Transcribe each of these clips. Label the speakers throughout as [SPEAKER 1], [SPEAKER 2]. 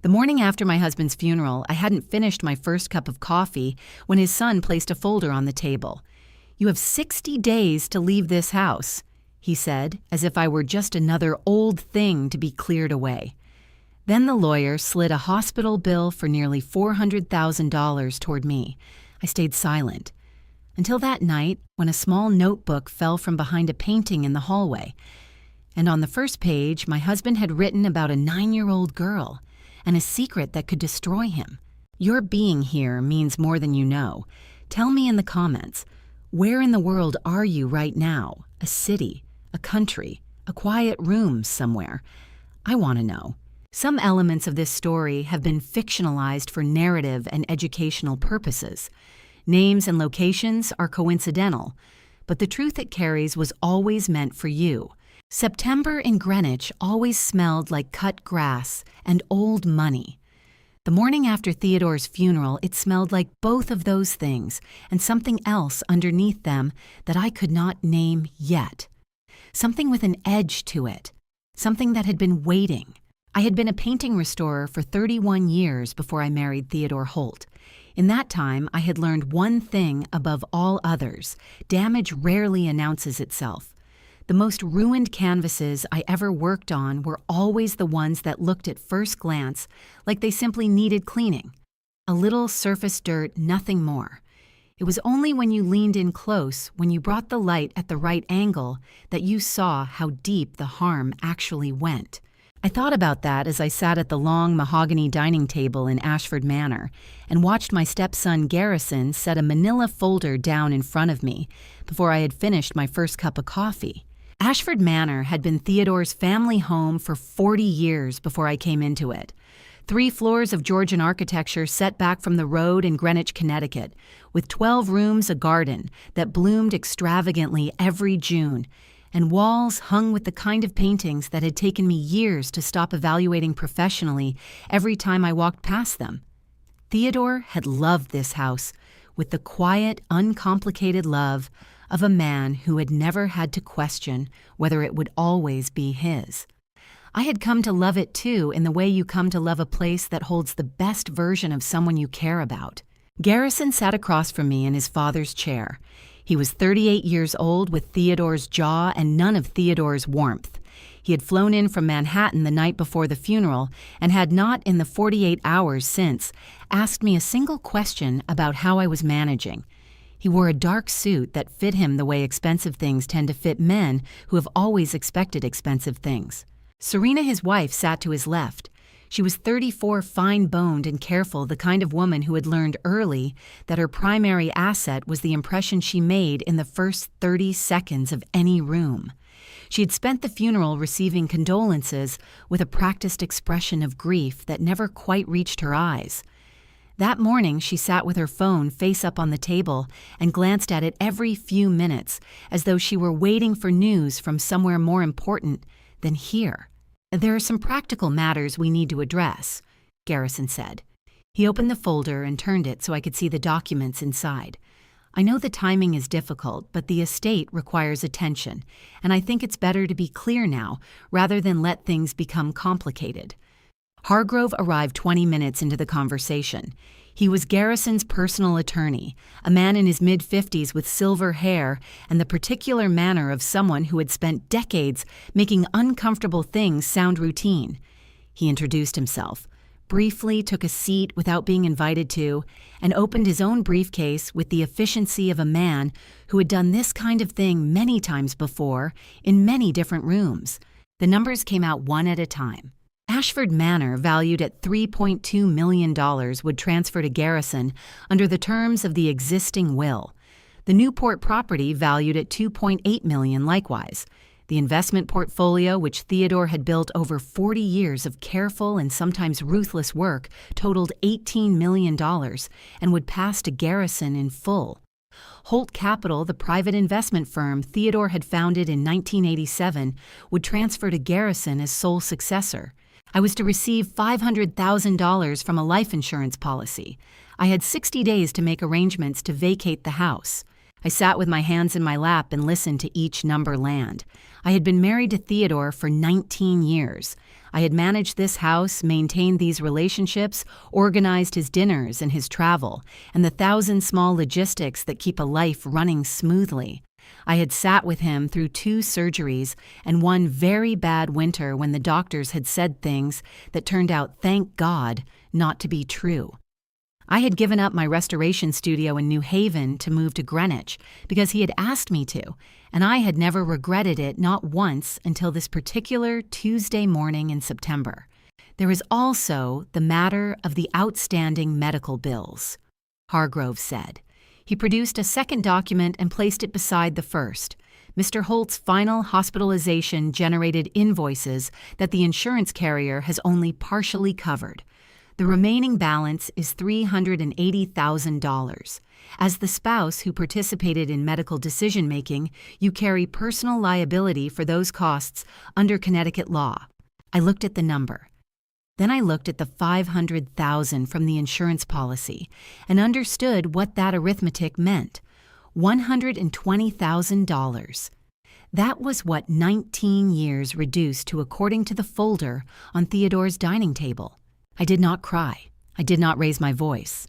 [SPEAKER 1] The morning after my husband's funeral, I hadn't finished my first cup of coffee when his son placed a folder on the table. "You have 60 days to leave this house," he said, as if I were just another old thing to be cleared away. Then the lawyer slid a hospital bill for nearly $400,000 toward me. I stayed silent. Until that night, when a small notebook fell from behind a painting in the hallway. And on the first page, my husband had written about a 9-year-old girl and a secret that could destroy him. "Your being here means more than you know. Tell me in the comments, where in the world are you right now? A city, a country, a quiet room somewhere? I want to know." Some elements of this story have been fictionalized for narrative and educational purposes. Names and locations are coincidental, but the truth it carries was always meant for you. September in Greenwich always smelled like cut grass and old money. The morning after Theodore's funeral, it smelled like both of those things and something else underneath them that I could not name yet. Something with an edge to it, something that had been waiting. I had been a painting restorer for 31 years before I married Theodore Holt. In that time, I had learned one thing above all others: damage rarely announces itself. The most ruined canvases I ever worked on were always the ones that looked at first glance like they simply needed cleaning. A little surface dirt, nothing more. It was only when you leaned in close, when you brought the light at the right angle, that you saw how deep the harm actually went. I thought about that as I sat at the long mahogany dining table in Ashford Manor and watched my stepson Garrison set a manila folder down in front of me before I had finished my first cup of coffee. Ashford Manor had been Theodore's family home for 40 years before I came into it. 3 floors of Georgian architecture set back from the road in Greenwich, Connecticut, with 12 rooms, a garden that bloomed extravagantly every June, and walls hung with the kind of paintings that had taken me years to stop evaluating professionally every time I walked past them. Theodore had loved this house with the quiet, uncomplicated love of a man who had never had to question whether it would always be his. I had come to love it too, in the way you come to love a place that holds the best version of someone you care about. Garrison sat across from me in his father's chair. He was 38 years old, with Theodore's jaw and none of Theodore's warmth. He had flown in from Manhattan the night before the funeral and had not, in the 48 hours since, asked me a single question about how I was managing. He wore a dark suit that fit him the way expensive things tend to fit men who have always expected expensive things. Serena, his wife, sat to his left. She was 34, fine-boned and careful, the kind of woman who had learned early that her primary asset was the impression she made in the first 30 seconds of any room. She had spent the funeral receiving condolences with a practiced expression of grief that never quite reached her eyes. That morning, she sat with her phone face up on the table and glanced at it every few minutes, as though she were waiting for news from somewhere more important than here. "There are some practical matters we need to address," Garrison said. He opened the folder and turned it so I could see the documents inside. "I know the timing is difficult, but the estate requires attention, and I think it's better to be clear now rather than let things become complicated." Hargrove arrived 20 minutes into the conversation. He was Garrison's personal attorney, a man in his mid-50s with silver hair and the particular manner of someone who had spent decades making uncomfortable things sound routine. He introduced himself, briefly took a seat without being invited to, and opened his own briefcase with the efficiency of a man who had done this kind of thing many times before in many different rooms. The numbers came out one at a time. Ashford Manor, valued at $3.2 million, would transfer to Garrison under the terms of the existing will. The Newport property, valued at $2.8 million, likewise. The investment portfolio, which Theodore had built over 40 years of careful and sometimes ruthless work, totaled $18 million and would pass to Garrison in full. Holt Capital, the private investment firm Theodore had founded in 1987, would transfer to Garrison as sole successor. I was to receive $500,000 from a life insurance policy. I had 60 days to make arrangements to vacate the house. I sat with my hands in my lap and listened to each number land. I had been married to Theodore for 19 years. I had managed this house, maintained these relationships, organized his dinners and his travel, and the 1,000 small logistics that keep a life running smoothly. I had sat with him through 2 surgeries and one very bad winter when the doctors had said things that turned out, thank God, not to be true. I had given up my restoration studio in New Haven to move to Greenwich because he had asked me to, and I had never regretted it, not once, until this particular Tuesday morning in September. There is also the matter of the outstanding medical bills, Hargrove said. He produced a second document and placed it beside the first. Mr. Holt's final hospitalization generated invoices that the insurance carrier has only partially covered. The remaining balance is $380,000. As the spouse who participated in medical decision-making, you carry personal liability for those costs under Connecticut law. I looked at the number. Then I looked at the $500,000 from the insurance policy and understood what that arithmetic meant. $120,000. That was what 19 years reduced to according to the folder on Theodore's dining table. I did not cry. I did not raise my voice.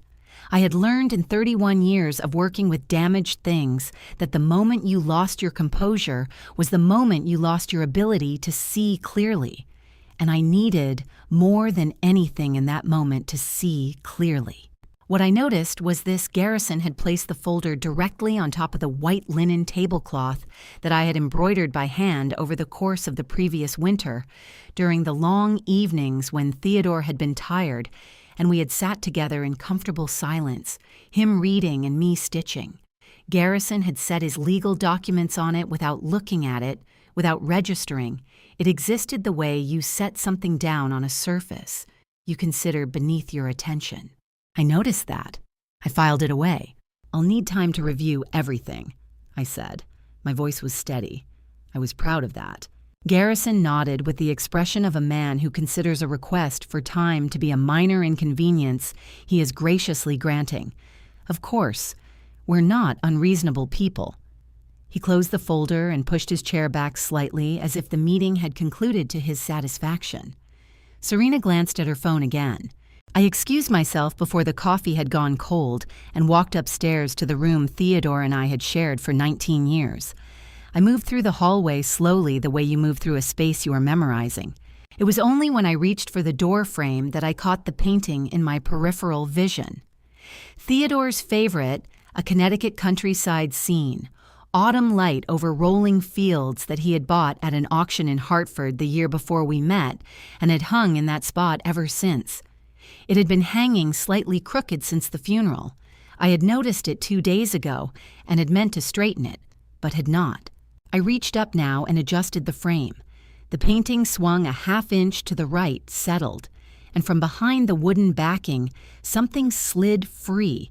[SPEAKER 1] I had learned in 31 years of working with damaged things that the moment you lost your composure was the moment you lost your ability to see clearly. And I needed, more than anything in that moment, to see clearly. What I noticed was this: Garrison had placed the folder directly on top of the white linen tablecloth that I had embroidered by hand over the course of the previous winter, during the long evenings when Theodore had been tired and we had sat together in comfortable silence, him reading and me stitching. Garrison had set his legal documents on it without looking at it, without registering. It existed the way you set something down on a surface you consider beneath your attention. I noticed that. I filed it away. I'll need time to review everything, I said. My voice was steady. I was proud of that. Garrison nodded with the expression of a man who considers a request for time to be a minor inconvenience he is graciously granting. Of course, we're not unreasonable people. He closed the folder and pushed his chair back slightly as if the meeting had concluded to his satisfaction. Serena glanced at her phone again. I excused myself before the coffee had gone cold and walked upstairs to the room Theodore and I had shared for 19 years. I moved through the hallway slowly, the way you move through a space you are memorizing. It was only when I reached for the door frame that I caught the painting in my peripheral vision. Theodore's favorite, a Connecticut countryside scene, autumn light over rolling fields that he had bought at an auction in Hartford the year before we met and had hung in that spot ever since. It had been hanging slightly crooked since the funeral. I had noticed it 2 days ago and had meant to straighten it, but had not. I reached up now and adjusted the frame. The painting swung a half-inch to the right, settled, and from behind the wooden backing, something slid free.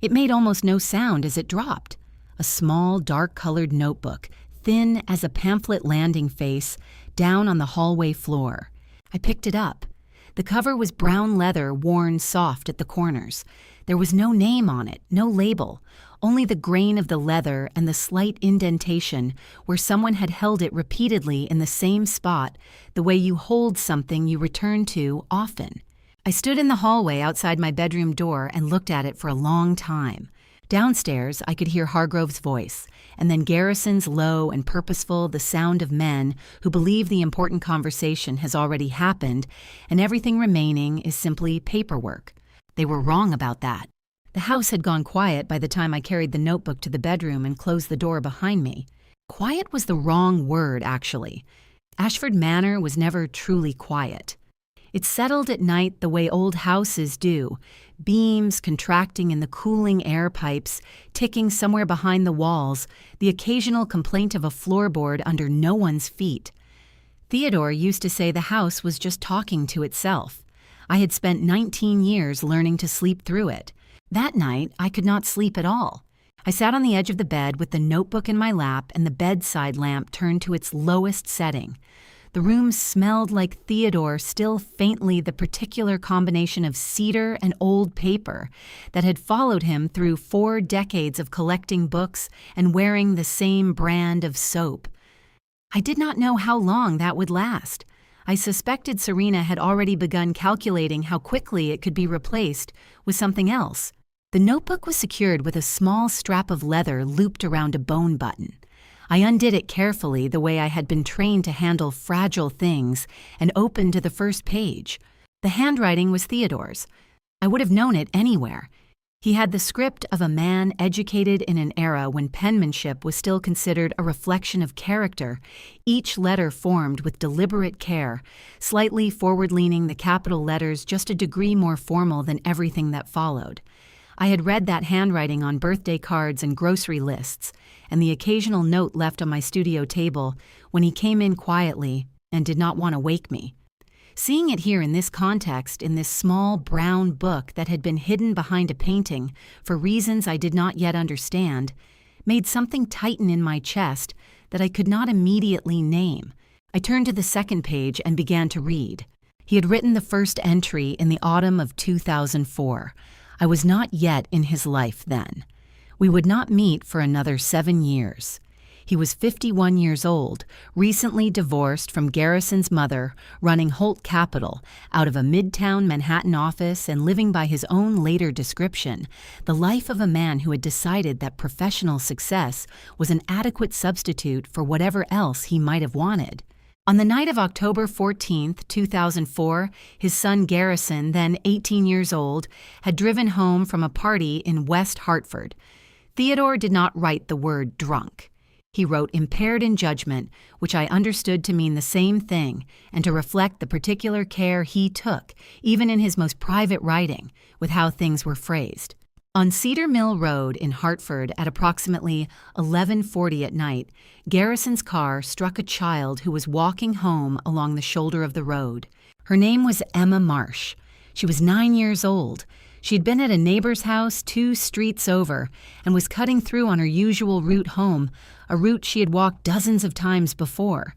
[SPEAKER 1] It made almost no sound as it dropped. A small, dark-colored notebook, thin as a pamphlet landing face, down on the hallway floor. I picked it up. The cover was brown leather worn soft at the corners. There was no name on it, no label, only the grain of the leather and the slight indentation where someone had held it repeatedly in the same spot, the way you hold something you return to often. I stood in the hallway outside my bedroom door and looked at it for a long time. Downstairs, I could hear Hargrove's voice, and then Garrison's low and purposeful, the sound of men who believe the important conversation has already happened, and everything remaining is simply paperwork. They were wrong about that. The house had gone quiet by the time I carried the notebook to the bedroom and closed the door behind me. Quiet was the wrong word, actually. Ashford Manor was never truly quiet. It settled at night the way old houses do, beams contracting in the cooling air pipes, ticking somewhere behind the walls, the occasional complaint of a floorboard under no one's feet. Theodore used to say the house was just talking to itself. I had spent 19 years learning to sleep through it. That night, I could not sleep at all. I sat on the edge of the bed with the notebook in my lap and the bedside lamp turned to its lowest setting. The room smelled like Theodore, still faintly the particular combination of cedar and old paper that had followed him through 4 decades of collecting books and wearing the same brand of soap. I did not know how long that would last. I suspected Serena had already begun calculating how quickly it could be replaced with something else. The notebook was secured with a small strap of leather looped around a bone button. I undid it carefully the way I had been trained to handle fragile things and opened to the first page. The handwriting was Theodore's. I would have known it anywhere. He had the script of a man educated in an era when penmanship was still considered a reflection of character, each letter formed with deliberate care, slightly forward-leaning the capital letters just a degree more formal than everything that followed. I had read that handwriting on birthday cards and grocery lists, and the occasional note left on my studio table when he came in quietly and did not want to wake me. Seeing it here in this context, in this small brown book that had been hidden behind a painting for reasons I did not yet understand, made something tighten in my chest that I could not immediately name. I turned to the second page and began to read. He had written the first entry in the autumn of 2004. I was not yet in his life then. We would not meet for another 7 years. He was 51 years old, recently divorced from Garrison's mother, running Holt Capital out of a midtown Manhattan office and living by his own later description, the life of a man who had decided that professional success was an adequate substitute for whatever else he might have wanted. On the night of October 14, 2004, his son Garrison, then 18 years old, had driven home from a party in West Hartford. Theodore did not write the word drunk. He wrote impaired in judgment, which I understood to mean the same thing and to reflect the particular care he took, even in his most private writing, with how things were phrased. On Cedar Mill Road in Hartford at approximately 11:40 at night, Garrison's car struck a child who was walking home along the shoulder of the road. Her name was Emma Marsh. She was 9 years old. She had been at a neighbor's house 2 streets over and was cutting through on her usual route home, a route she had walked dozens of times before.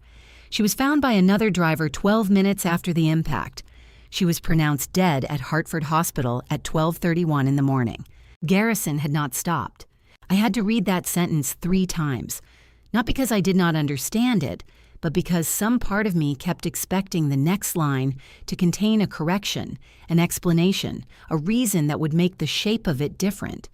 [SPEAKER 1] She was found by another driver 12 minutes after the impact. She was pronounced dead at Hartford Hospital at 12:31 in the morning. Garrison had not stopped. I had to read that sentence 3 times, not because I did not understand it, but because some part of me kept expecting the next line to contain a correction, an explanation, a reason that would make the shape of it different.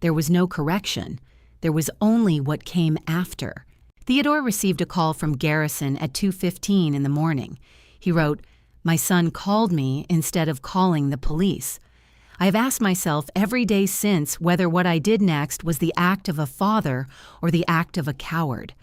[SPEAKER 1] There was no correction. There was only what came after. Theodore received a call from Garrison at 2:15 in the morning. He wrote, "My son called me instead of calling the police. I have asked myself every day since whether what I did next was the act of a father or the act of a coward.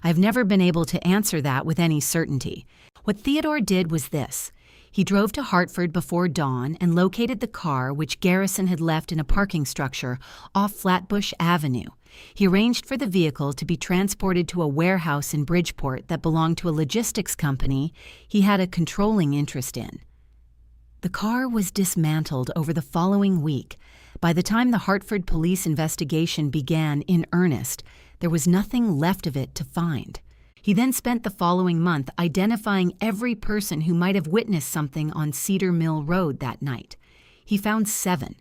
[SPEAKER 1] I have never been able to answer that with any certainty. What Theodore did was this. He drove to Hartford before dawn and located the car which Garrison had left in a parking structure off Flatbush Avenue. He arranged for the vehicle to be transported to a warehouse in Bridgeport that belonged to a logistics company he had a controlling interest in. The car was dismantled over the following week. By the time the Hartford police investigation began in earnest, there was nothing left of it to find. He then spent the following month identifying every person who might have witnessed something on Cedar Mill Road that night. He found 7.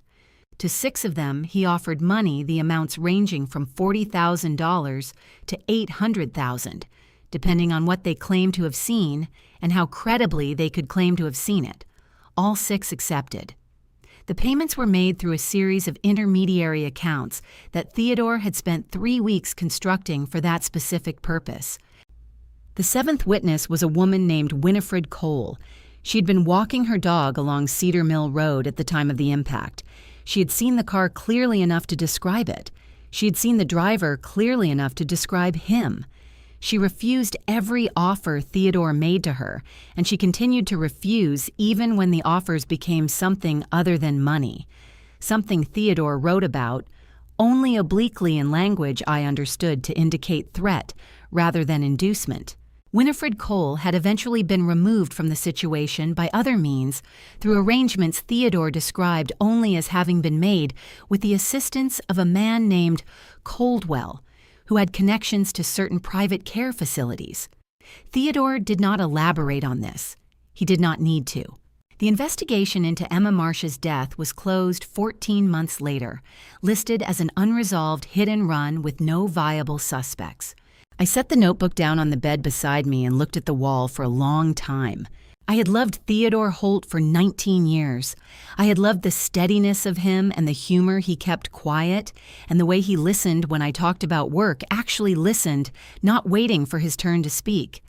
[SPEAKER 1] To 6 of them, he offered money, the amounts ranging from $40,000 to $800,000, depending on what they claimed to have seen and how credibly they could claim to have seen it. All 6 accepted. The payments were made through a series of intermediary accounts that Theodore had spent 3 weeks constructing for that specific purpose. The 7th witness was a woman named Winifred Cole. She had been walking her dog along Cedar Mill Road at the time of the impact. She had seen the car clearly enough to describe it. She had seen the driver clearly enough to describe him. She refused every offer Theodore made to her, and she continued to refuse even when the offers became something other than money, something Theodore wrote about, only obliquely in language I understood to indicate threat rather than inducement. Winifred Cole had eventually been removed from the situation by other means through arrangements Theodore described only as having been made with the assistance of a man named Coldwell, who had connections to certain private care facilities. Theodore did not elaborate on this. He did not need to. The investigation into Emma Marsh's death was closed 14 months later, listed as an unresolved hit-and-run with no viable suspects. I set the notebook down on the bed beside me and looked at the wall for a long time. I had loved Theodore Holt for 19 years. I had loved the steadiness of him and the humor he kept quiet, and the way he listened when I talked about work, actually listened, not waiting for his turn to speak.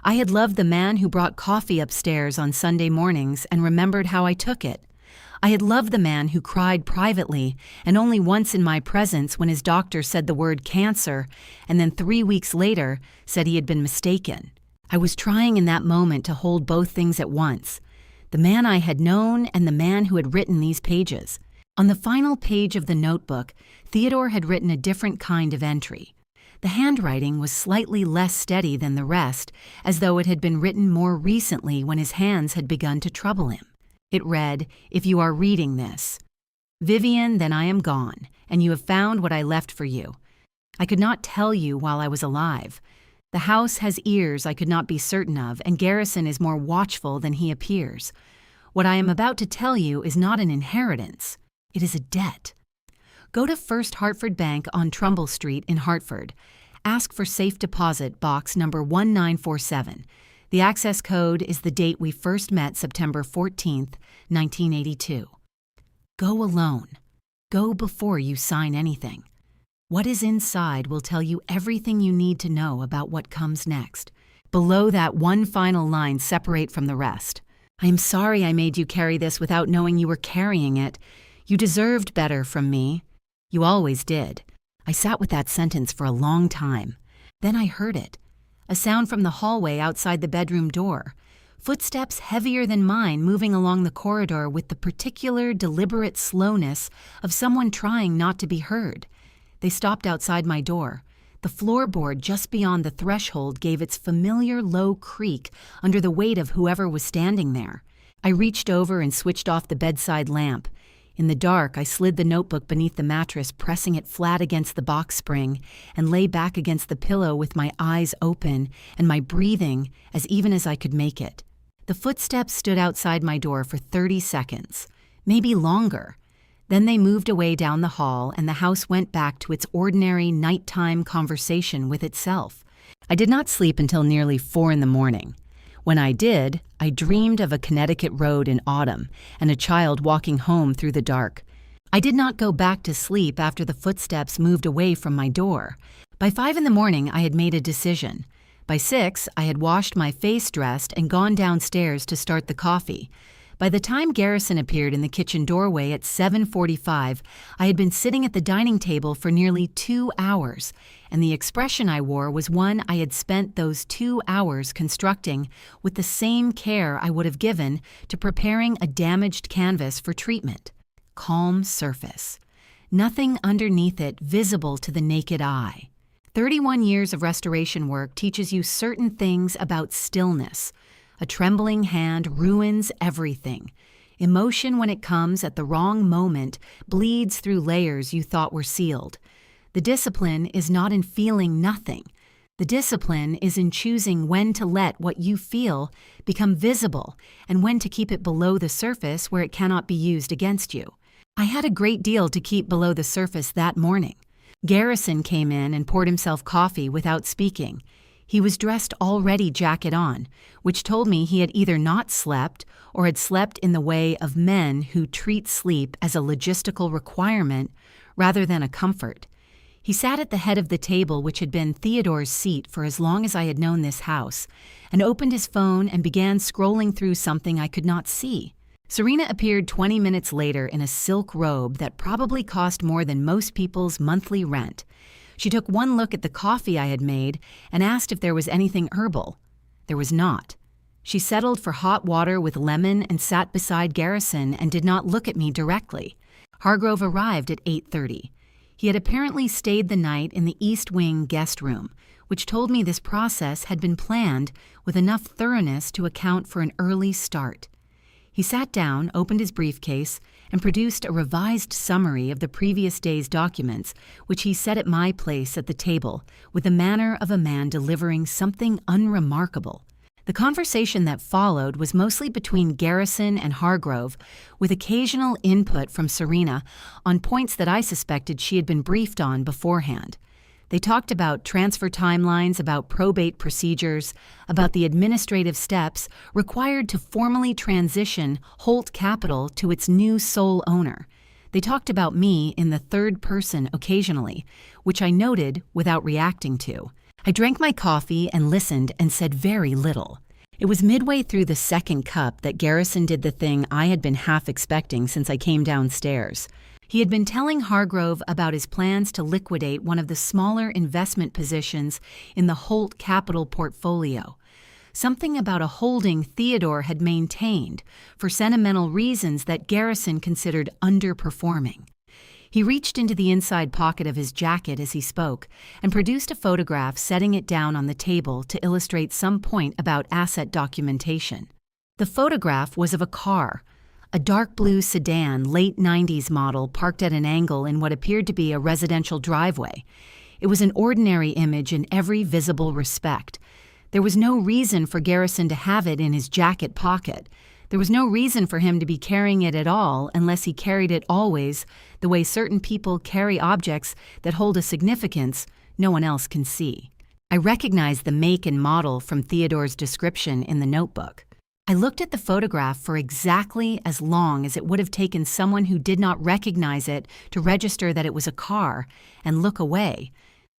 [SPEAKER 1] I had loved the man who brought coffee upstairs on Sunday mornings and remembered how I took it. I had loved the man who cried privately and only once in my presence when his doctor said the word cancer and then 3 weeks later said he had been mistaken. I was trying in that moment to hold both things at once, the man I had known and the man who had written these pages. On the final page of the notebook, Theodore had written a different kind of entry. The handwriting was slightly less steady than the rest, as though it had been written more recently when his hands had begun to trouble him. It read, "If you are reading this, Vivienne, then I am gone, and you have found what I left for you. I could not tell you while I was alive. The house has ears I could not be certain of, and Garrison is more watchful than he appears. What I am about to tell you is not an inheritance. It is a debt. Go to First Hartford Bank on Trumbull Street in Hartford. Ask for safe deposit box number 1947. The access code is the date we first met, September 14th, 1982. Go alone. Go before you sign anything. What is inside will tell you everything you need to know about what comes next. Below that one final line, separate from the rest. I am sorry I made you carry this without knowing you were carrying it. You deserved better from me. You always did." I sat with that sentence for a long time. Then I heard it. A sound from the hallway outside the bedroom door. Footsteps heavier than mine moving along the corridor with the particular deliberate slowness of someone trying not to be heard. They stopped outside my door. The floorboard just beyond the threshold gave its familiar low creak under the weight of whoever was standing there. I reached over and switched off the bedside lamp. In the dark, I slid the notebook beneath the mattress, pressing it flat against the box spring, and lay back against the pillow with my eyes open and my breathing as even as I could make it. The footsteps stood outside my door for 30 seconds, maybe longer. Then they moved away down the hall, and the house went back to its ordinary nighttime conversation with itself. I did not sleep until nearly 4 in the morning. When I did, I dreamed of a Connecticut road in autumn and a child walking home through the dark. I did not go back to sleep after the footsteps moved away from my door. By 5 in the morning, I had made a decision. By 6, I had washed my face, dressed, and gone downstairs to start the coffee. By the time Garrison appeared in the kitchen doorway at 7:45, I had been sitting at the dining table for nearly 2 hours, and the expression I wore was one I had spent those 2 hours constructing with the same care I would have given to preparing a damaged canvas for treatment. Calm surface. Nothing underneath it visible to the naked eye. 31 years of restoration work teaches you certain things about stillness. A trembling hand ruins everything. Emotion, when it comes at the wrong moment, bleeds through layers you thought were sealed. The discipline is not in feeling nothing. The discipline is in choosing when to let what you feel become visible and when to keep it below the surface where it cannot be used against you. I had a great deal to keep below the surface that morning. Garrison came in and poured himself coffee without speaking. He was dressed already jacket on, which told me he had either not slept or had slept in the way of men who treat sleep as a logistical requirement rather than a comfort. He sat at the head of the table, which had been Theodore's seat for as long as I had known this house, and opened his phone and began scrolling through something I could not see. Serena appeared 20 minutes later in a silk robe that probably cost more than most people's monthly rent. She took one look at the coffee I had made and asked if there was anything herbal. There was not. She settled for hot water with lemon and sat beside Garrison and did not look at me directly. Hargrove arrived at 8:30. He had apparently stayed the night in the East Wing guest room, which told me this process had been planned with enough thoroughness to account for an early start. He sat down, opened his briefcase, and produced a revised summary of the previous day's documents, which he set at my place at the table, with the manner of a man delivering something unremarkable. The conversation that followed was mostly between Garrison and Hargrove, with occasional input from Serena on points that I suspected she had been briefed on beforehand. They talked about transfer timelines, about probate procedures, about the administrative steps required to formally transition Holt Capital to its new sole owner. They talked about me in the third person occasionally, which I noted without reacting to. I drank my coffee and listened and said very little. It was midway through the second cup that Garrison did the thing I had been half expecting since I came downstairs. He had been telling Hargrove about his plans to liquidate one of the smaller investment positions in the Holt Capital portfolio. Something about a holding Theodore had maintained for sentimental reasons that Garrison considered underperforming. He reached into the inside pocket of his jacket as he spoke and produced a photograph, setting it down on the table to illustrate some point about asset documentation. The photograph was of a car, a dark blue sedan, late 90s model, parked at an angle in what appeared to be a residential driveway. It was an ordinary image in every visible respect. There was no reason for Garrison to have it in his jacket pocket. There was no reason for him to be carrying it at all unless he carried it always, the way certain people carry objects that hold a significance no one else can see. I recognized the make and model from Theodore's description in the notebook. I looked at the photograph for exactly as long as it would have taken someone who did not recognize it to register that it was a car and look away.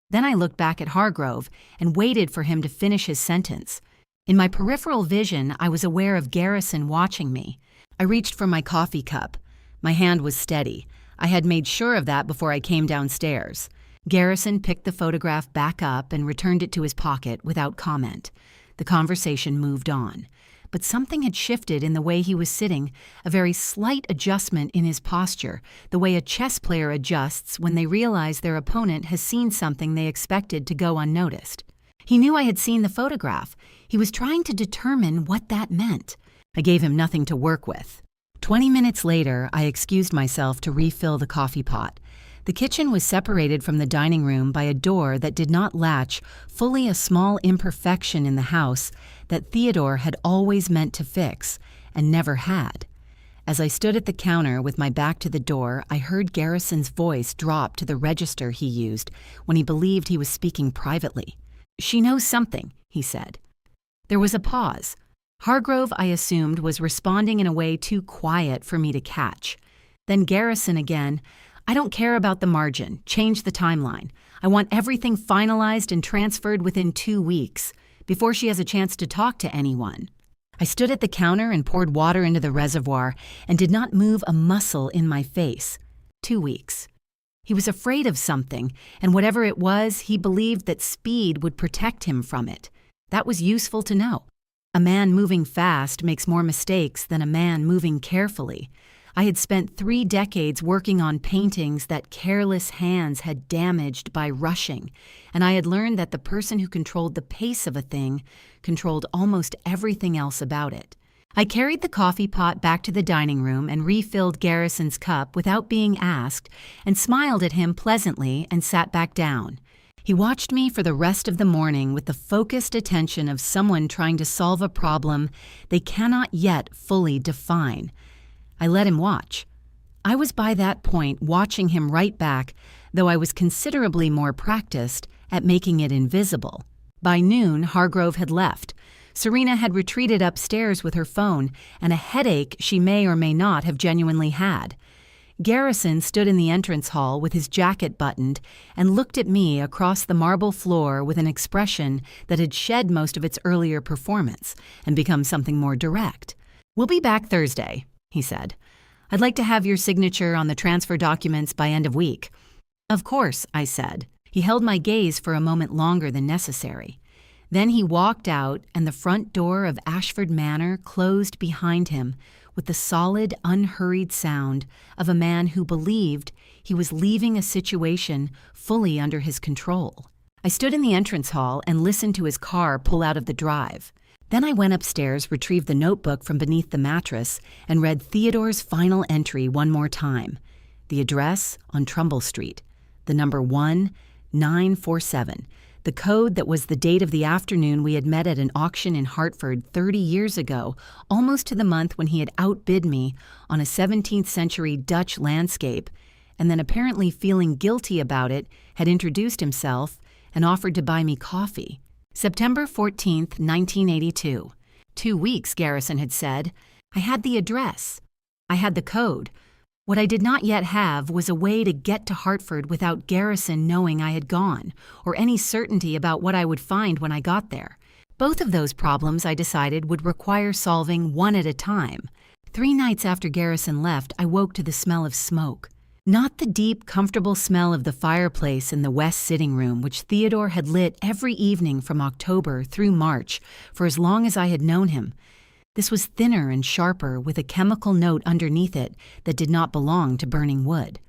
[SPEAKER 1] Then I looked back at Hargrove and waited for him to finish his sentence. In my peripheral vision, I was aware of Garrison watching me. I reached for my coffee cup. My hand was steady. I had made sure of that before I came downstairs. Garrison picked the photograph back up and returned it to his pocket without comment. The conversation moved on. But something had shifted in the way he was sitting, a very slight adjustment in his posture, the way a chess player adjusts when they realize their opponent has seen something they expected to go unnoticed. He knew I had seen the photograph. He was trying to determine what that meant. I gave him nothing to work with. 20 minutes later, I excused myself to refill the coffee pot. The kitchen was separated from the dining room by a door that did not latch, fully a small imperfection in the house that Theodore had always meant to fix, and never had. As I stood at the counter with my back to the door, I heard Garrison's voice drop to the register he used when he believed he was speaking privately. "She knows something," he said. There was a pause. Hargrove, I assumed, was responding in a way too quiet for me to catch. Then Garrison again. "I don't care about the margin. Change the timeline. I want everything finalized and transferred within 2 weeks, before she has a chance to talk to anyone." I stood at the counter and poured water into the reservoir and did not move a muscle in my face. 2 weeks. He was afraid of something, and whatever it was, he believed that speed would protect him from it. That was useful to know. A man moving fast makes more mistakes than a man moving carefully. I had spent 3 decades working on paintings that careless hands had damaged by rushing, and I had learned that the person who controlled the pace of a thing controlled almost everything else about it. I carried the coffee pot back to the dining room and refilled Garrison's cup without being asked, and smiled at him pleasantly and sat back down. He watched me for the rest of the morning with the focused attention of someone trying to solve a problem they cannot yet fully define. I let him watch. I was by that point watching him right back, though I was considerably more practiced at making it invisible. By noon, Hargrove had left. Serena had retreated upstairs with her phone and a headache she may or may not have genuinely had. Garrison stood in the entrance hall with his jacket buttoned and looked at me across the marble floor with an expression that had shed most of its earlier performance and become something more direct. "We'll be back Thursday," he said. "I'd like to have your signature on the transfer documents by end of week." "Of course," I said. He held my gaze for a moment longer than necessary. Then he walked out, and the front door of Ashford Manor closed behind him with the solid, unhurried sound of a man who believed he was leaving a situation fully under his control. I stood in the entrance hall and listened to his car pull out of the drive. Then I went upstairs, retrieved the notebook from beneath the mattress, and read Theodore's final entry one more time. The address on Trumbull Street, the number 1947, the code that was the date of the afternoon we had met at an auction in Hartford 30 years ago, almost to the month when he had outbid me on a 17th century Dutch landscape, and then apparently feeling guilty about it, had introduced himself and offered to buy me coffee. September 14th, 1982. 2 weeks, Garrison had said. I had the address. I had the code. What I did not yet have was a way to get to Hartford without Garrison knowing I had gone, or any certainty about what I would find when I got there. Both of those problems, I decided, would require solving one at a time. 3 nights after Garrison left, I woke to the smell of smoke. Not the deep, comfortable smell of the fireplace in the west sitting room, which Theodore had lit every evening from October through March for as long as I had known him. This was thinner and sharper, with a chemical note underneath it that did not belong to burning wood.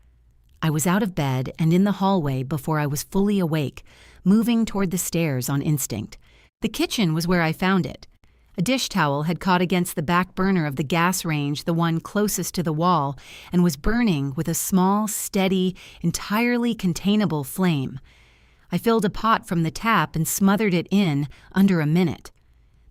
[SPEAKER 1] I was out of bed and in the hallway before I was fully awake, moving toward the stairs on instinct. The kitchen was where I found it. A dish towel had caught against the back burner of the gas range, the one closest to the wall, and was burning with a small, steady, entirely containable flame. I filled a pot from the tap and smothered it in under a minute.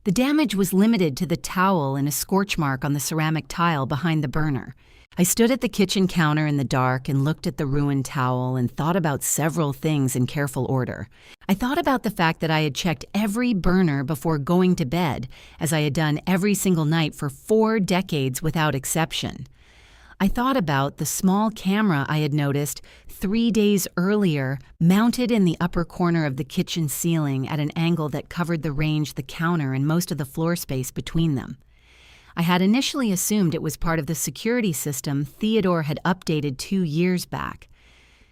[SPEAKER 1] The damage was limited to the towel and a scorch mark on the ceramic tile behind the burner. I stood at the kitchen counter in the dark and looked at the ruined towel and thought about several things in careful order. I thought about the fact that I had checked every burner before going to bed, as I had done every single night for 4 decades without exception. I thought about the small camera I had noticed 3 days earlier, mounted in the upper corner of the kitchen ceiling at an angle that covered the range, the counter, and most of the floor space between them. I had initially assumed it was part of the security system Theodore had updated 2 years back.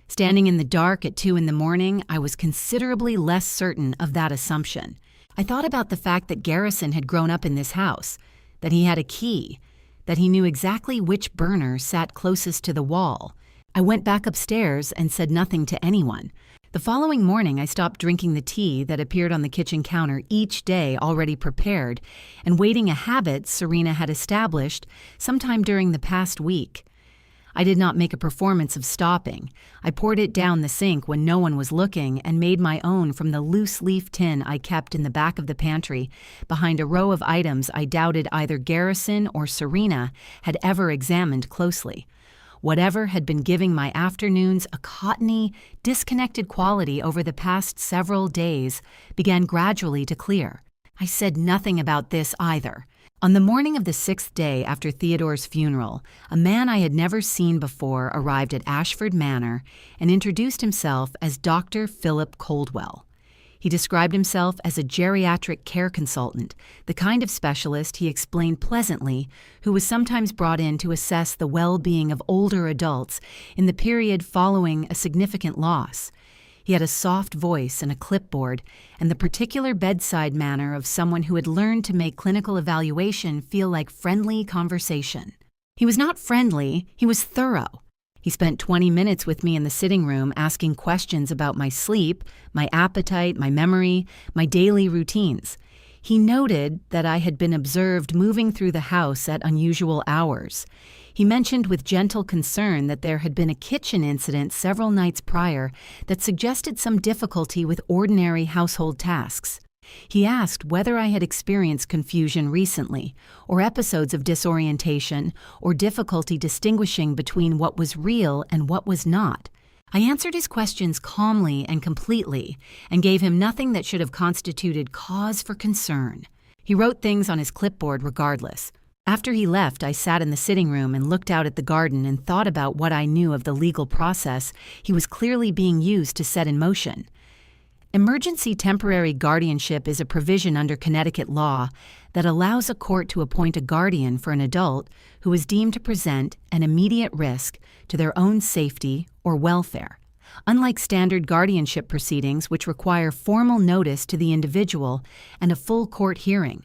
[SPEAKER 1] Standing in the dark at 2 in the morning, I was considerably less certain of that assumption. I thought about the fact that Garrison had grown up in this house, that he had a key, that he knew exactly which burner sat closest to the wall. I went back upstairs and said nothing to anyone. The following morning, I stopped drinking the tea that appeared on the kitchen counter each day already prepared, and waiting, a habit Serena had established sometime during the past week. I did not make a performance of stopping. I poured it down the sink when no one was looking and made my own from the loose-leaf tin I kept in the back of the pantry behind a row of items I doubted either Garrison or Serena had ever examined closely. Whatever had been giving my afternoons a cottony, disconnected quality over the past several days began gradually to clear. I said nothing about this either. On the morning of the 6th day after Theodore's funeral, a man I had never seen before arrived at Ashford Manor and introduced himself as Dr. Philip Coldwell. He described himself as a geriatric care consultant, the kind of specialist, he explained pleasantly, who was sometimes brought in to assess the well-being of older adults in the period following a significant loss. He had a soft voice and a clipboard, and the particular bedside manner of someone who had learned to make clinical evaluation feel like friendly conversation. He was not friendly, he was thorough. He spent 20 minutes with me in the sitting room asking questions about my sleep, my appetite, my memory, my daily routines. He noted that I had been observed moving through the house at unusual hours. He mentioned with gentle concern that there had been a kitchen incident several nights prior that suggested some difficulty with ordinary household tasks. He asked whether I had experienced confusion recently, or episodes of disorientation, or difficulty distinguishing between what was real and what was not. I answered his questions calmly and completely, and gave him nothing that should have constituted cause for concern. He wrote things on his clipboard regardless. After he left, I sat in the sitting room and looked out at the garden and thought about what I knew of the legal process he was clearly being used to set in motion. Emergency temporary guardianship is a provision under Connecticut law that allows a court to appoint a guardian for an adult who is deemed to present an immediate risk to their own safety or welfare, unlike standard guardianship proceedings which require formal notice to the individual and a full court hearing.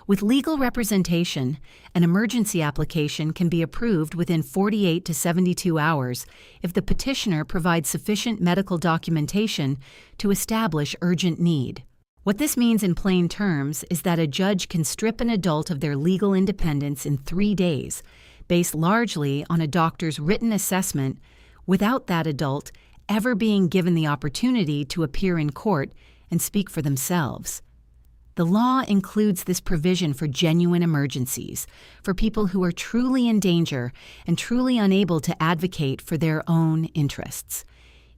[SPEAKER 1] With legal representation, an emergency application can be approved within 48 to 72 hours if the petitioner provides sufficient medical documentation to establish urgent need. What this means in plain terms is that a judge can strip an adult of their legal independence in 3 days, based largely on a doctor's written assessment, without that adult ever being given the opportunity to appear in court and speak for themselves. The law includes this provision for genuine emergencies, for people who are truly in danger and truly unable to advocate for their own interests.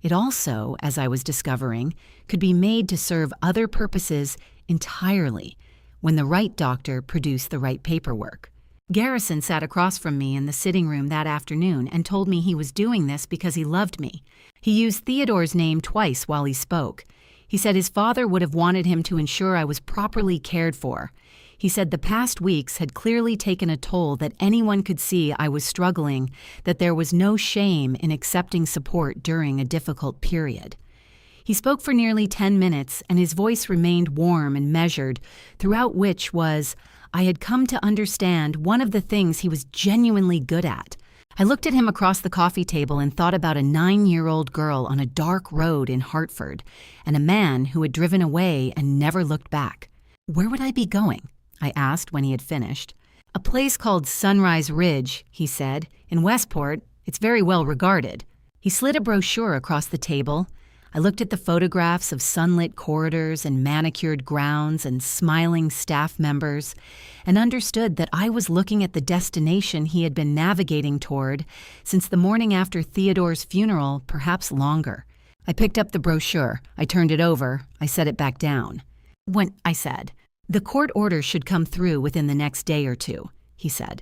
[SPEAKER 1] It also, as I was discovering, could be made to serve other purposes entirely when the right doctor produced the right paperwork. Garrison sat across from me in the sitting room that afternoon and told me he was doing this because he loved me. He used Theodore's name twice while he spoke. He said his father would have wanted him to ensure I was properly cared for. He said the past weeks had clearly taken a toll, that anyone could see I was struggling, that there was no shame in accepting support during a difficult period. He spoke for nearly 10 minutes, and his voice remained warm and measured, throughout which was, I had come to understand one of the things he was genuinely good at. I looked at him across the coffee table and thought about a 9-year-old girl on a dark road in Hartford, and a man who had driven away and never looked back. Where would I be going? I asked when he had finished. A place called Sunrise Ridge, he said, in Westport. It's very well regarded. He slid a brochure across the table. I looked at the photographs of sunlit corridors and manicured grounds and smiling staff members, and understood that I was looking at the destination he had been navigating toward since the morning after Theodore's funeral, perhaps longer. I picked up the brochure. I turned it over. I set it back down. When I said, "The court order should come through within the next day or two," he said.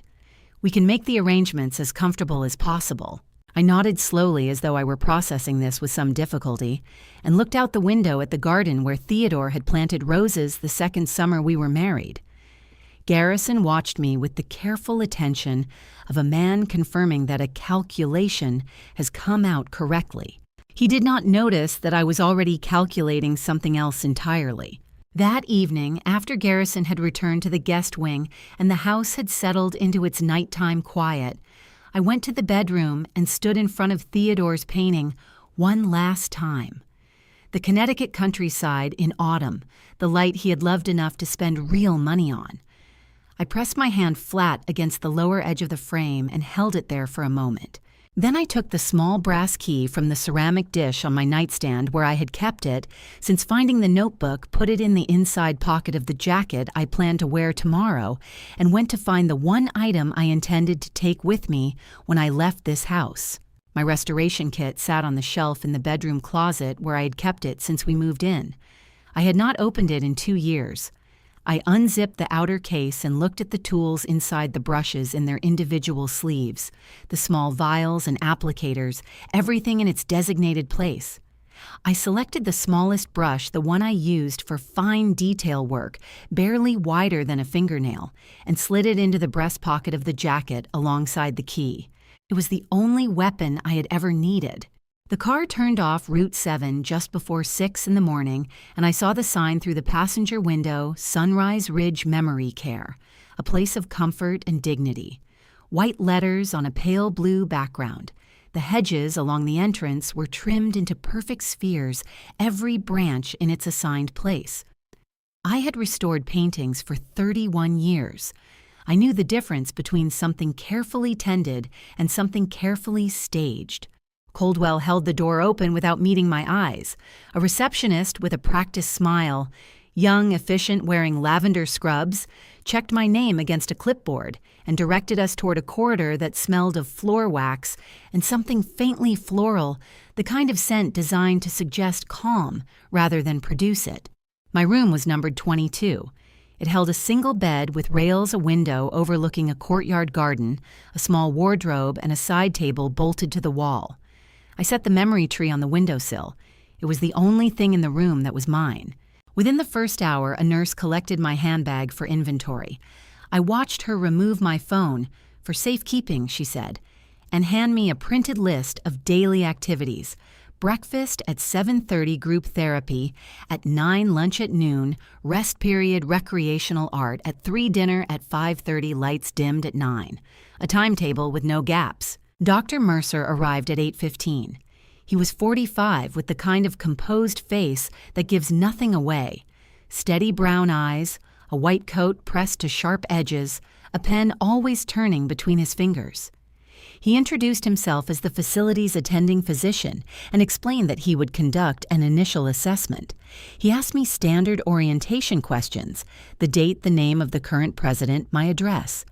[SPEAKER 1] "We can make the arrangements as comfortable as possible." I nodded slowly as though I were processing this with some difficulty, and looked out the window at the garden where Theodore had planted roses the second summer we were married. Garrison watched me with the careful attention of a man confirming that a calculation has come out correctly. He did not notice that I was already calculating something else entirely. That evening, after Garrison had returned to the guest wing and the house had settled into its nighttime quiet, I went to the bedroom and stood in front of Theodore's painting one last time. The Connecticut countryside in autumn, the light he had loved enough to spend real money on. I pressed my hand flat against the lower edge of the frame and held it there for a moment. Then I took the small brass key from the ceramic dish on my nightstand where I had kept it, since finding the notebook, put it in the inside pocket of the jacket I planned to wear tomorrow, and went to find the one item I intended to take with me when I left this house. My restoration kit sat on the shelf in the bedroom closet where I had kept it since we moved in. I had not opened it in 2 years. I unzipped the outer case and looked at the tools inside the brushes in their individual sleeves, the small vials and applicators, everything in its designated place. I selected the smallest brush, the one I used for fine detail work, barely wider than a fingernail, and slid it into the breast pocket of the jacket alongside the key. It was the only weapon I had ever needed. The car turned off Route 7 just before 6 in the morning, and I saw the sign through the passenger window, Sunrise Ridge Memory Care, a place of comfort and dignity. White letters on a pale blue background. The hedges along the entrance were trimmed into perfect spheres, every branch in its assigned place. I had restored paintings for 31 years. I knew the difference between something carefully tended and something carefully staged. Coldwell held the door open without meeting my eyes. A receptionist with a practiced smile, young, efficient, wearing lavender scrubs, checked my name against a clipboard and directed us toward a corridor that smelled of floor wax and something faintly floral, the kind of scent designed to suggest calm rather than produce it. My room was numbered 22. It held a single bed with rails, a window overlooking a courtyard garden, a small wardrobe, and a side table bolted to the wall. I set the memory tree on the windowsill. It was the only thing in the room that was mine. Within the first hour, a nurse collected my handbag for inventory. I watched her remove my phone, for safekeeping, she said, and hand me a printed list of daily activities. Breakfast at 7:30, group therapy, at 9, lunch at noon, rest period, recreational art, at 3, dinner, at 5:30, lights dimmed at 9. A timetable with no gaps. Dr. Mercer arrived at 8:15. He was 45 with the kind of composed face that gives nothing away. steady brown eyes, a white coat pressed to sharp edges, a pen always turning between his fingers. He introduced himself as the facility's attending physician and explained that he would conduct an initial assessment. He asked me standard orientation questions: the date, the name of the current president, my address.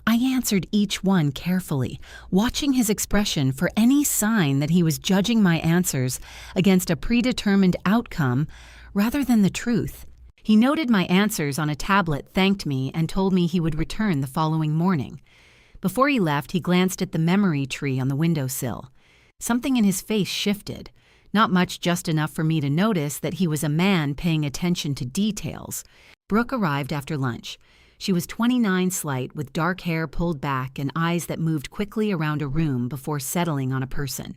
[SPEAKER 1] I answered each one carefully, watching his expression for any sign that he was judging my answers against a predetermined outcome rather than the truth. He noted my answers on a tablet, thanked me, and told me he would return the following morning. Before he left, he glanced at the memory tree on the windowsill. Something in his face shifted, not much, just enough for me to notice that he was a man paying attention to details. Brooke arrived after lunch. She was 29 slight, with dark hair pulled back and eyes that moved quickly around a room before settling on a person.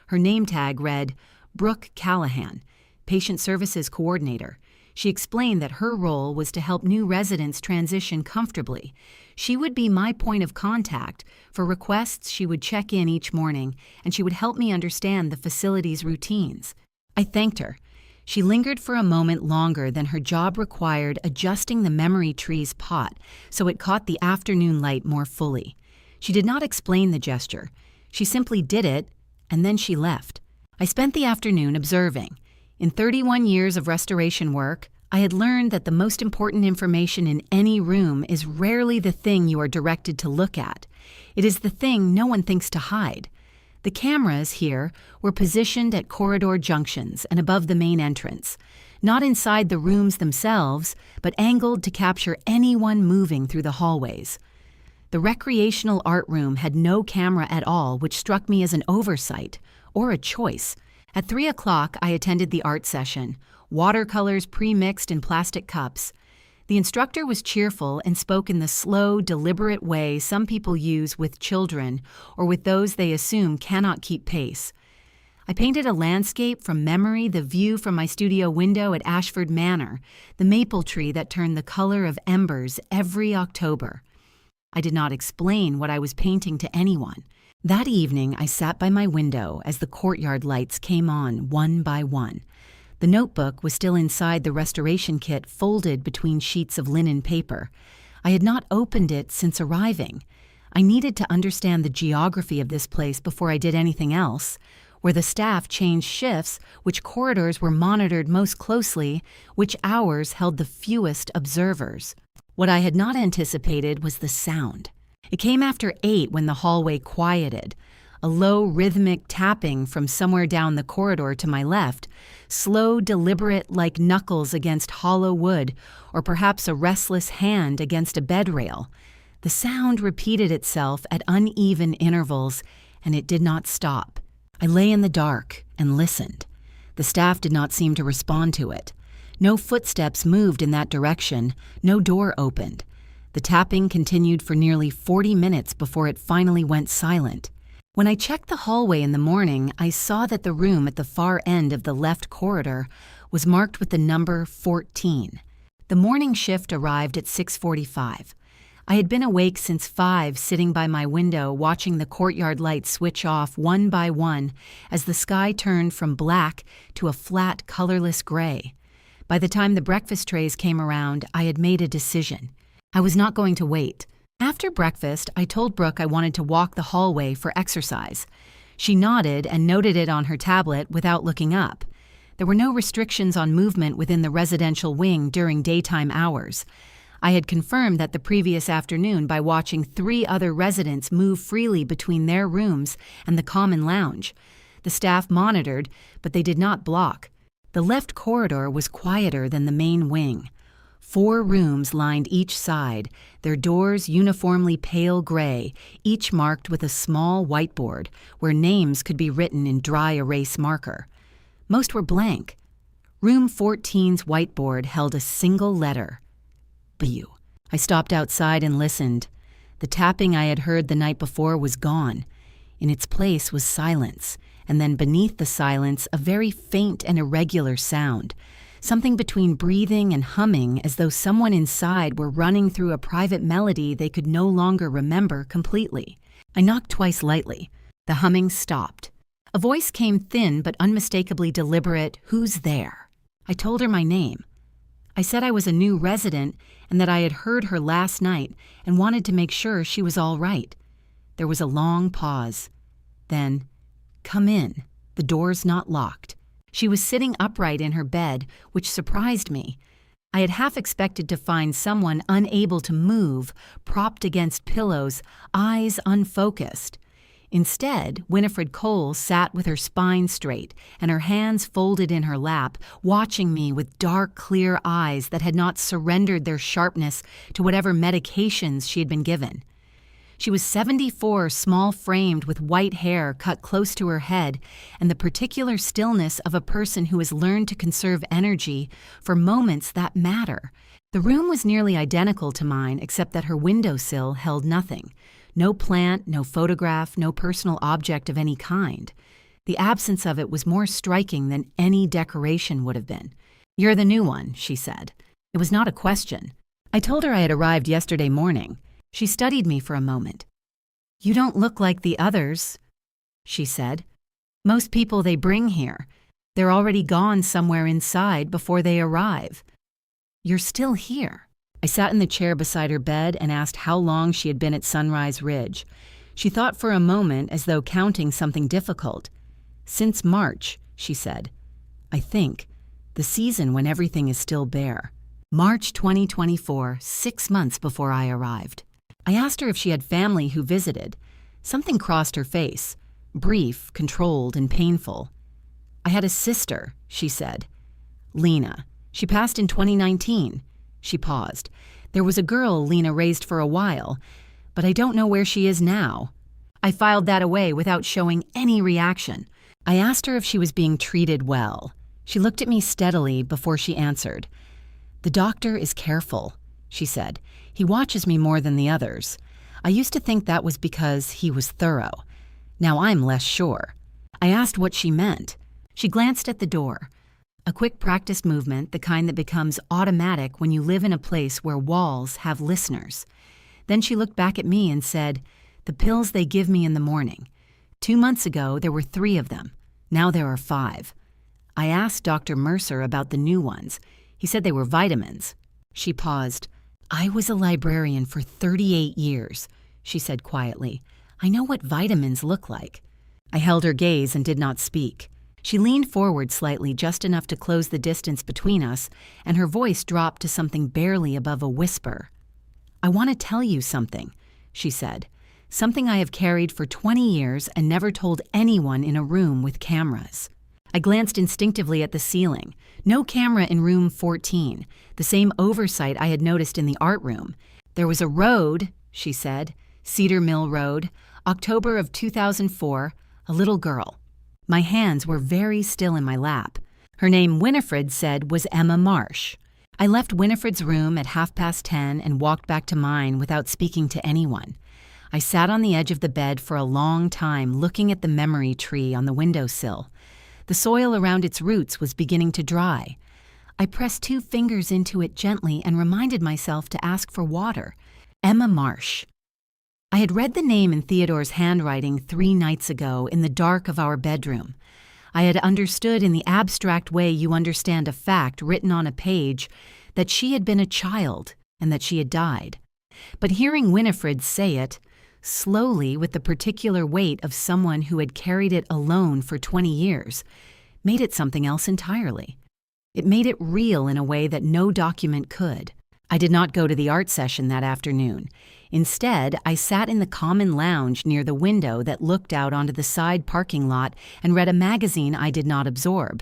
[SPEAKER 1] Her name tag read, Brooke Callahan, Patient Services Coordinator. She explained that her role was to help new residents transition comfortably. She would be my point of contact. For requests, she would check in each morning, and she would help me understand the facility's routines. I thanked her. She lingered for a moment longer than her job required, adjusting the memory tree's pot so it caught the afternoon light more fully. She did not explain the gesture. She simply did it, and then she left. I spent the afternoon observing. In 31 years of restoration work, I had learned that the most important information in any room is rarely the thing you are directed to look at. It is the thing no one thinks to hide. The cameras here were positioned at corridor junctions and above the main entrance, not inside the rooms themselves, but angled to capture anyone moving through the hallways. The recreational art room had no camera at all, which struck me as an oversight, or a choice. At 3 o'clock, I attended the art session, watercolors pre-mixed in plastic cups. The instructor was cheerful and spoke in the slow, deliberate way some people use with children or with those they assume cannot keep pace. I painted a landscape from memory, the view from my studio window at Ashford Manor, the maple tree that turned the color of embers every October. I did not explain what I was painting to anyone. That evening, I sat by my window as the courtyard lights came on one by one. The notebook was still inside the restoration kit, folded between sheets of linen paper. I had not opened it since arriving. I needed to understand the geography of this place before I did anything else, where the staff changed shifts, which corridors were monitored most closely, which hours held the fewest observers. What I had not anticipated was the sound. It came after 8 when the hallway quieted. A low, rhythmic tapping from somewhere down the corridor to my left, slow, deliberate, like knuckles against hollow wood, or perhaps a restless hand against a bed rail. The sound repeated itself at uneven intervals, and it did not stop. I lay in the dark and listened. The staff did not seem to respond to it. No footsteps moved in that direction, no door opened. The tapping continued for nearly 40 minutes before it finally went silent. When I checked the hallway in the morning, I saw that the room at the far end of the left corridor was marked with the number 14. The morning shift arrived at 6:45. I had been awake since 5, sitting by my window watching the courtyard lights switch off one by one as the sky turned from black to a flat, colorless gray. By the time the breakfast trays came around, I had made a decision. I was not going to wait. After breakfast, I told Brooke I wanted to walk the hallway for exercise. She nodded and noted it on her tablet without looking up. There were no restrictions on movement within the residential wing during daytime hours. I had confirmed that the previous afternoon by watching 3 other residents move freely between their rooms and the common lounge. The staff monitored, but they did not block. The left corridor was quieter than the main wing. 4 rooms lined each side, their doors uniformly pale gray, each marked with a small whiteboard where names could be written in dry erase marker. Most were blank. Room 14's whiteboard held a single letter: B. I stopped outside and listened. The tapping I had heard the night before was gone. In its place was silence, and then beneath the silence a very faint and irregular sound. Something between breathing and humming, as though someone inside were running through a private melody they could no longer remember completely. I knocked twice lightly. The humming stopped. A voice came, thin but unmistakably deliberate. "Who's there?" I told her my name. I said I was a new resident and that I had heard her last night and wanted to make sure she was all right. There was a long pause. Then, "Come in. The door's not locked." She was sitting upright in her bed, which surprised me. I had half expected to find someone unable to move, propped against pillows, eyes unfocused. Instead, Winifred Cole sat with her spine straight and her hands folded in her lap, watching me with dark, clear eyes that had not surrendered their sharpness to whatever medications she had been given. She was 74, small-framed with white hair cut close to her head and the particular stillness of a person who has learned to conserve energy for moments that matter. The room was nearly identical to mine except that her windowsill held nothing. No plant, no photograph, no personal object of any kind. The absence of it was more striking than any decoration would have been. "You're the new one," she said. It was not a question. I told her I had arrived yesterday morning. She studied me for a moment. "You don't look like the others," she said. "Most people they bring here, they're already gone somewhere inside before they arrive. You're still here." I sat in the chair beside her bed and asked how long she had been at Sunrise Ridge. She thought for a moment as though counting something difficult. "Since March," she said. "I think. The season when everything is still bare." March 2024, 6 months before I arrived. I asked her if she had family who visited. Something crossed her face, brief, controlled, and painful. "I had a sister," she said. "Lena. She passed in 2019. She paused. "There was a girl Lena raised for a while, but I don't know where she is now." I filed that away without showing any reaction. I asked her if she was being treated well. She looked at me steadily before she answered. "The doctor is careful," she said. "He watches me more than the others. I used to think that was because he was thorough. Now I'm less sure." I asked what she meant. She glanced at the door. A quick practiced movement, the kind that becomes automatic when you live in a place where walls have listeners. Then she looked back at me and said, "The pills they give me in the morning. 2 months ago, there were 3 of them. Now there are 5. I asked Dr. Mercer about the new ones. He said they were vitamins." She paused. "I was a librarian for 38 years, she said quietly. "I know what vitamins look like." I held her gaze and did not speak. She leaned forward slightly, just enough to close the distance between us, and her voice dropped to something barely above a whisper. "I want to tell you something," she said. "Something I have carried for 20 years and never told anyone in a room with cameras." I glanced instinctively at the ceiling. No camera in room 14, the same oversight I had noticed in the art room. "There was a road," she said, "Cedar Mill Road, October of 2004, a little girl." My hands were very still in my lap. Her name, Winifred said, was Emma Marsh. I left Winifred's room at 10:30 and walked back to mine without speaking to anyone. I sat on the edge of the bed for a long time looking at the memory tree on the windowsill. The soil around its roots was beginning to dry. I pressed 2 fingers into it gently and reminded myself to ask for water. Emma Marsh. I had read the name in Theodore's handwriting 3 nights ago in the dark of our bedroom. I had understood in the abstract way you understand a fact written on a page that she had been a child and that she had died. But hearing Winifred say it, slowly with the particular weight of someone who had carried it alone for 20 years, made it something else entirely. It made it real in a way that no document could. I did not go to the art session that afternoon. Instead, I sat in the common lounge near the window that looked out onto the side parking lot and read a magazine I did not absorb.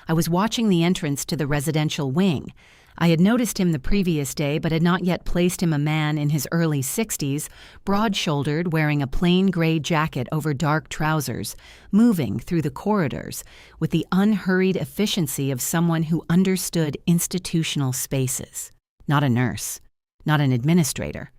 [SPEAKER 1] I was watching the entrance to the residential wing. I had noticed him the previous day but had not yet placed him a man in his early 60s, broad-shouldered, wearing a plain gray jacket over dark trousers, moving through the corridors with the unhurried efficiency of someone who understood institutional spaces. Not a nurse, not an administrator.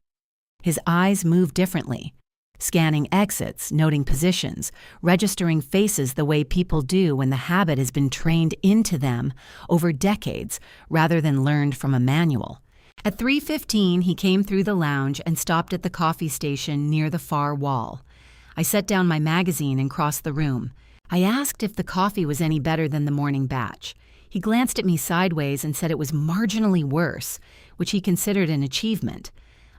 [SPEAKER 1] His eyes moved differently, scanning exits, noting positions, registering faces the way people do when the habit has been trained into them over decades rather than learned from a manual. At 3:15, he came through the lounge and stopped at the coffee station near the far wall. I set down my magazine and crossed the room. I asked if the coffee was any better than the morning batch. He glanced at me sideways and said it was marginally worse, which he considered an achievement.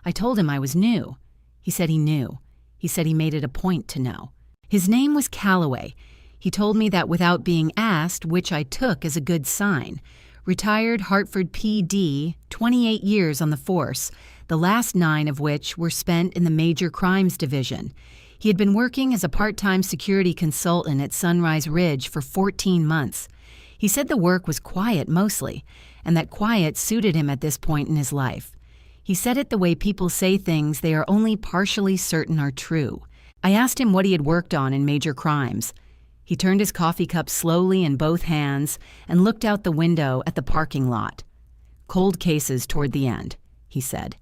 [SPEAKER 1] I told him I was new. He said he knew. He said he made it a point to know. His name was Calloway. He told me that without being asked, which I took as a good sign. Retired Hartford PD, 28 years on the force, the last 9 of which were spent in the Major Crimes Division. He had been working as a part-time security consultant at Sunrise Ridge for 14 months. He said the work was quiet mostly, and that quiet suited him at this point in his life. He said it the way people say things they are only partially certain are true. I asked him what he had worked on in Major Crimes. He turned his coffee cup slowly in both hands and looked out the window at the parking lot. Cold cases toward the end, he said.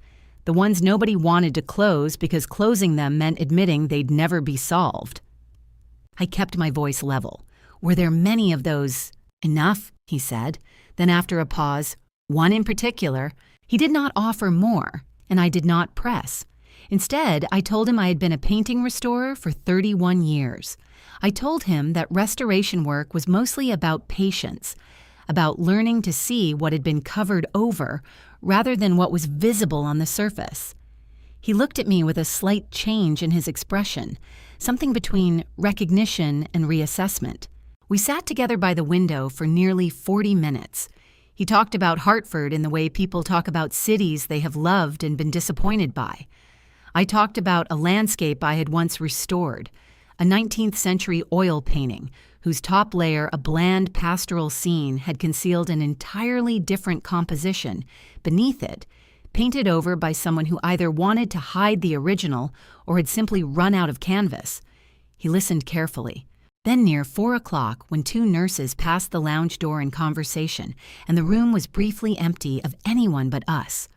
[SPEAKER 1] The ones nobody wanted to close because closing them meant admitting they'd never be solved. I kept my voice level. Were there many of those? Enough, he said. Then after a pause, one in particular. He did not offer more, and I did not press. Instead, I told him I had been a painting restorer for 31 years. I told him that restoration work was mostly about patience, about learning to see what had been covered over rather than what was visible on the surface. He looked at me with a slight change in his expression, something between recognition and reassessment. We sat together by the window for nearly 40 minutes. He talked about Hartford in the way people talk about cities they have loved and been disappointed by. I talked about a landscape I had once restored, a 19th century oil painting whose top layer, a bland pastoral scene, had concealed an entirely different composition beneath it, painted over by someone who either wanted to hide the original or had simply run out of canvas. He listened carefully. Then near 4 o'clock, when 2 nurses passed the lounge door in conversation and the room was briefly empty of anyone but us,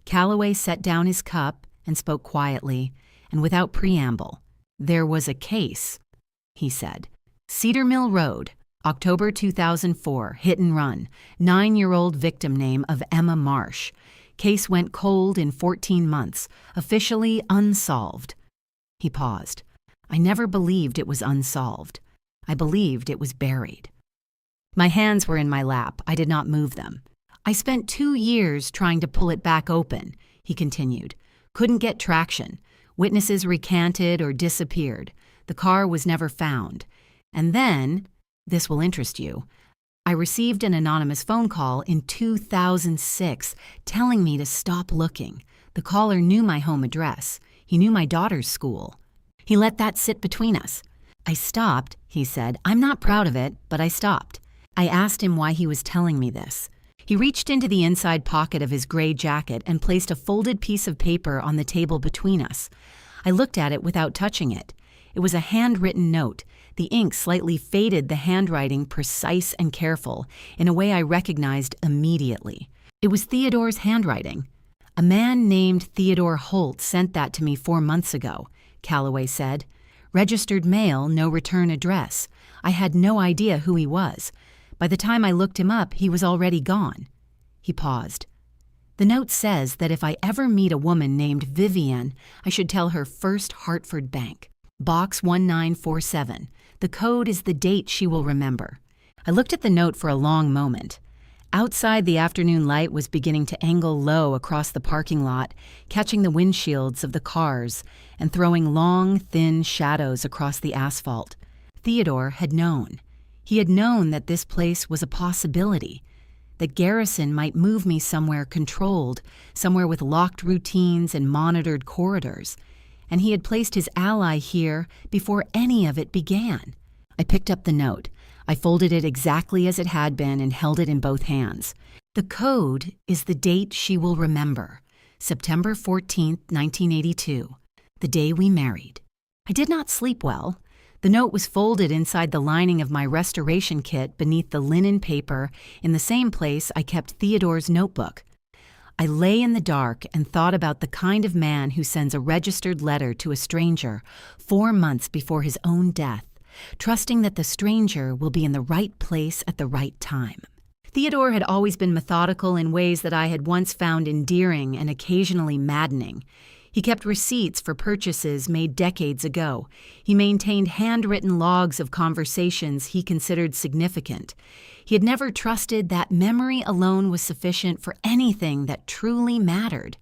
[SPEAKER 1] Calloway set down his cup and spoke quietly and without preamble. There was a case, he said. Cedar Mill Road, October 2004, hit and run, 9-year-old victim name of Emma Marsh. Case went cold in 14 months, officially unsolved. He paused. I never believed it was unsolved. I believed it was buried. My hands were in my lap. I did not move them. I spent 2 years trying to pull it back open, he continued. Couldn't get traction. Witnesses recanted or disappeared. The car was never found. And then, this will interest you, I received an anonymous phone call in 2006 telling me to stop looking. The caller knew my home address. He knew my daughter's school. He let that sit between us. I stopped, he said. I'm not proud of it, but I stopped. I asked him why he was telling me this. He reached into the inside pocket of his gray jacket and placed a folded piece of paper on the table between us. I looked at it without touching it. It was a handwritten note. The ink slightly faded, the handwriting precise and careful, in a way I recognized immediately. It was Theodore's handwriting. A man named Theodore Holt sent that to me 4 months ago, Calloway said. Registered mail, no return address. I had no idea who he was. By the time I looked him up, he was already gone. He paused. The note says that if I ever meet a woman named Vivienne, I should tell her First Hartford Bank. Box 1947. The code is the date she will remember. I looked at the note for a long moment. Outside, the afternoon light was beginning to angle low across the parking lot, catching the windshields of the cars and throwing long, thin shadows across the asphalt. Theodore had known. He had known that this place was a possibility, that Garrison might move me somewhere controlled, somewhere with locked routines and monitored corridors, and he had placed his ally here before any of it began. I picked up the note. I folded it exactly as it had been and held it in both hands. The code is the date she will remember, September 14th, 1982, the day we married. I did not sleep well. The note was folded inside the lining of my restoration kit beneath the linen paper in the same place I kept Theodore's notebook. I lay in the dark and thought about the kind of man who sends a registered letter to a stranger 4 months before his own death, trusting that the stranger will be in the right place at the right time. Theodore had always been methodical in ways that I had once found endearing and occasionally maddening. He kept receipts for purchases made decades ago. He maintained handwritten logs of conversations he considered significant. He had never trusted that memory alone was sufficient for anything that truly mattered.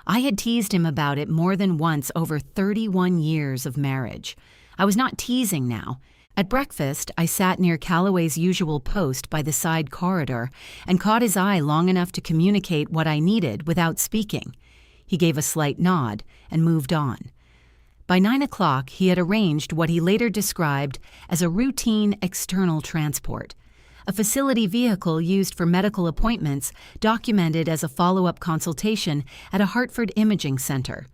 [SPEAKER 1] I had teased him about it more than once over 31 years of marriage. I was not teasing now. At breakfast, I sat near Calloway's usual post by the side corridor and caught his eye long enough to communicate what I needed without speaking. He gave a slight nod and moved on. By 9 o'clock, he had arranged what he later described as a routine external transport, a facility vehicle used for medical appointments documented as a follow-up consultation at a Hartford imaging center.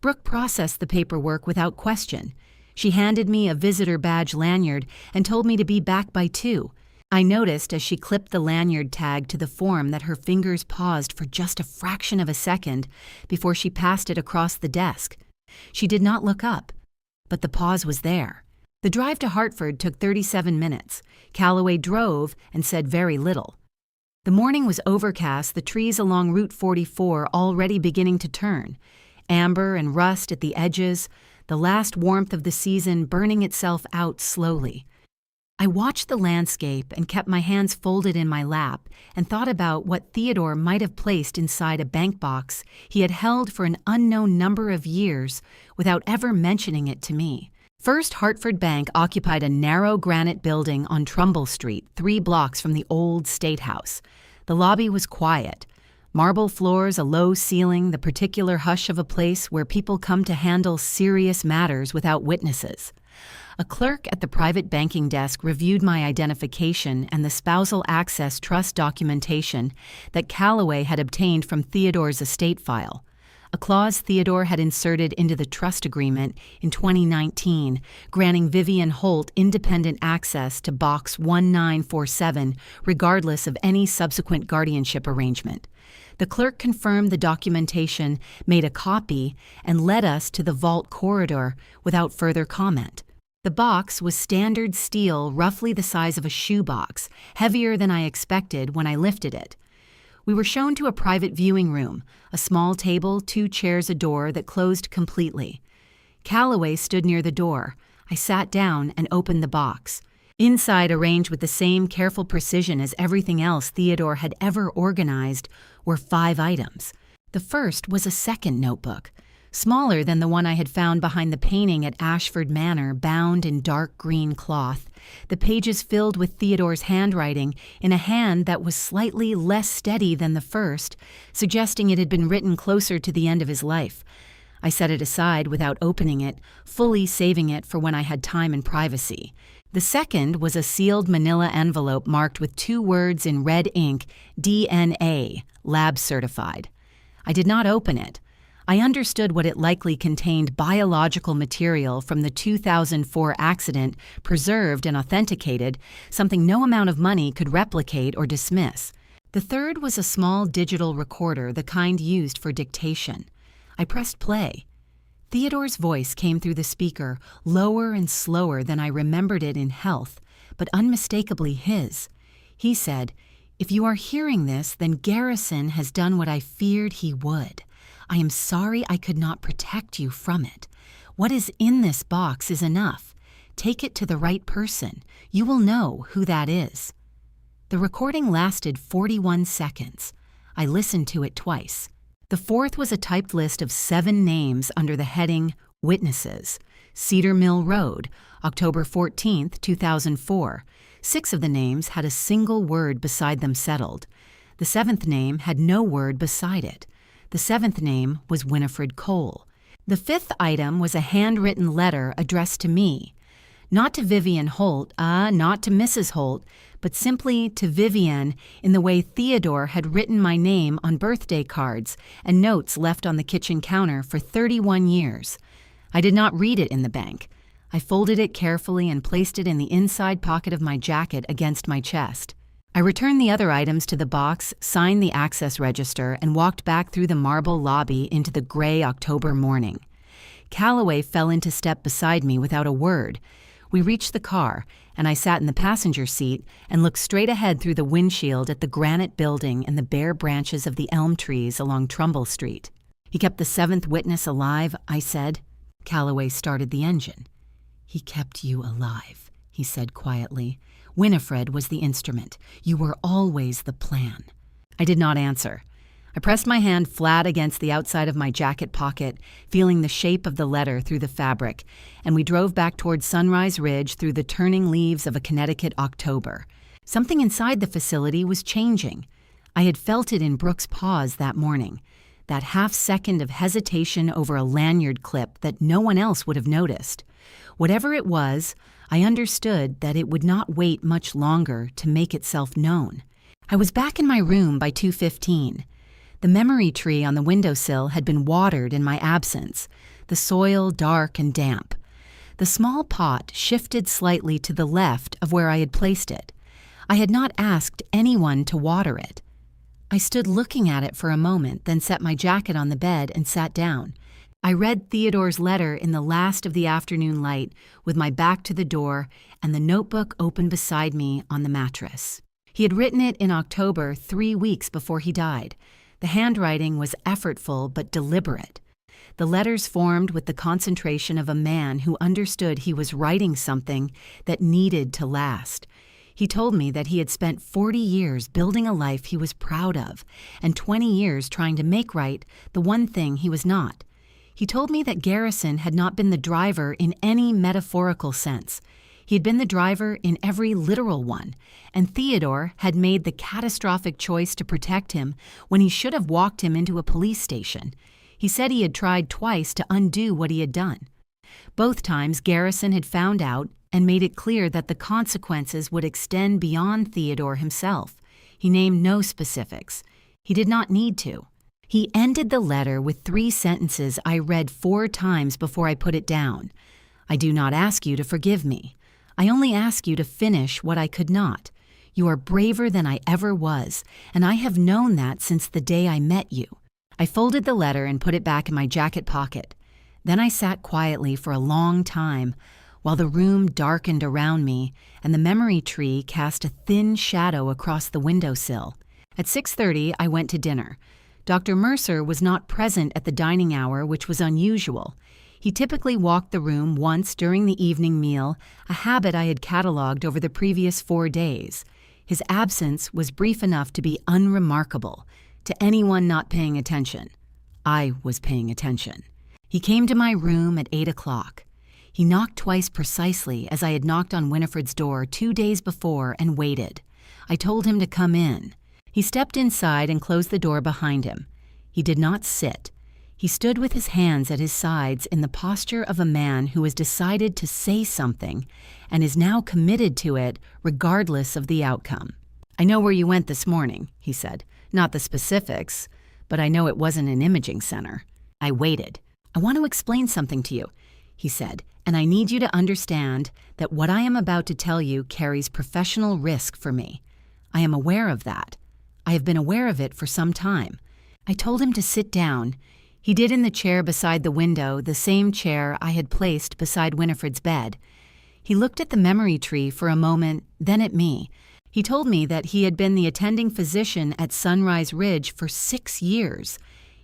[SPEAKER 1] Brooke processed the paperwork without question. She handed me a visitor badge lanyard and told me to be back by 2. I noticed as she clipped the lanyard tag to the form that her fingers paused for just a fraction of a second before she passed it across the desk. She did not look up, but the pause was there. The drive to Hartford took 37 minutes. Calloway drove and said very little. The morning was overcast, the trees along Route 44 already beginning to turn, amber and rust at the edges, the last warmth of the season burning itself out slowly. I watched the landscape and kept my hands folded in my lap and thought about what Theodore might have placed inside a bank box he had held for an unknown number of years without ever mentioning it to me. First Hartford Bank occupied a narrow granite building on Trumbull Street, 3 blocks from the old State House. The lobby was quiet. Marble floors, a low ceiling, the particular hush of a place where people come to handle serious matters without witnesses. A clerk at the private banking desk reviewed my identification and the spousal access trust documentation that Calloway had obtained from Theodore's estate file, a clause Theodore had inserted into the trust agreement in 2019, granting Vivienne Holt independent access to Box 1947 regardless of any subsequent guardianship arrangement. The clerk confirmed the documentation, made a copy, and led us to the vault corridor without further comment. The box was standard steel, roughly the size of a shoebox, heavier than I expected when I lifted it. We were shown to a private viewing room, a small table, 2 chairs, a door that closed completely. Calloway stood near the door. I sat down and opened the box. Inside, arranged with the same careful precision as everything else Theodore had ever organized, were 5 items. The first was a second notebook, smaller than the one I had found behind the painting at Ashford Manor, bound in dark green cloth, the pages filled with Theodore's handwriting in a hand that was slightly less steady than the first, suggesting it had been written closer to the end of his life. I set it aside without opening it, fully saving it for when I had time and privacy. The second was a sealed manila envelope marked with 2 words in red ink, DNA, lab certified. I did not open it. I understood what it likely contained: biological material from the 2004 accident, preserved and authenticated, something no amount of money could replicate or dismiss. The third was a small digital recorder, the kind used for dictation. I pressed play. Theodore's voice came through the speaker, lower and slower than I remembered it in health, but unmistakably his. He said, "If you are hearing this, then Garrison has done what I feared he would. I am sorry I could not protect you from it. What is in this box is enough. Take it to the right person. You will know who that is." The recording lasted 41 seconds. I listened to it twice. The fourth was a typed list of 7 names under the heading Witnesses. Cedar Mill Road, October 14, 2004. 6 of the names had a single word beside them settled. The 7th name had no word beside it. The 7th name was Winifred Cole. The 5th item was a handwritten letter addressed to me. Not to Vivienne Holt, not to Mrs. Holt, but simply to Vivienne in the way Theodore had written my name on birthday cards and notes left on the kitchen counter for 31 years. I did not read it in the bank. I folded it carefully and placed it in the inside pocket of my jacket against my chest. I returned the other items to the box, signed the access register, and walked back through the marble lobby into the gray October morning. Calloway fell into step beside me without a word. We reached the car, and I sat in the passenger seat and looked straight ahead through the windshield at the granite building and the bare branches of the elm trees along Trumbull Street. He kept the seventh witness alive, I said. Calloway started the engine. He kept you alive, he said quietly. Winifred was the instrument. You were always the plan. I did not answer. I pressed my hand flat against the outside of my jacket pocket, feeling the shape of the letter through the fabric, and we drove back toward Sunrise Ridge through the turning leaves of a Connecticut October. Something inside the facility was changing. I had felt it in Brooke's pause that morning, that half-second of hesitation over a lanyard clip that no one else would have noticed. Whatever it was, I understood that it would not wait much longer to make itself known. I was back in my room by 2:15. The memory tree on the windowsill had been watered in my absence, the soil dark and damp. The small pot shifted slightly to the left of where I had placed it. I had not asked anyone to water it. I stood looking at it for a moment, then set my jacket on the bed and sat down. I read Theodore's letter in the last of the afternoon light, with my back to the door and the notebook open beside me on the mattress. He had written it in October, 3 weeks before he died. The handwriting was effortful but deliberate. The letters formed with the concentration of a man who understood he was writing something that needed to last. He told me that he had spent 40 years building a life he was proud of, and 20 years trying to make right the one thing he was not. He told me that Garrison had not been the driver in any metaphorical sense. He had been the driver in every literal one, and Theodore had made the catastrophic choice to protect him when he should have walked him into a police station. He said he had tried twice to undo what he had done. Both times Garrison had found out and made it clear that the consequences would extend beyond Theodore himself. He named no specifics. He did not need to. He ended the letter with 3 sentences I read 4 times before I put it down. I do not ask you to forgive me. I only ask you to finish what I could not. You are braver than I ever was, and I have known that since the day I met you. I folded the letter and put it back in my jacket pocket. Then I sat quietly for a long time, while the room darkened around me and the memory tree cast a thin shadow across the windowsill. At 6:30, I went to dinner. Dr. Mercer was not present at the dining hour, which was unusual. He typically walked the room once during the evening meal, a habit I had catalogued over the previous 4 days. His absence was brief enough to be unremarkable to anyone not paying attention. I was paying attention. He came to my room at 8 o'clock. He knocked twice precisely as I had knocked on Winifred's door 2 days before and waited. I told him to come in. He stepped inside and closed the door behind him. He did not sit. He stood with his hands at his sides in the posture of a man who has decided to say something and is now committed to it regardless of the outcome. "I know where you went this morning," he said. "Not the specifics, but I know it wasn't an imaging center." I waited. "I want to explain something to you," he said, "and I need you to understand that what I am about to tell you carries professional risk for me. I am aware of that. I have been aware of it for some time." I told him to sit down. He did in the chair beside the window, the same chair I had placed beside Winifred's bed. He looked at the memory tree for a moment, then at me. He told me that he had been the attending physician at Sunrise Ridge for 6 years.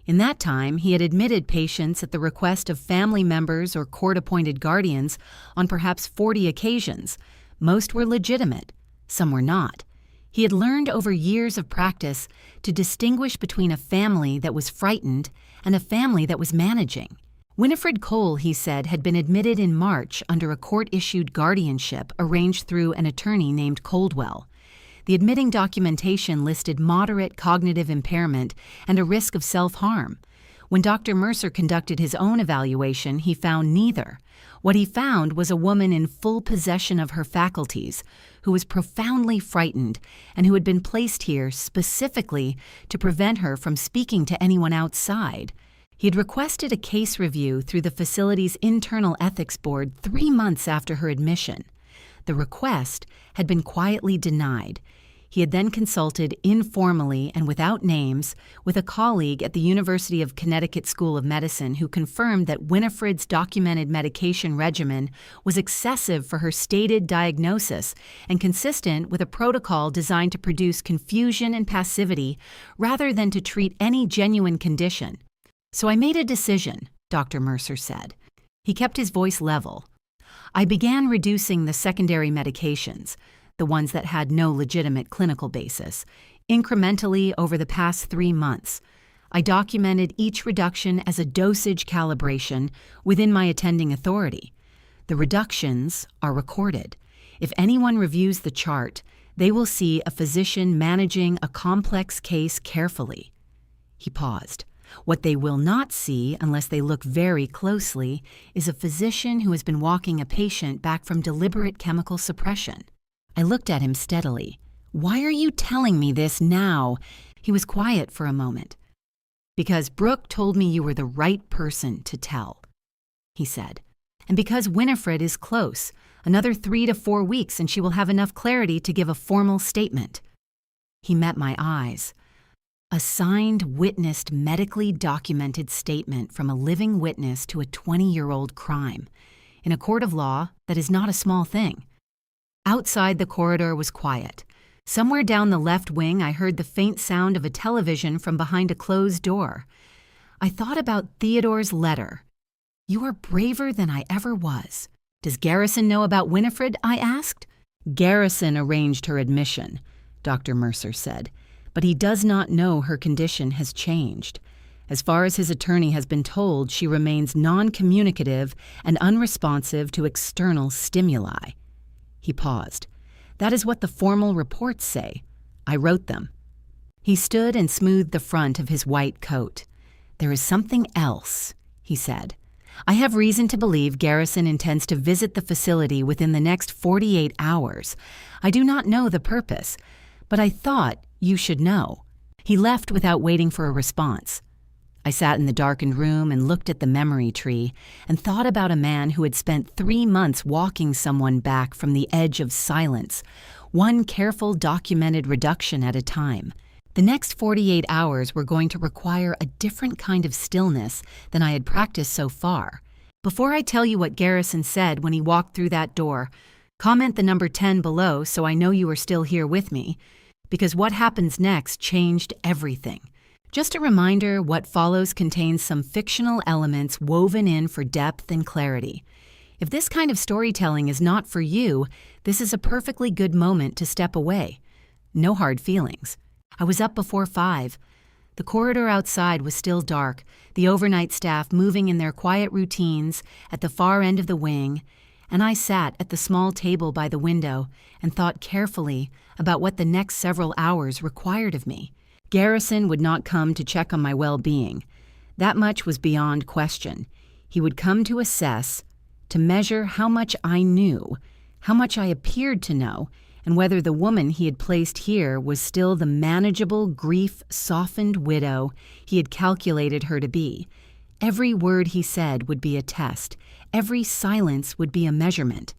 [SPEAKER 1] In that time, he had admitted patients at the request of family members or court-appointed guardians on perhaps 40 occasions. Most were legitimate. Some were not. He had learned over years of practice to distinguish between a family that was frightened and a family that was managing. Winifred Cole, he said, had been admitted in March under a court-issued guardianship arranged through an attorney named Coldwell. The admitting documentation listed moderate cognitive impairment and a risk of self-harm. When Dr. Mercer conducted his own evaluation, he found neither. What he found was a woman in full possession of her faculties, who was profoundly frightened and who had been placed here specifically to prevent her from speaking to anyone outside. He had requested a case review through the facility's internal ethics board 3 months after her admission. The request had been quietly denied. He had then consulted informally and without names with a colleague at the University of Connecticut School of Medicine who confirmed that Winifred's documented medication regimen was excessive for her stated diagnosis and consistent with a protocol designed to produce confusion and passivity rather than to treat any genuine condition. So I made a decision, Dr. Mercer said. He kept his voice level. I began reducing the secondary medications, the ones that had no legitimate clinical basis, incrementally over the past 3 months. I documented each reduction as a dosage calibration within my attending authority. The reductions are recorded. If anyone reviews the chart, they will see a physician managing a complex case carefully. He paused. What they will not see, unless they look very closely, is a physician who has been walking a patient back from deliberate chemical suppression. I looked at him steadily. Why are you telling me this now? He was quiet for a moment. Because Brooke told me you were the right person to tell, he said. And because Winifred is close, another 3 to 4 weeks and she will have enough clarity to give a formal statement. He met my eyes. A signed, witnessed, medically documented statement from a living witness to a 20-year-old crime. In a court of law, that is not a small thing. Outside, the corridor was quiet. Somewhere down the left wing, I heard the faint sound of a television from behind a closed door. I thought about Theodore's letter. You are braver than I ever was. Does Garrison know about Winifred? I asked. Garrison arranged her admission, Dr. Mercer said. But he does not know her condition has changed. As far as his attorney has been told, she remains non-communicative and unresponsive to external stimuli. He paused. That is what the formal reports say. I wrote them. He stood and smoothed the front of his white coat. There is something else, he said. I have reason to believe Garrison intends to visit the facility within the next 48 hours. I do not know the purpose, but I thought you should know. He left without waiting for a response. I sat in the darkened room and looked at the memory tree and thought about a man who had spent 3 months walking someone back from the edge of silence, one careful documented reduction at a time. The next 48 hours were going to require a different kind of stillness than I had practiced so far. Before I tell you what Garrison said when he walked through that door, comment the number 10 below so I know you are still here with me, because what happens next changed everything. Just a reminder, what follows contains some fictional elements woven in for depth and clarity. If this kind of storytelling is not for you, this is a perfectly good moment to step away. No hard feelings. I was up before 5. The corridor outside was still dark, the overnight staff moving in their quiet routines at the far end of the wing, and I sat at the small table by the window and thought carefully about what the next several hours required of me. Garrison would not come to check on my well-being. That much was beyond question. He would come to assess, to measure how much I knew, how much I appeared to know, and whether the woman he had placed here was still the manageable, grief-softened widow he had calculated her to be. Every word he said would be a test. Every silence would be a measurement.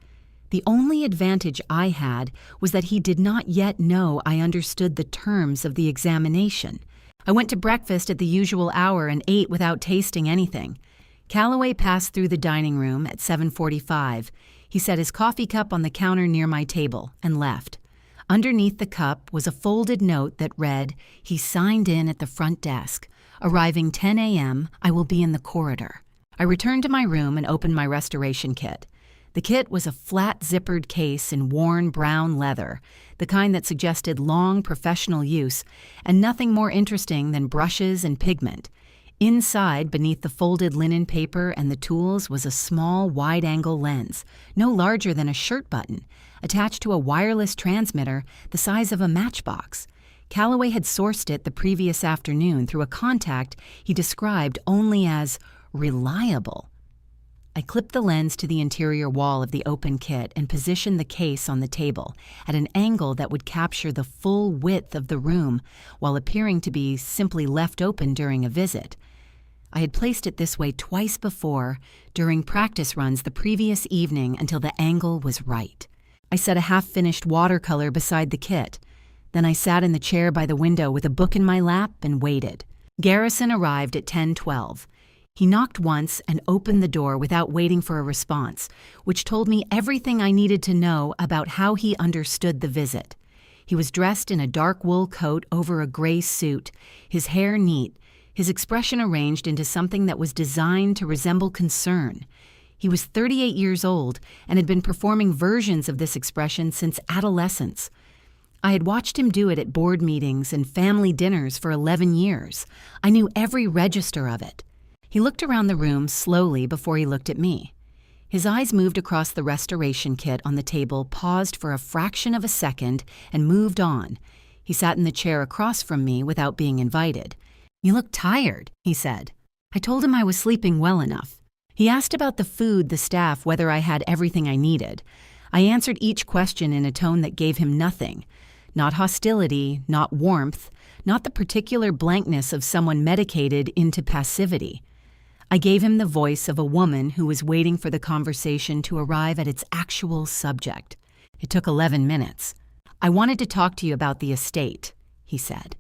[SPEAKER 1] The only advantage I had was that he did not yet know I understood the terms of the examination. I went to breakfast at the usual hour and ate without tasting anything. Calloway passed through the dining room at 7:45. He set his coffee cup on the counter near my table and left. Underneath the cup was a folded note that read, he signed in at the front desk. Arriving 10 a.m., I will be in the corridor. I returned to my room and opened my restoration kit. The kit was a flat zippered case in worn brown leather, the kind that suggested long professional use, and nothing more interesting than brushes and pigment. Inside, beneath the folded linen paper and the tools, was a small, wide-angle lens, no larger than a shirt button, attached to a wireless transmitter the size of a matchbox. Calloway had sourced it the previous afternoon through a contact he described only as reliable. I clipped the lens to the interior wall of the open kit and positioned the case on the table at an angle that would capture the full width of the room while appearing to be simply left open during a visit. I had placed it this way twice before, during practice runs the previous evening, until the angle was right. I set a half-finished watercolor beside the kit. Then I sat in the chair by the window with a book in my lap and waited. Garrison arrived at 10:12. He knocked once and opened the door without waiting for a response, which told me everything I needed to know about how he understood the visit. He was dressed in a dark wool coat over a gray suit, his hair neat, his expression arranged into something that was designed to resemble concern. He was 38 years old and had been performing versions of this expression since adolescence. I had watched him do it at board meetings and family dinners for 11 years. I knew every register of it. He looked around the room slowly before he looked at me. His eyes moved across the restoration kit on the table, paused for a fraction of a second, and moved on. He sat in the chair across from me without being invited. "You look tired," he said. I told him I was sleeping well enough. He asked about the food, the staff, whether I had everything I needed. I answered each question in a tone that gave him nothing. Not hostility, not warmth, not the particular blankness of someone medicated into passivity. I gave him the voice of a woman who was waiting for the conversation to arrive at its actual subject. It took 11 minutes. "I wanted to talk to you about the estate," he said.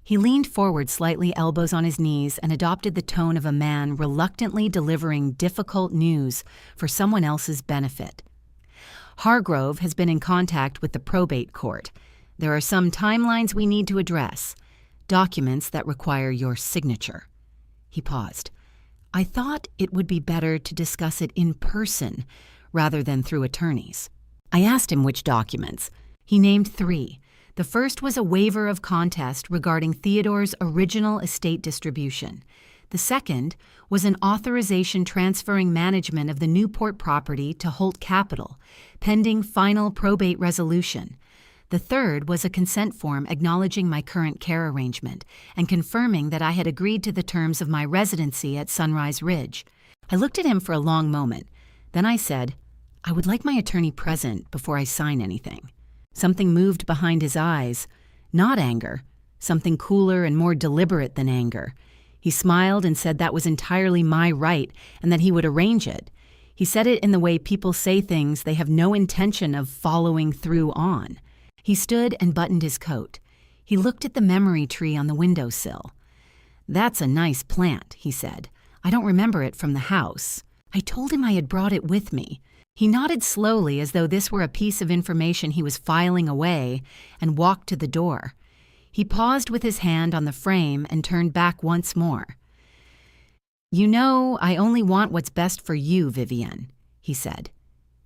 [SPEAKER 1] He leaned forward slightly, elbows on his knees, and adopted the tone of a man reluctantly delivering difficult news for someone else's benefit. "Hargrove has been in contact with the probate court. There are some timelines we need to address, documents that require your signature." He paused. I thought it would be better to discuss it in person rather than through attorneys. I asked him which documents. He named 3. The first was a waiver of contest regarding Theodore's original estate distribution. The second was an authorization transferring management of the Newport property to Holt Capital, pending final probate resolution. The third was a consent form acknowledging my current care arrangement and confirming that I had agreed to the terms of my residency at Sunrise Ridge. I looked at him for a long moment. Then I said, "I would like my attorney present before I sign anything." Something moved behind his eyes. Not anger. Something cooler and more deliberate than anger. He smiled and said that was entirely my right and that he would arrange it. He said it in the way people say things they have no intention of following through on. He stood and buttoned his coat. He looked at the memory tree on the windowsill. "That's a nice plant," he said. "I don't remember it from the house." I told him I had brought it with me. He nodded slowly as though this were a piece of information he was filing away and walked to the door. He paused with his hand on the frame and turned back once more. "You know, I only want what's best for you, Vivienne," he said.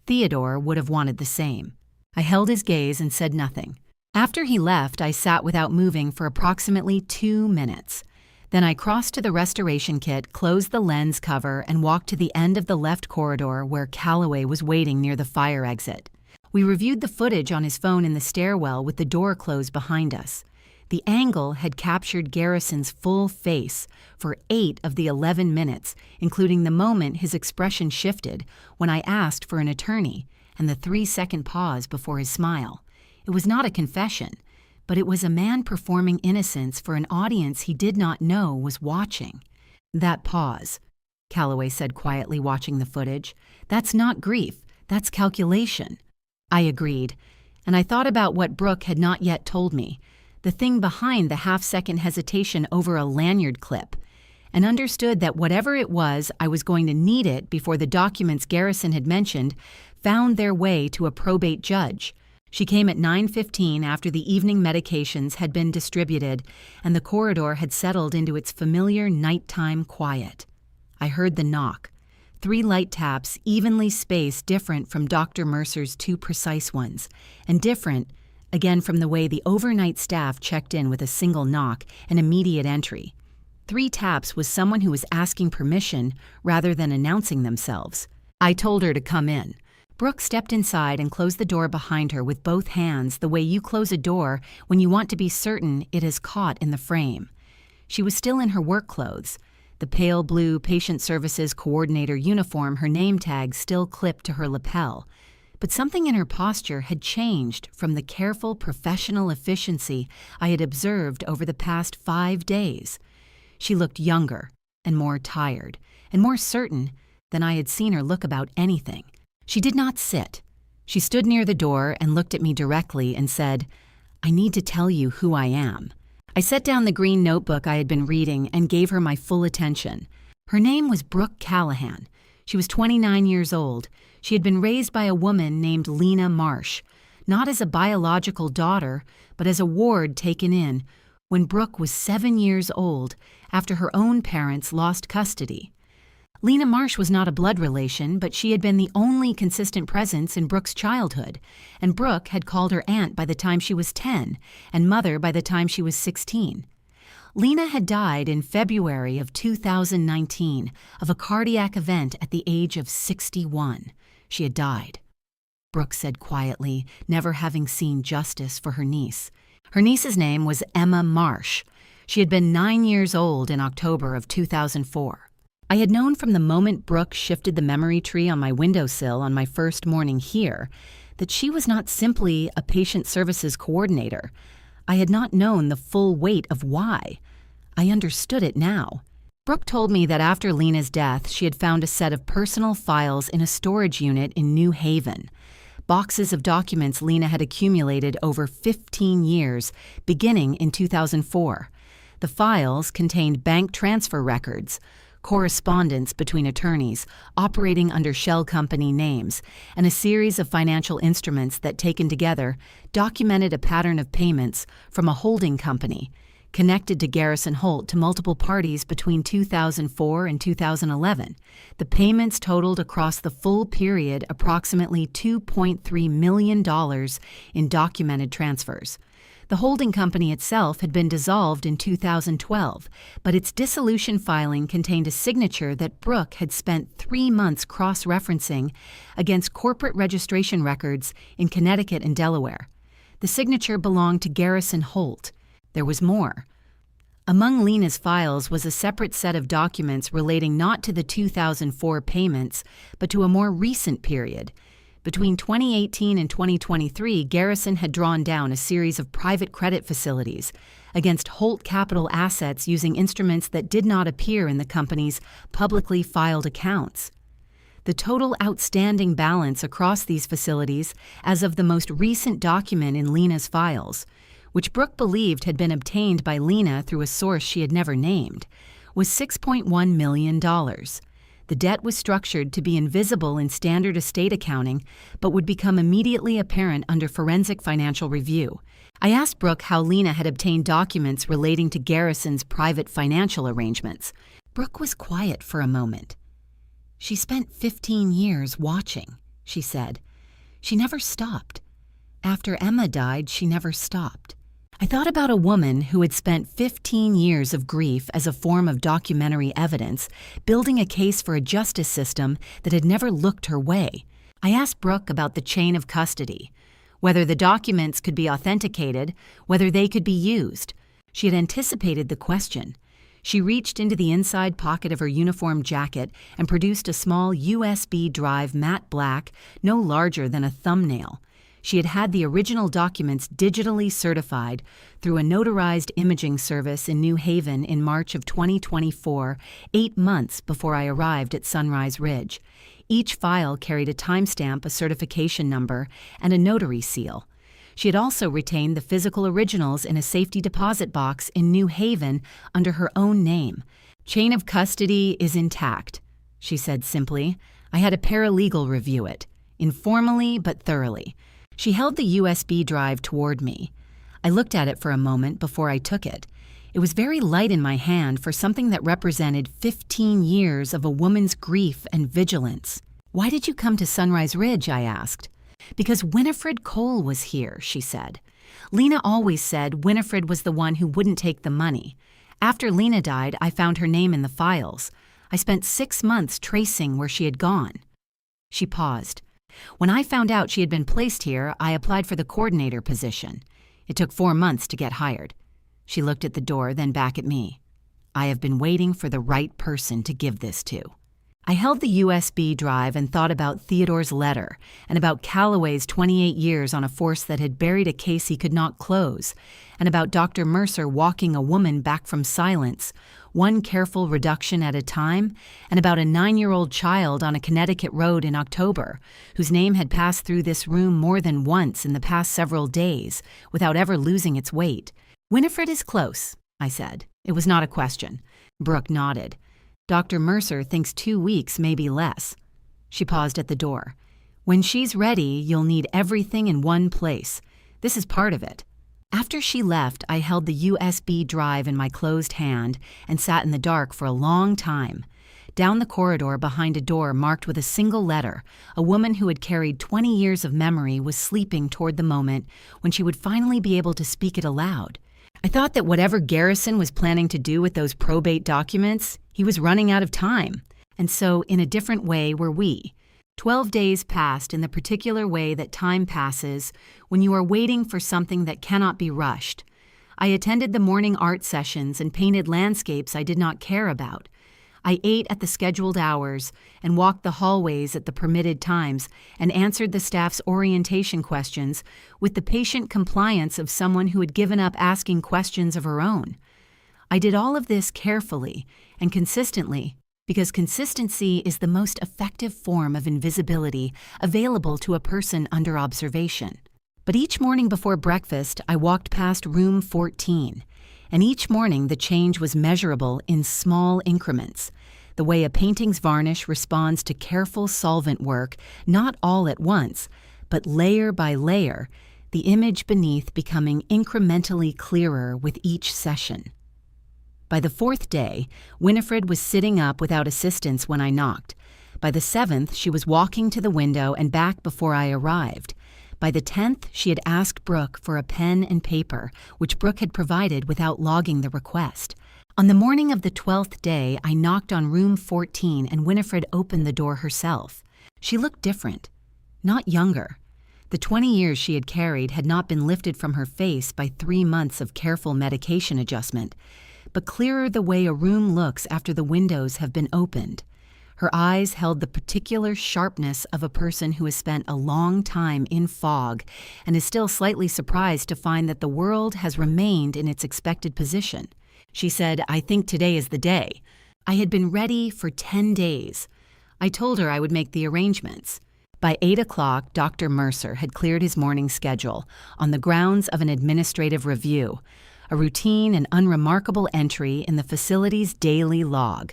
[SPEAKER 1] Theodore would have wanted the same. I held his gaze and said nothing. After he left, I sat without moving for approximately 2 minutes. Then I crossed to the restoration kit, closed the lens cover, and walked to the end of the left corridor where Calloway was waiting near the fire exit. We reviewed the footage on his phone in the stairwell with the door closed behind us. The angle had captured Garrison's full face for 8 of the 11 minutes, including the moment his expression shifted when I asked for an attorney, and the 3-second pause before his smile. It was not a confession, but it was a man performing innocence for an audience he did not know was watching. "That pause," Calloway said quietly, watching the footage. "That's not grief, that's calculation." I agreed, and I thought about what Brooke had not yet told me, the thing behind the half-second hesitation over a lanyard clip, and understood that whatever it was, I was going to need it before the documents Garrison had mentioned found their way to a probate judge. She came at 9:15 after the evening medications had been distributed and the corridor had settled into its familiar nighttime quiet. I heard the knock. 3 light taps, evenly spaced, different from Dr. Mercer's 2 precise ones, and different, again, from the way the overnight staff checked in with a single knock and immediate entry. 3 taps was someone who was asking permission rather than announcing themselves. I told her to come in. Brooke stepped inside and closed the door behind her with both hands, the way you close a door when you want to be certain it is caught in the frame. She was still in her work clothes, the pale blue patient services coordinator uniform, her name tag still clipped to her lapel. But something in her posture had changed from the careful professional efficiency I had observed over the past 5 days. She looked younger and more tired and more certain than I had seen her look about anything. She did not sit. She stood near the door and looked at me directly and said, "I need to tell you who I am." I set down the green notebook I had been reading and gave her my full attention. Her name was Brooke Callahan. She was 29 years old. She had been raised by a woman named Emma Marsh, not as a biological daughter, but as a ward taken in, when Brooke was 7 years old after her own parents lost custody. Lena Marsh was not a blood relation, but she had been the only consistent presence in Brooke's childhood, and Brooke had called her aunt by the time she was 10 and mother by the time she was 16. Lena had died in February of 2019 of a cardiac event at the age of 61. She had died, Brooke said quietly, never having seen justice for her niece. Her niece's name was Emma Marsh. She had been 9 years old in October of 2004. I had known from the moment Brooke shifted the memory tree on my windowsill on my first morning here that she was not simply a patient services coordinator. I had not known the full weight of why. I understood it now. Brooke told me that after Lena's death, she had found a set of personal files in a storage unit in New Haven. Boxes of documents Lena had accumulated over 15 years, beginning in 2004. The files contained bank transfer records, correspondence between attorneys, operating under shell company names, and a series of financial instruments that, taken together, documented a pattern of payments from a holding company connected to Garrison Holt to multiple parties between 2004 and 2011. The payments totaled across the full period approximately $2.3 million in documented transfers. The holding company itself had been dissolved in 2012, but its dissolution filing contained a signature that Brooke had spent 3 months cross-referencing against corporate registration records in Connecticut and Delaware. The signature belonged to Garrison Holt. There was more. Among Lena's files was a separate set of documents relating not to the 2004 payments, but to a more recent period. Between 2018 and 2023, Garrison had drawn down a series of private credit facilities against Holt Capital assets using instruments that did not appear in the company's publicly filed accounts. The total outstanding balance across these facilities, as of the most recent document in Lena's files, which Brooke believed had been obtained by Lena through a source she had never named, was $6.1 million. The debt was structured to be invisible in standard estate accounting, but would become immediately apparent under forensic financial review. I asked Brooke how Lena had obtained documents relating to Garrison's private financial arrangements. Brooke was quiet for a moment. She spent 15 years watching, she said. She never stopped. After Emma died, she never stopped. I thought about a woman who had spent 15 years of grief as a form of documentary evidence, building a case for a justice system that had never looked her way. I asked Brooke about the chain of custody, whether the documents could be authenticated, whether they could be used. She had anticipated the question. She reached into the inside pocket of her uniform jacket and produced a small USB drive, matte black, no larger than a thumbnail. She had had the original documents digitally certified through a notarized imaging service in New Haven in March of 2024, 8 months before I arrived at Sunrise Ridge. Each file carried a timestamp, a certification number, and a notary seal. She had also retained the physical originals in a safety deposit box in New Haven under her own name. "Chain of custody is intact," she said simply. I had a paralegal review it, informally but thoroughly. She held the USB drive toward me. I looked at it for a moment before I took it. It was very light in my hand for something that represented 15 years of a woman's grief and vigilance. "Why did you come to Sunrise Ridge?" I asked. "Because Winifred Cole was here," she said. "Lena always said Winifred was the one who wouldn't take the money. After Lena died, I found her name in the files. I spent 6 months tracing where she had gone." She paused. "When I found out she had been placed here, I applied for the coordinator position. It took 4 months to get hired." She looked at the door, then back at me. "I have been waiting for the right person to give this to." I held the USB drive and thought about Theodore's letter and about Calloway's 28 years on a force that had buried a case he could not close, and about Dr. Mercer walking a woman back from silence, one careful reduction at a time, and about a 9-year-old child on a Connecticut road in October, whose name had passed through this room more than once in the past several days without ever losing its weight. "Winifred is close," I said. It was not a question. Brooke nodded. "Dr. Mercer thinks 2 weeks, maybe less." She paused at the door. "When she's ready, you'll need everything in one place. This is part of it." After she left, I held the USB drive in my closed hand and sat in the dark for a long time. Down the corridor behind a door marked with a single letter, a woman who had carried 20 years of memory was sleeping toward the moment when she would finally be able to speak it aloud. I thought that whatever Garrison was planning to do with those probate documents, he was running out of time. And so, in a different way, were we. 12 days passed in the particular way that time passes when you are waiting for something that cannot be rushed. I attended the morning art sessions and painted landscapes I did not care about. I ate at the scheduled hours and walked the hallways at the permitted times and answered the staff's orientation questions with the patient compliance of someone who had given up asking questions of her own. I did all of this carefully and consistently because consistency is the most effective form of invisibility available to a person under observation. But each morning before breakfast, I walked past room 14. And each morning the change was measurable in small increments, the way a painting's varnish responds to careful solvent work, not all at once, but layer by layer, the image beneath becoming incrementally clearer with each session. By the 4th day, Winifred was sitting up without assistance when I knocked. By the 7th, she was walking to the window and back before I arrived. By the 10th, she had asked Brooke for a pen and paper, which Brooke had provided without logging the request. On the morning of the 12th day, I knocked on room 14 and Winifred opened the door herself. She looked different, not younger. The 20 years she had carried had not been lifted from her face by 3 months of careful medication adjustment, but clearer the way a room looks after the windows have been opened. Her eyes held the particular sharpness of a person who has spent a long time in fog and is still slightly surprised to find that the world has remained in its expected position. She said, "I think today is the day." I had been ready for 10 days. I told her I would make the arrangements. By 8 o'clock, Dr. Mercer had cleared his morning schedule on the grounds of an administrative review, a routine and unremarkable entry in the facility's daily log.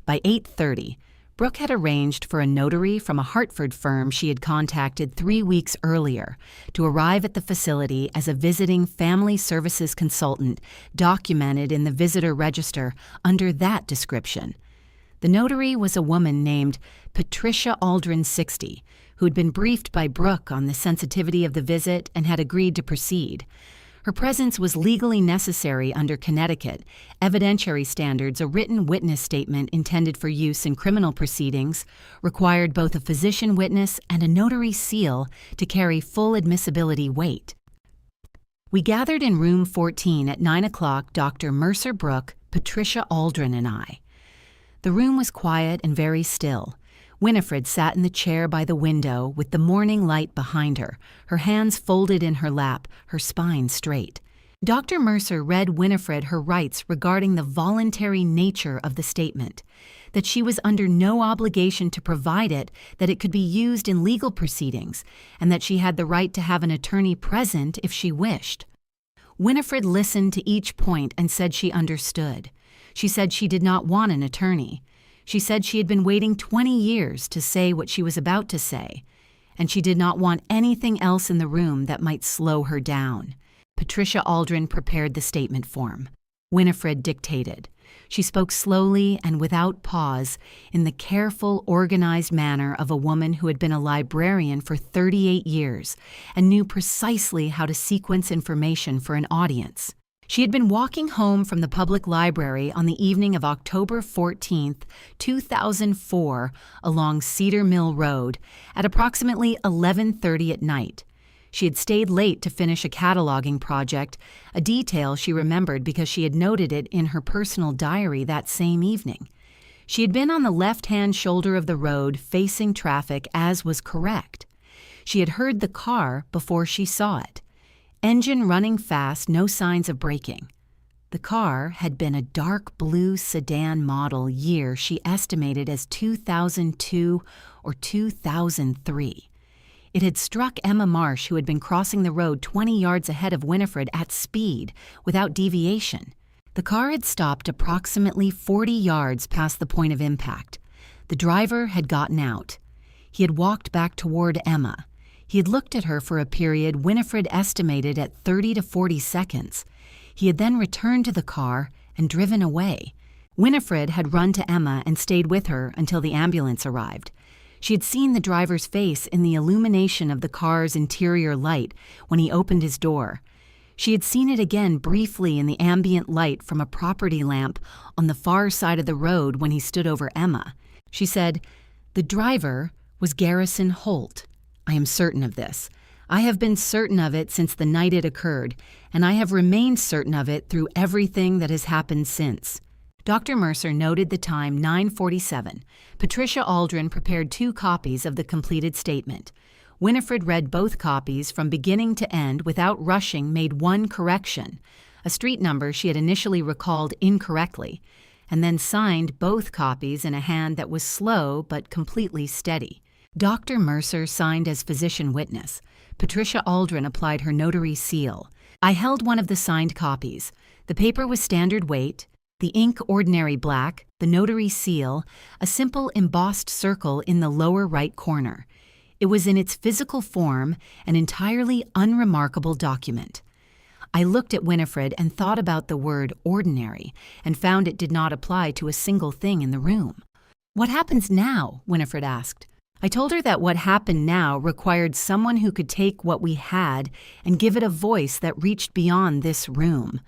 [SPEAKER 1] By 8:30, Brooke had arranged for a notary from a Hartford firm she had contacted 3 weeks earlier to arrive at the facility as a visiting family services consultant documented in the visitor register under that description. The notary was a woman named Patricia Aldrin 60, who had been briefed by Brooke on the sensitivity of the visit and had agreed to proceed. Her presence was legally necessary under Connecticut evidentiary standards. A written witness statement intended for use in criminal proceedings required both a physician witness and a notary seal to carry full admissibility weight. We gathered in room 14 at 9 o'clock, Dr. Mercer Brooke, Patricia Aldrin, and I. The room was quiet and very still. Winifred sat in the chair by the window with the morning light behind her, her hands folded in her lap, her spine straight. Dr. Mercer read Winifred her rights regarding the voluntary nature of the statement, that she was under no obligation to provide it, that it could be used in legal proceedings, and that she had the right to have an attorney present if she wished. Winifred listened to each point and said she understood. She said she did not want an attorney. She said she had been waiting 20 years to say what she was about to say, and she did not want anything else in the room that might slow her down. Patricia Aldrin prepared the statement form. Winifred dictated. She spoke slowly and without pause, in the careful, organized manner of a woman who had been a librarian for 38 years and knew precisely how to sequence information for an audience. She had been walking home from the public library on the evening of October 14th, 2004, along Cedar Mill Road at approximately 11:30 at night. She had stayed late to finish a cataloging project, a detail she remembered because she had noted it in her personal diary that same evening. She had been on the left-hand shoulder of the road facing traffic, as was correct. She had heard the car before she saw it. Engine running fast, no signs of braking. The car had been a dark blue sedan model, year she estimated as 2002 or 2003. It had struck Emma Marsh, who had been crossing the road 20 yards ahead of Winifred at speed, without deviation. The car had stopped approximately 40 yards past the point of impact. The driver had gotten out. He had walked back toward Emma. He had looked at her for a period Winifred estimated at 30 to 40 seconds. He had then returned to the car and driven away. Winifred had run to Emma and stayed with her until the ambulance arrived. She had seen the driver's face in the illumination of the car's interior light when he opened his door. She had seen it again briefly in the ambient light from a property lamp on the far side of the road when he stood over Emma. She said, "The driver was Garrison Holt. I am certain of this. I have been certain of it since the night it occurred, and I have remained certain of it through everything that has happened since." Dr. Mercer noted the time 9:47. Patricia Aldrin prepared 2 copies of the completed statement. Winifred read both copies from beginning to end without rushing, made one correction, a street number she had initially recalled incorrectly, and then signed both copies in a hand that was slow but completely steady. Dr. Mercer signed as physician witness. Patricia Aldrin applied her notary seal. I held one of the signed copies. The paper was standard weight, the ink ordinary black, the notary seal, a simple embossed circle in the lower right corner. It was in its physical form an entirely unremarkable document. I looked at Winifred and thought about the word ordinary and found it did not apply to a single thing in the room. "What happens now?" Winifred asked. I told her that what happened now required someone who could take what we had and give it a voice that reached beyond this room.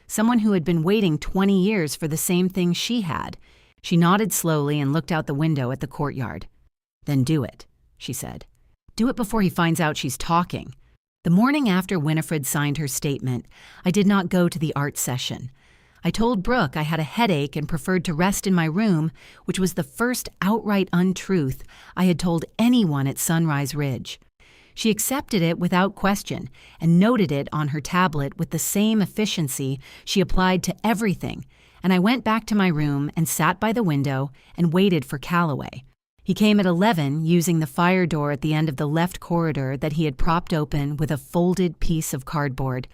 [SPEAKER 1] Someone who had been waiting 20 years for the same thing she had. She nodded slowly and looked out the window at the courtyard. "Then do it," she said. "Do it before he finds out she's talking." The morning after Winifred signed her statement, I did not go to the art session. I told Brooke I had a headache and preferred to rest in my room, which was the first outright untruth I had told anyone at Sunrise Ridge. She accepted it without question and noted it on her tablet with the same efficiency she applied to everything, and I went back to my room and sat by the window and waited for Calloway. He came at 11 using the fire door at the end of the left corridor that he had propped open with a folded piece of cardboard,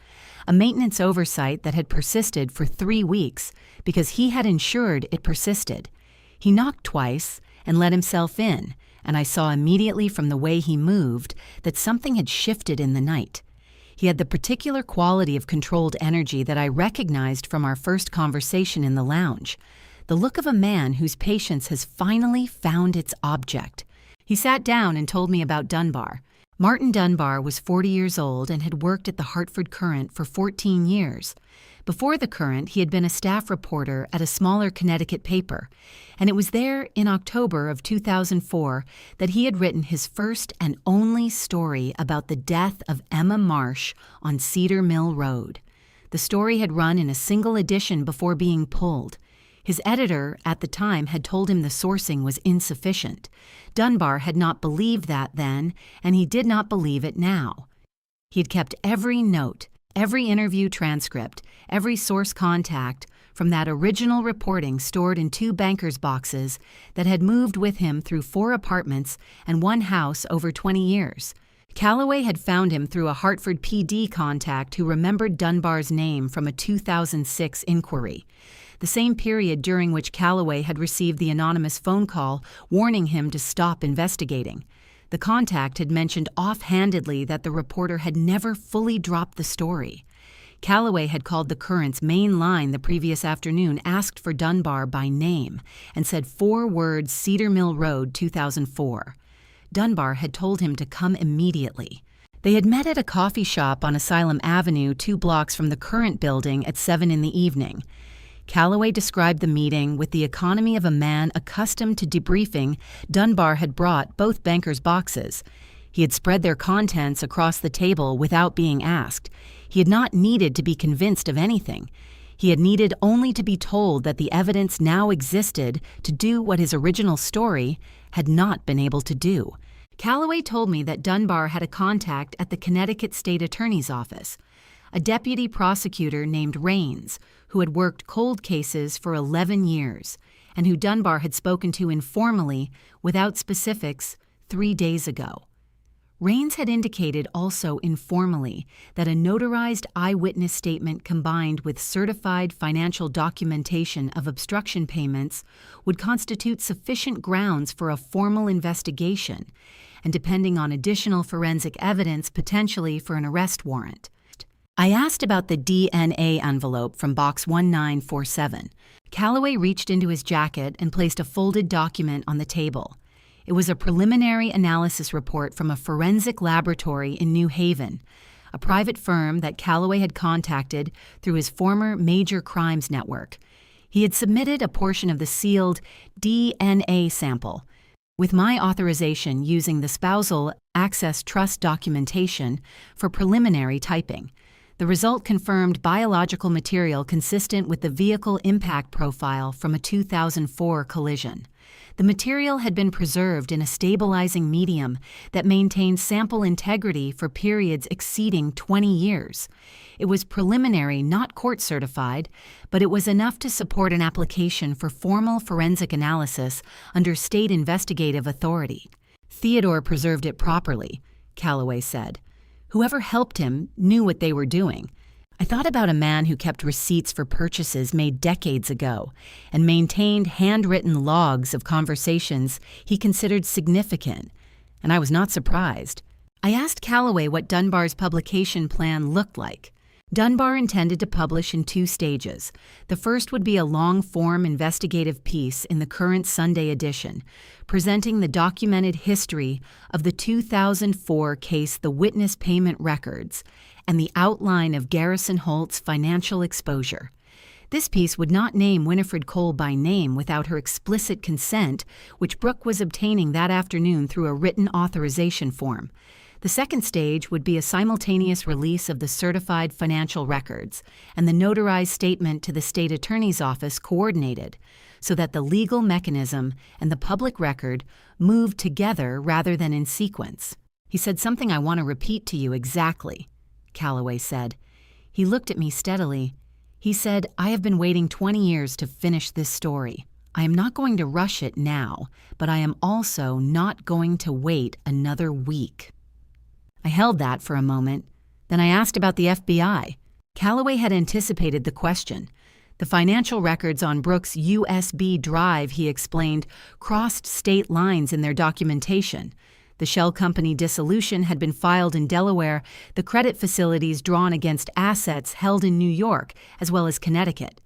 [SPEAKER 1] a maintenance oversight that had persisted for 3 weeks because he had ensured it persisted. He knocked twice and let himself in, and I saw immediately from the way he moved that something had shifted in the night. He had the particular quality of controlled energy that I recognized from our first conversation in the lounge, the look of a man whose patience has finally found its object. He sat down and told me about Dunbar. Martin Dunbar was 40 years old and had worked at the Hartford Courant for 14 years. Before the Courant, he had been a staff reporter at a smaller Connecticut paper, and it was there in October of 2004 that he had written his first and only story about the death of Emma Marsh on Cedar Mill Road. The story had run in a single edition before being pulled. His editor at the time had told him the sourcing was insufficient. Dunbar had not believed that then, and he did not believe it now. He had kept every note, every interview transcript, every source contact from that original reporting stored in 2 bankers' boxes that had moved with him through 4 apartments and 1 house over 20 years. Calloway had found him through a Hartford PD contact who remembered Dunbar's name from a 2006 inquiry, the same period during which Calloway had received the anonymous phone call warning him to stop investigating. The contact had mentioned offhandedly that the reporter had never fully dropped the story. Calloway had called the Courant's main line the previous afternoon, asked for Dunbar by name, and said 4 words Cedar Mill Road, 2004. Dunbar had told him to come immediately. They had met at a coffee shop on Asylum Avenue 2 blocks from the Courant building at 7 in the evening. Calloway described the meeting with the economy of a man accustomed to debriefing. Dunbar had brought both bankers' boxes. He had spread their contents across the table without being asked. He had not needed to be convinced of anything. He had needed only to be told that the evidence now existed to do what his original story had not been able to do. Calloway told me that Dunbar had a contact at the Connecticut State Attorney's Office, a deputy prosecutor named Raines, who had worked cold cases for 11 years, and who Dunbar had spoken to informally, without specifics, 3 days ago. Raines had indicated also informally that a notarized eyewitness statement combined with certified financial documentation of obstruction payments would constitute sufficient grounds for a formal investigation, and depending on additional forensic evidence, potentially for an arrest warrant. I asked about the DNA envelope from Box 1947. Calloway reached into his jacket and placed a folded document on the table. It was a preliminary analysis report from a forensic laboratory in New Haven, a private firm that Calloway had contacted through his former major crimes network. He had submitted a portion of the sealed DNA sample, with my authorization using the spousal access trust documentation for preliminary typing. The result confirmed biological material consistent with the vehicle impact profile from a 2004 collision. The material had been preserved in a stabilizing medium that maintained sample integrity for periods exceeding 20 years. It was preliminary, not court-certified, but it was enough to support an application for formal forensic analysis under state investigative authority. Theodore preserved it properly, Calloway said. Whoever helped him knew what they were doing. I thought about a man who kept receipts for purchases made decades ago and maintained handwritten logs of conversations he considered significant, and I was not surprised. I asked Calloway what Dunbar's publication plan looked like. Dunbar intended to publish in 2 stages. The first would be a long-form investigative piece in the current Sunday edition, presenting the documented history of the 2004 case, the witness payment records, and the outline of Garrison Holt's financial exposure. This piece would not name Winifred Cole by name without her explicit consent, which Brooke was obtaining that afternoon through a written authorization form. The second stage would be a simultaneous release of the certified financial records and the notarized statement to the state attorney's office coordinated, so that the legal mechanism and the public record moved together rather than in sequence. He said something I want to repeat to you exactly, Calloway said. He looked at me steadily. He said, I have been waiting 20 years to finish this story. I am not going to rush it now, but I am also not going to wait another week. I held that for a moment. Then I asked about the FBI. Calloway had anticipated the question. The financial records on Brooke's USB drive, he explained, crossed state lines in their documentation. The shell company dissolution had been filed in Delaware, the credit facilities drawn against assets held in New York, as well as Connecticut.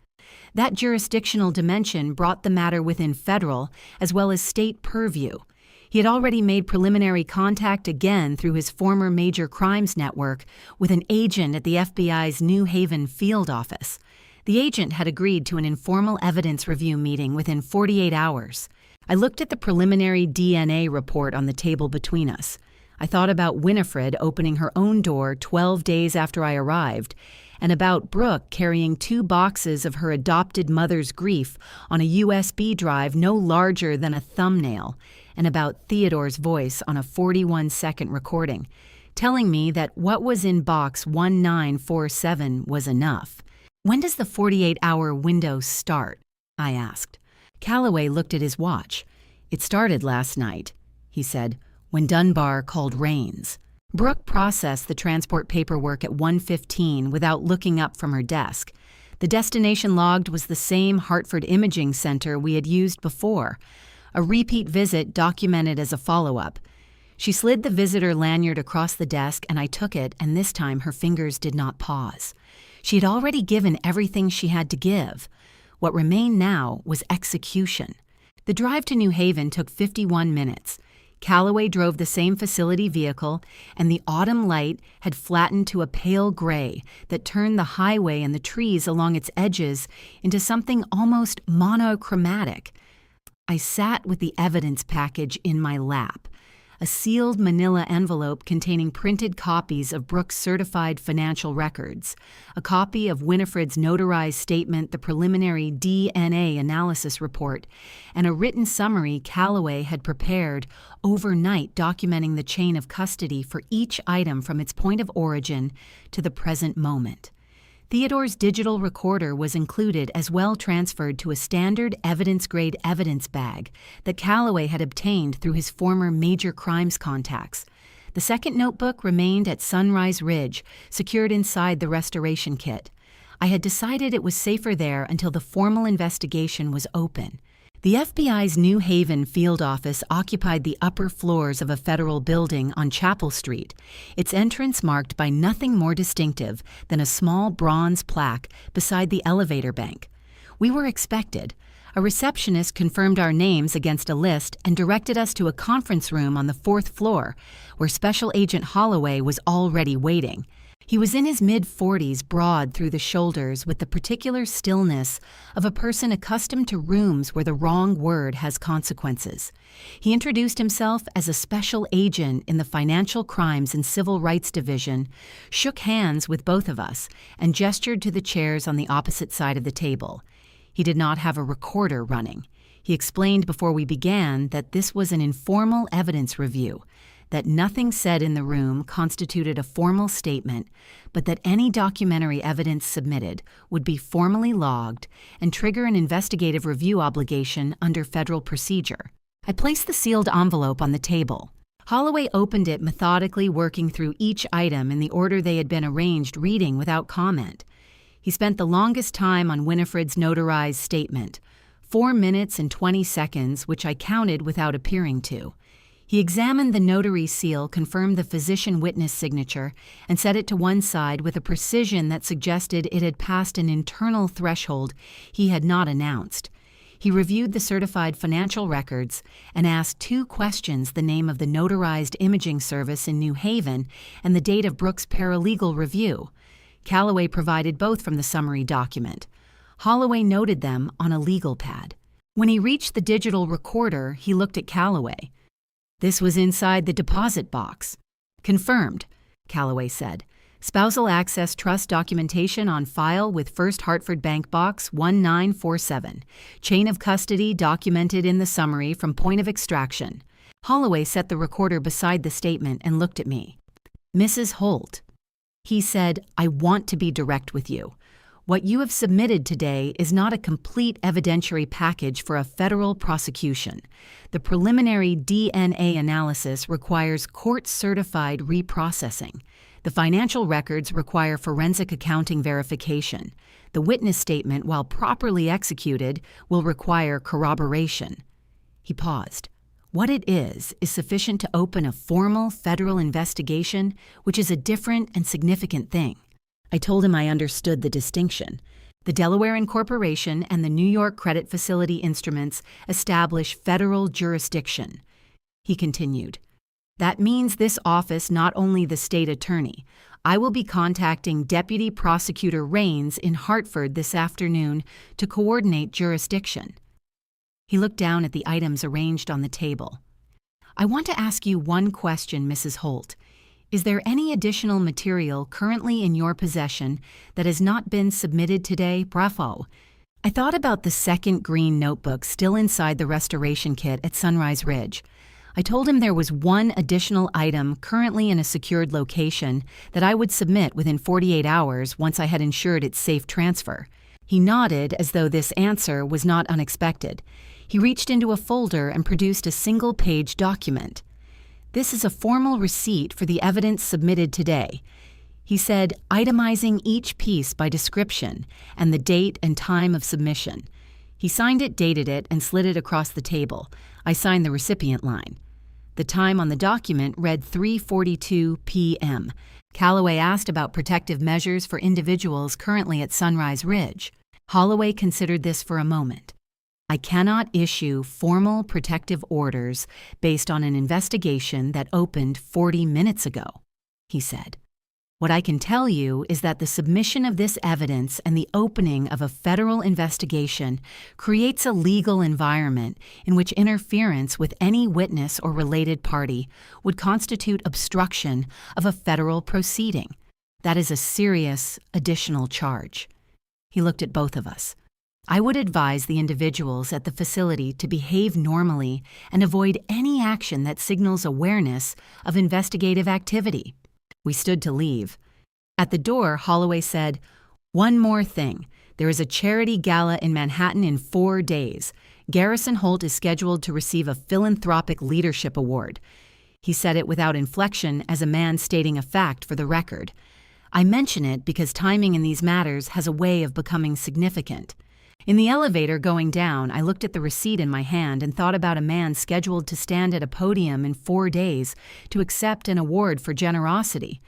[SPEAKER 1] That jurisdictional dimension brought the matter within federal as well as state purview. He had already made preliminary contact again through his former major crimes network with an agent at the FBI's New Haven field office. The agent had agreed to an informal evidence review meeting within 48 hours. I looked at the preliminary DNA report on the table between us. I thought about Winifred opening her own door 12 days after I arrived, and about Brooke carrying 2 boxes of her adopted mother's grief on a USB drive no larger than a thumbnail, and about Theodore's voice on a 41-second recording, telling me that what was in box 1947 was enough. When does the 48-hour window start? I asked. Calloway looked at his watch. It started last night, he said, when Dunbar called Rains. Brooke processed the transport paperwork at 1:15 without looking up from her desk. The destination logged was the same Hartford Imaging Center we had used before, a repeat visit documented as a follow-up. She slid the visitor lanyard across the desk, and I took it, and this time her fingers did not pause. She had already given everything she had to give. What remained now was execution. The drive to New Haven took 51 minutes. Calloway drove the same facility vehicle, and the autumn light had flattened to a pale gray that turned the highway and the trees along its edges into something almost monochromatic. I sat with the evidence package in my lap, a sealed manila envelope containing printed copies of Brooke's certified financial records, a copy of Winifred's notarized statement, the preliminary DNA analysis report, and a written summary Calloway had prepared overnight documenting the chain of custody for each item from its point of origin to the present moment. Theodore's digital recorder was included as well, transferred to a standard evidence-grade evidence bag that Calloway had obtained through his former major crimes contacts. The second notebook remained at Sunrise Ridge, secured inside the restoration kit. I had decided it was safer there until the formal investigation was open. The FBI's New Haven field office occupied the upper floors of a federal building on Chapel Street, its entrance marked by nothing more distinctive than a small bronze plaque beside the elevator bank. We were expected. A receptionist confirmed our names against a list and directed us to a conference room on the 4th floor, where Special Agent Holloway was already waiting. He was in his mid-40s, broad through the shoulders, with the particular stillness of a person accustomed to rooms where the wrong word has consequences. He introduced himself as a special agent in the Financial Crimes and Civil Rights Division, shook hands with both of us, and gestured to the chairs on the opposite side of the table. He did not have a recorder running. He explained before we began that this was an informal evidence review, that nothing said in the room constituted a formal statement, but that any documentary evidence submitted would be formally logged and trigger an investigative review obligation under federal procedure. I placed the sealed envelope on the table. Holloway opened it methodically, working through each item in the order they had been arranged, reading without comment. He spent the longest time on Winifred's notarized statement, 4 minutes and 20 seconds, which I counted without appearing to. He examined the notary seal, confirmed the physician witness signature, and set it to one side with a precision that suggested it had passed an internal threshold he had not announced. He reviewed the certified financial records and asked 2 questions: the name of the notarized imaging service in New Haven and the date of Brooks' paralegal review. Calloway provided both from the summary document. Holloway noted them on a legal pad. When he reached the digital recorder, he looked at Calloway. This was inside the deposit box. Confirmed, Calloway said. Spousal access trust documentation on file with First Hartford Bank Box 1947. Chain of custody documented in the summary from point of extraction. Holloway set the recorder beside the statement and looked at me. Mrs. Holt. He said, I want to be direct with you. What you have submitted today is not a complete evidentiary package for a federal prosecution. The preliminary DNA analysis requires court-certified reprocessing. The financial records require forensic accounting verification. The witness statement, while properly executed, will require corroboration. He paused. What it is sufficient to open a formal federal investigation, which is a different and significant thing. I told him I understood the distinction. The Delaware Incorporation and the New York Credit Facility instruments establish federal jurisdiction. He continued, that means this office, not only the state attorney. I will be contacting Deputy Prosecutor Raines in Hartford this afternoon to coordinate jurisdiction. He looked down at the items arranged on the table. I want to ask you one question, Mrs. Holt. Is there any additional material currently in your possession that has not been submitted today? Bravo. I thought about the second green notebook still inside the restoration kit at Sunrise Ridge. I told him there was one additional item currently in a secured location that I would submit within 48 hours once I had ensured its safe transfer. He nodded as though this answer was not unexpected. He reached into a folder and produced a single-page document. This is a formal receipt for the evidence submitted today. He said, itemizing each piece by description and the date and time of submission. He signed it, dated it, and slid it across the table. I signed the recipient line. The time on the document read 3:42 p.m. Calloway asked about protective measures for individuals currently at Sunrise Ridge. Holloway considered this for a moment. I cannot issue formal protective orders based on an investigation that opened 40 minutes ago, he said. What I can tell you is that the submission of this evidence and the opening of a federal investigation creates a legal environment in which interference with any witness or related party would constitute obstruction of a federal proceeding. That is a serious additional charge. He looked at both of us. I would advise the individuals at the facility to behave normally and avoid any action that signals awareness of investigative activity. We stood to leave. At the door, Holloway said, one more thing. There is a charity gala in Manhattan in 4 days. Garrison Holt is scheduled to receive a philanthropic leadership award. He said it without inflection, as a man stating a fact for the record. I mention it because timing in these matters has a way of becoming significant. In the elevator going down, I looked at the receipt in my hand and thought about a man scheduled to stand at a podium in 4 days to accept an award for generosity.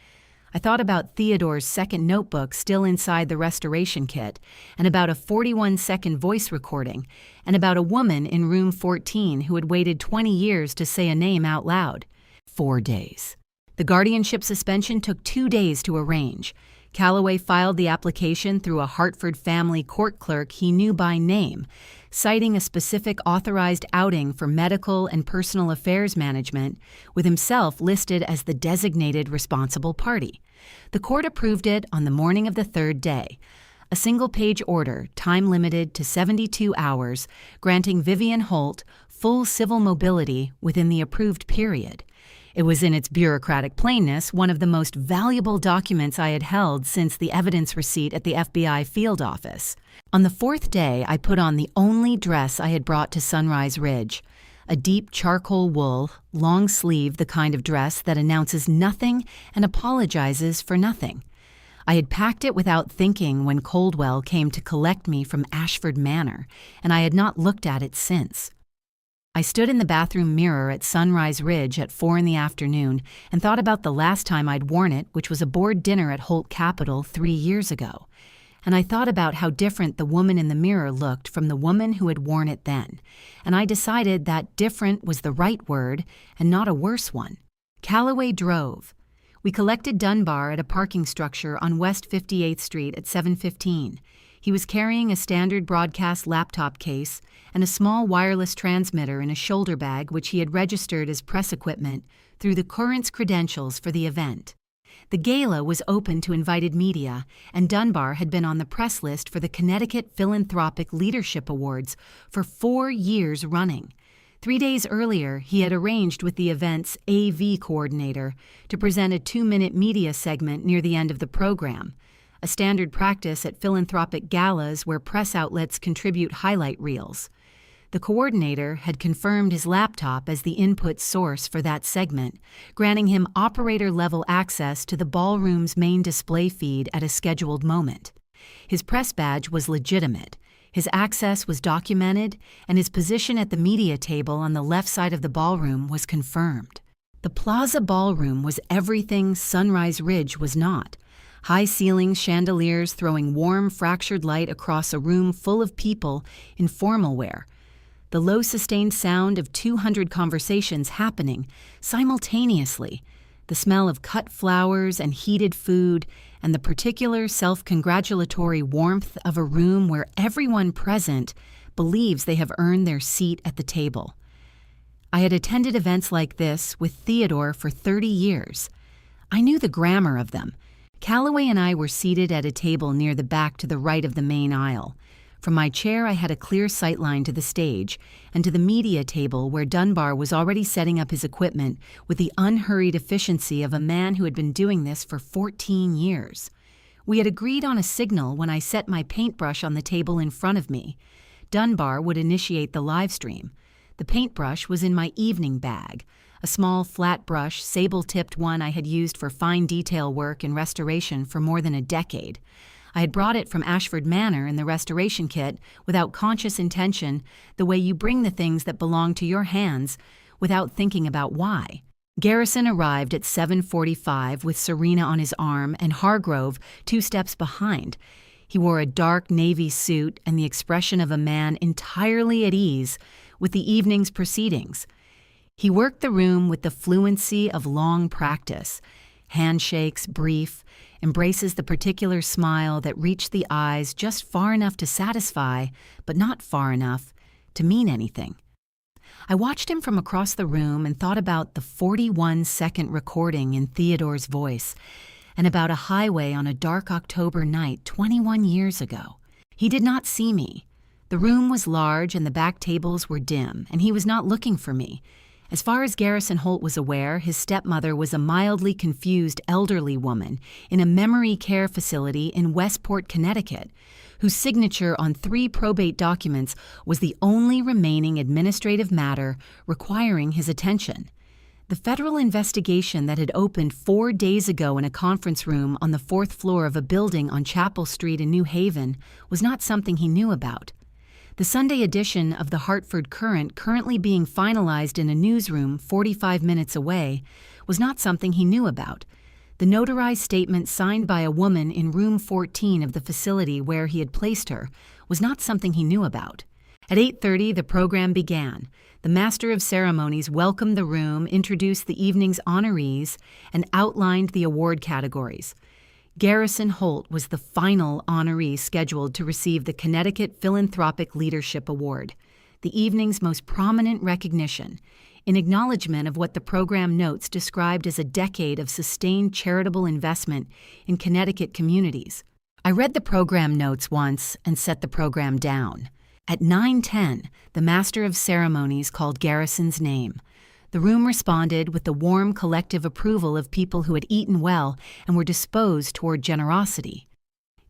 [SPEAKER 1] I thought about Theodore's second notebook still inside the restoration kit, and about a 41-second voice recording, and about a woman in room 14 who had waited 20 years to say a name out loud. 4 days. The guardianship suspension took 2 days to arrange. Calloway filed the application through a Hartford family court clerk he knew by name, citing a specific authorized outing for medical and personal affairs management, with himself listed as the designated responsible party. The court approved it on the morning of the 3rd day. A single-page order, time-limited to 72 hours, granting Vivienne Holt full civil mobility within the approved period. It was in its bureaucratic plainness one of the most valuable documents I had held since the evidence receipt at the FBI field office. On the 4th day, I put on the only dress I had brought to Sunrise Ridge, a deep charcoal wool, long sleeve, the kind of dress that announces nothing and apologizes for nothing. I had packed it without thinking when Coldwell came to collect me from Ashford Manor, and I had not looked at it since. I stood in the bathroom mirror at Sunrise Ridge at 4 in the afternoon and thought about the last time I'd worn it, which was a board dinner at Holt Capital 3 years ago. And I thought about how different the woman in the mirror looked from the woman who had worn it then. And I decided that different was the right word and not a worse one. Calloway drove. We collected Dunbar at a parking structure on West 58th Street at 7:15. He was carrying a standard broadcast laptop case and a small wireless transmitter in a shoulder bag which he had registered as press equipment through the Current's credentials for the event. The gala was open to invited media, and Dunbar had been on the press list for the Connecticut Philanthropic Leadership Awards for 4 years running. 3 days earlier, he had arranged with the event's AV coordinator to present a 2-minute media segment near the end of the program, a standard practice at philanthropic galas where press outlets contribute highlight reels. The coordinator had confirmed his laptop as the input source for that segment, granting him operator-level access to the ballroom's main display feed at a scheduled moment. His press badge was legitimate, his access was documented, and his position at the media table on the left side of the ballroom was confirmed. The Plaza Ballroom was everything Sunrise Ridge was not. High ceilings, chandeliers throwing warm, fractured light across a room full of people in formal wear. The low sustained sound of 200 conversations happening simultaneously, the smell of cut flowers and heated food, and the particular self-congratulatory warmth of a room where everyone present believes they have earned their seat at the table. I had attended events like this with Theodore for 30 years. I knew the grammar of them. Calloway and I were seated at a table near the back to the right of the main aisle. From my chair, I had a clear sightline to the stage and to the media table where Dunbar was already setting up his equipment with the unhurried efficiency of a man who had been doing this for 14 years. We had agreed on a signal when I set my paintbrush on the table in front of me. Dunbar would initiate the live stream. The paintbrush was in my evening bag, a small flat brush, sable-tipped one I had used for fine detail work and restoration for more than a decade. I had brought it from Ashford Manor in the restoration kit without conscious intention, the way you bring the things that belong to your hands without thinking about why. Garrison arrived at 7:45 with Serena on his arm and Hargrove 2 steps behind. He wore a dark navy suit and the expression of a man entirely at ease with the evening's proceedings. He worked the room with the fluency of long practice, handshakes brief, embraces the particular smile that reached the eyes just far enough to satisfy, but not far enough to mean anything. I watched him from across the room and thought about the 41-second recording in Theodore's voice and about a highway on a dark October night 21 years ago. He did not see me. The room was large and the back tables were dim, and he was not looking for me. As far as Garrison Holt was aware, his stepmother was a mildly confused elderly woman in a memory care facility in Westport, Connecticut, whose signature on 3 probate documents was the only remaining administrative matter requiring his attention. The federal investigation that had opened 4 days ago in a conference room on the 4th floor of a building on Chapel Street in New Haven was not something he knew about. The Sunday edition of the Hartford Courant, currently being finalized in a newsroom 45 minutes away, was not something he knew about. The notarized statement signed by a woman in room 14 of the facility where he had placed her was not something he knew about. At 8:30, the program began. The Master of Ceremonies welcomed the room, introduced the evening's honorees, and outlined the award categories. Garrison Holt was the final honoree scheduled to receive the Connecticut Philanthropic Leadership Award, the evening's most prominent recognition, in acknowledgement of what the program notes described as a decade of sustained charitable investment in Connecticut communities. I read the program notes once and set the program down. At 9:10, the Master of Ceremonies called Garrison's name. The room responded with the warm collective approval of people who had eaten well and were disposed toward generosity.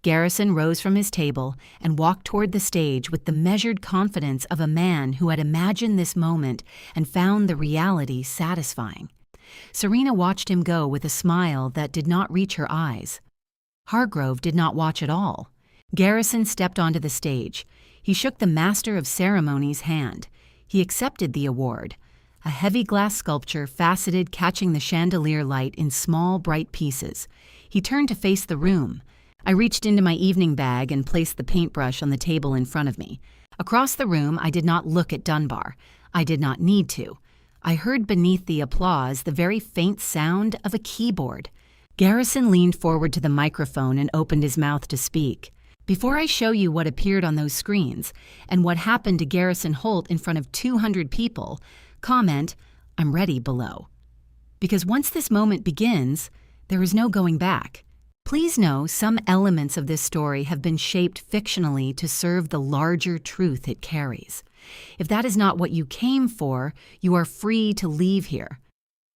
[SPEAKER 1] Garrison rose from his table and walked toward the stage with the measured confidence of a man who had imagined this moment and found the reality satisfying. Serena watched him go with a smile that did not reach her eyes. Hargrove did not watch at all. Garrison stepped onto the stage. He shook the Master of Ceremonies' hand. He accepted the award, a heavy glass sculpture faceted catching the chandelier light in small, bright pieces. He turned to face the room. I reached into my evening bag and placed the paintbrush on the table in front of me. Across the room, I did not look at Dunbar. I did not need to. I heard beneath the applause the very faint sound of a keyboard. Garrison leaned forward to the microphone and opened his mouth to speak. Before I show you what appeared on those screens and what happened to Garrison Holt in front of 200 people, comment, "I'm ready," below. Because once this moment begins, there is no going back. Please know some elements of this story have been shaped fictionally to serve the larger truth it carries. If that is not what you came for, you are free to leave here.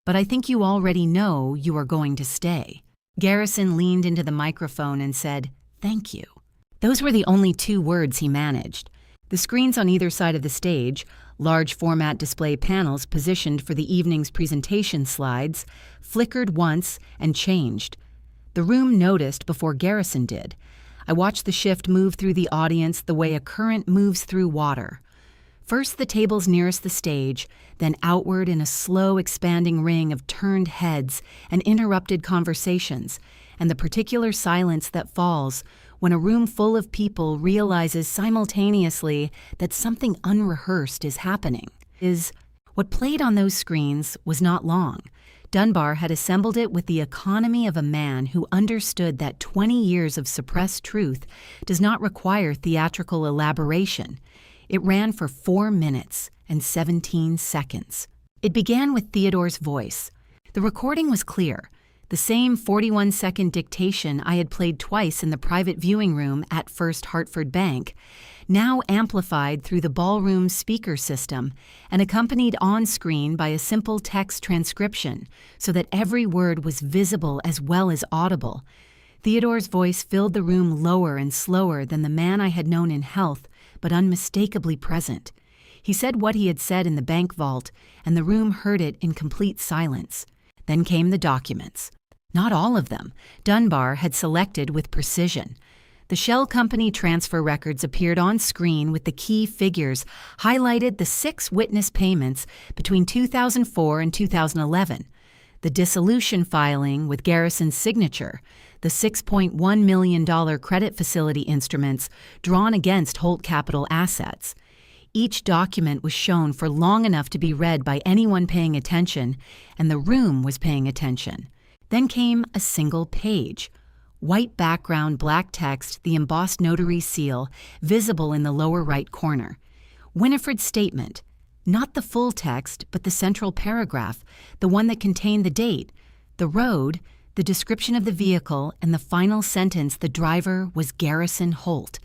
[SPEAKER 1] But I think you already know you are going to stay. Garrison leaned into the microphone and said, "Thank you." Those were the only 2 words he managed. The screens on either side of the stage, large format display panels positioned for the evening's presentation slides, flickered once and changed. The room noticed before Garrison did. I watched the shift move through the audience the way a current moves through water. First the tables nearest the stage, then outward in a slow expanding ring of turned heads and interrupted conversations, and the particular silence that falls when a room full of people realizes simultaneously that something unrehearsed is happening. What played on those screens was not long. Dunbar had assembled it with the economy of a man who understood that 20 years of suppressed truth does not require theatrical elaboration. It ran for 4 minutes and 17 seconds. It began with Theodore's voice. The recording was clear, the same 41-second dictation I had played twice in the private viewing room at First Hartford Bank, now amplified through the ballroom speaker system and accompanied on-screen by a simple text transcription so that every word was visible as well as audible. Theodore's voice filled the room lower and slower than the man I had known in health, but unmistakably present. He said what he had said in the bank vault, and the room heard it in complete silence. Then came the documents. Not all of them. Dunbar had selected with precision. The shell company transfer records appeared on screen with the key figures, highlighted the 6 witness payments between 2004 and 2011, the dissolution filing with Garrison's signature, the $6.1 million credit facility instruments drawn against Holt Capital assets. Each document was shown for long enough to be read by anyone paying attention, and the room was paying attention. Then came a single page. White background, black text, the embossed notary seal, visible in the lower right corner. Winifred's statement. Not the full text, but the central paragraph, the one that contained the date, the road, the description of the vehicle, and the final sentence, the driver was Garrison Holt.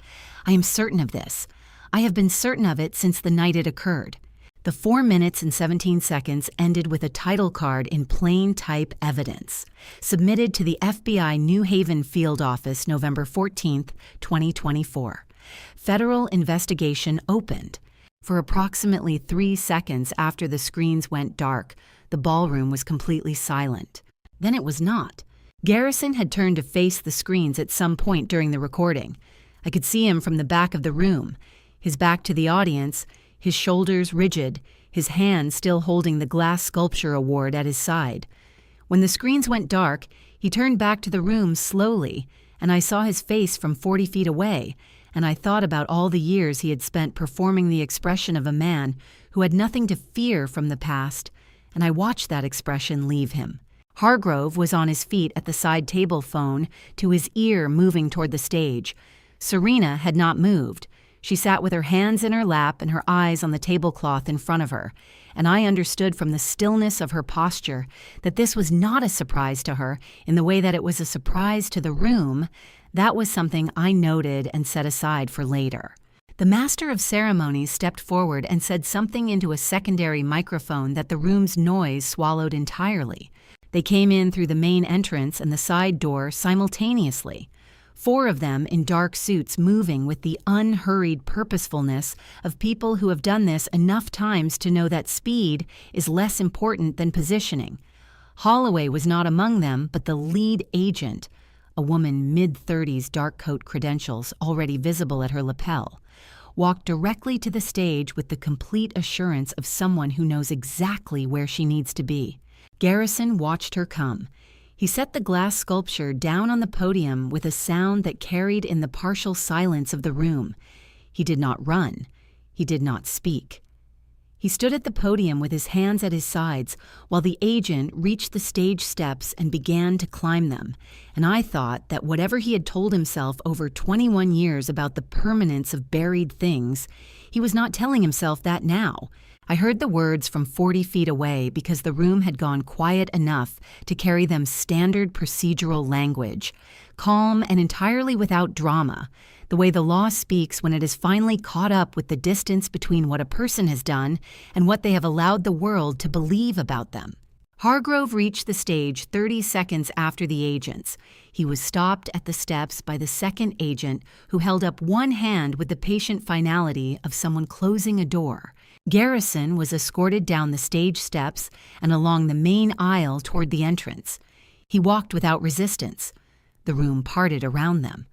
[SPEAKER 1] I am certain of this. I have been certain of it since the night it occurred. The 4 minutes and 17 seconds ended with a title card in plain type evidence, submitted to the FBI New Haven Field Office November 14, 2024. Federal investigation opened. For approximately 3 seconds after the screens went dark, the ballroom was completely silent. Then it was not. Garrison had turned to face the screens at some point during the recording. I could see him from the back of the room. his back to the audience, his shoulders rigid, his hand still holding the glass sculpture award at his side. When the screens went dark, he turned back to the room slowly, and I saw his face from 40 feet away, and I thought about all the years he had spent performing the expression of a man who had nothing to fear from the past, and I watched that expression leave him. Hargrove was on his feet at the side table phone, to his ear moving toward the stage. Serena had not moved. She sat with her hands in her lap and her eyes on the tablecloth in front of her, and I understood from the stillness of her posture that this was not a surprise to her in the way that it was a surprise to the room. That was something I noted and set aside for later. The master of ceremonies stepped forward and said something into a secondary microphone that the room's noise swallowed entirely. They came in through the main entrance and the side door simultaneously. 4 of them in dark suits, moving with the unhurried purposefulness of people who have done this enough times to know that speed is less important than positioning. Holloway was not among them, but the lead agent, a woman mid-30s, dark coat credentials already visible at her lapel, walked directly to the stage with the complete assurance of someone who knows exactly where she needs to be. Garrison watched her come. He set the glass sculpture down on the podium with a sound that carried in the partial silence of the room. He did not run. He did not speak. He stood at the podium with his hands at his sides while the agent reached the stage steps and began to climb them, and I thought that whatever he had told himself over 21 years about the permanence of buried things, he was not telling himself that now. I heard the words from 40 feet away because the room had gone quiet enough to carry them standard procedural language, calm and entirely without drama, the way the law speaks when it is finally caught up with the distance between what a person has done and what they have allowed the world to believe about them. Hargrove reached the stage 30 seconds after the agents. He was stopped at the steps by the second agent, who held up one hand with the patient finality of someone closing a door. Garrison was escorted down the stage steps and along the main aisle toward the entrance. He walked without resistance. The room parted around them.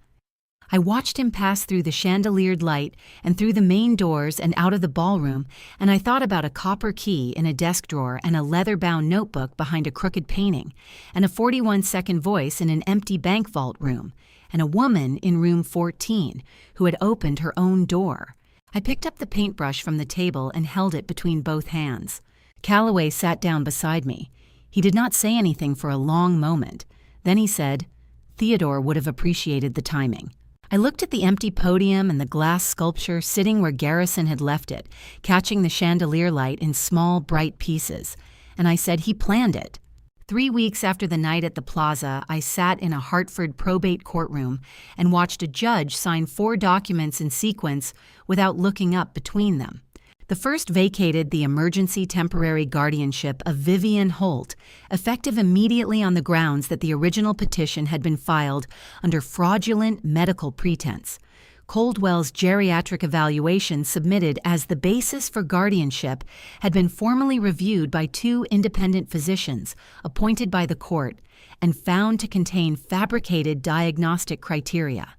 [SPEAKER 1] I watched him pass through the chandeliered light and through the main doors and out of the ballroom, and I thought about a copper key in a desk drawer and a leather-bound notebook behind a crooked painting, and a 41-second voice in an empty bank vault room, and a woman in room 14 who had opened her own door. I picked up the paintbrush from the table and held it between both hands. Calloway sat down beside me. He did not say anything for a long moment. Then he said, "Theodore would have appreciated the timing." I looked at the empty podium and the glass sculpture sitting where Garrison had left it, catching the chandelier light in small, bright pieces, and I said he planned it. 3 weeks after the night at the plaza, I sat in a Hartford probate courtroom and watched a judge sign 4 documents in sequence without looking up between them. The first vacated the emergency temporary guardianship of Vivienne Holt, effective immediately on the grounds that the original petition had been filed under fraudulent medical pretense. Coldwell's geriatric evaluation submitted as the basis for guardianship had been formally reviewed by 2 independent physicians appointed by the court and found to contain fabricated diagnostic criteria.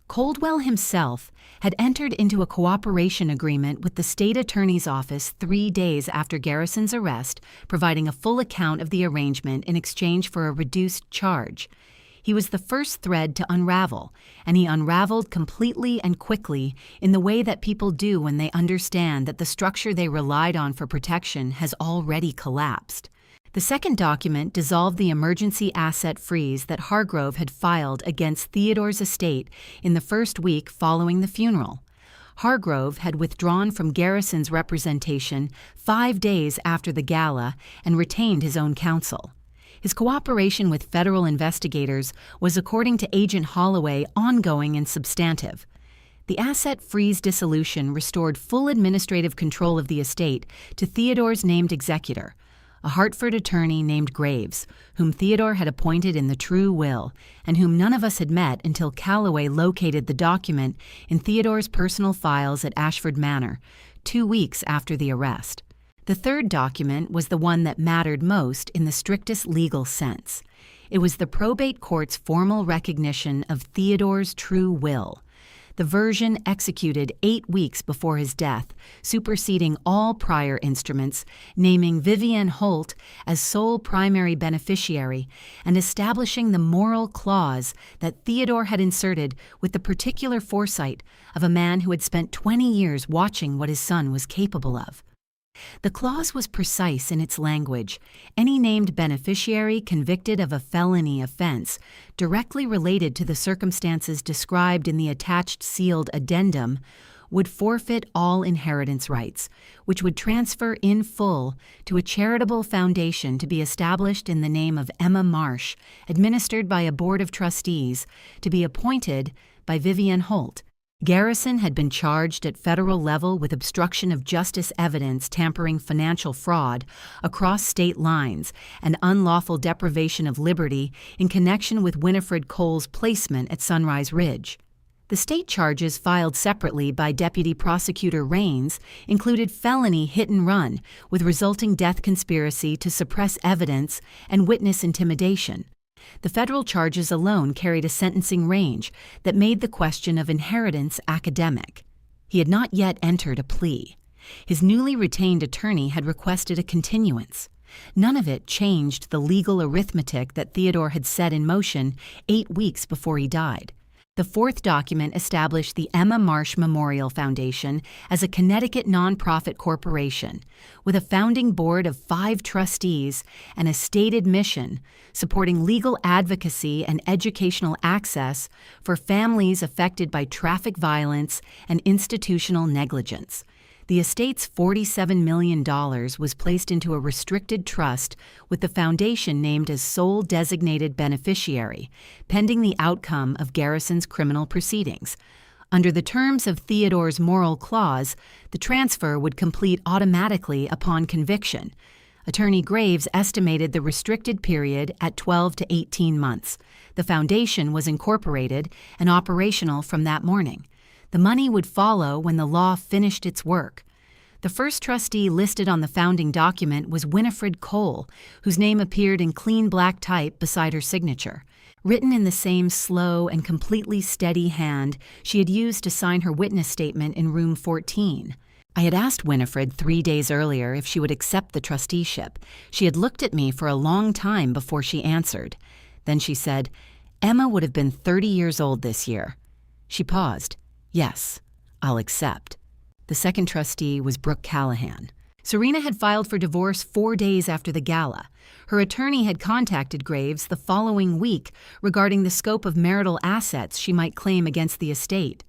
[SPEAKER 1] Coldwell himself had entered into a cooperation agreement with the state attorney's office 3 days after Garrison's arrest, providing a full account of the arrangement in exchange for a reduced charge. He was the first thread to unravel, and he unraveled completely and quickly in the way that people do when they understand that the structure they relied on for protection has already collapsed. The second document dissolved the emergency asset freeze that Hargrove had filed against Theodore's estate in the first week following the funeral. Hargrove had withdrawn from Garrison's representation 5 days after the gala and retained his own counsel. His cooperation with federal investigators was, according to Agent Holloway, ongoing and substantive. The asset freeze dissolution restored full administrative control of the estate to Theodore's named executor, a Hartford attorney named Graves, whom Theodore had appointed in the true will, and whom none of us had met until Calloway located the document in Theodore's personal files at Ashford Manor, 2 weeks after the arrest. The third document was the one that mattered most in the strictest legal sense. It was the probate court's formal recognition of Theodore's true will. the version executed 8 weeks before his death, superseding all prior instruments, naming Vivienne Holt as sole primary beneficiary and establishing the moral clause that Theodore had inserted with the particular foresight of a man who had spent 20 years watching what his son was capable of. The clause was precise in its language. Any named beneficiary convicted of a felony offense directly related to the circumstances described in the attached sealed addendum would forfeit all inheritance rights, which would transfer in full to a charitable foundation to be established in the name of Emma Marsh, administered by a board of trustees, to be appointed by Vivienne Holt. Garrison had been charged at federal level with obstruction of justice evidence tampering financial fraud across state lines and unlawful deprivation of liberty in connection with Winifred Cole's placement at Sunrise Ridge. The state charges filed separately by Deputy Prosecutor Raines included felony hit-and-run with resulting death conspiracy to suppress evidence and witness intimidation. The federal charges alone carried a sentencing range that made the question of inheritance academic. He had not yet entered a plea. His newly retained attorney had requested a continuance. None of it changed the legal arithmetic that Theodore had set in motion 8 weeks before he died. The fourth document established the Emma Marsh Memorial Foundation as a Connecticut nonprofit corporation with a founding board of 5 trustees and a stated mission supporting legal advocacy and educational access for families affected by traffic violence and institutional negligence. The estate's $47 million was placed into a restricted trust with the foundation named as sole designated beneficiary, pending the outcome of Garrison's criminal proceedings. Under the terms of Theodore's moral clause, the transfer would complete automatically upon conviction. Attorney Graves estimated the restricted period at 12 to 18 months. The foundation was incorporated and operational from that morning. The money would follow when the law finished its work. The first trustee listed on the founding document was Winifred Cole, whose name appeared in clean black type beside her signature. Written in the same slow and completely steady hand she had used to sign her witness statement in room 14. I had asked Winifred 3 days earlier if she would accept the trusteeship. She had looked at me for a long time before she answered. Then she said, "Emma would have been 30 years old this year." She paused. "Yes, I'll accept." The second trustee was Brooke Callahan. Serena had filed for divorce 4 days after the gala. Her attorney had contacted Graves the following week regarding the scope of marital assets she might claim against the estate.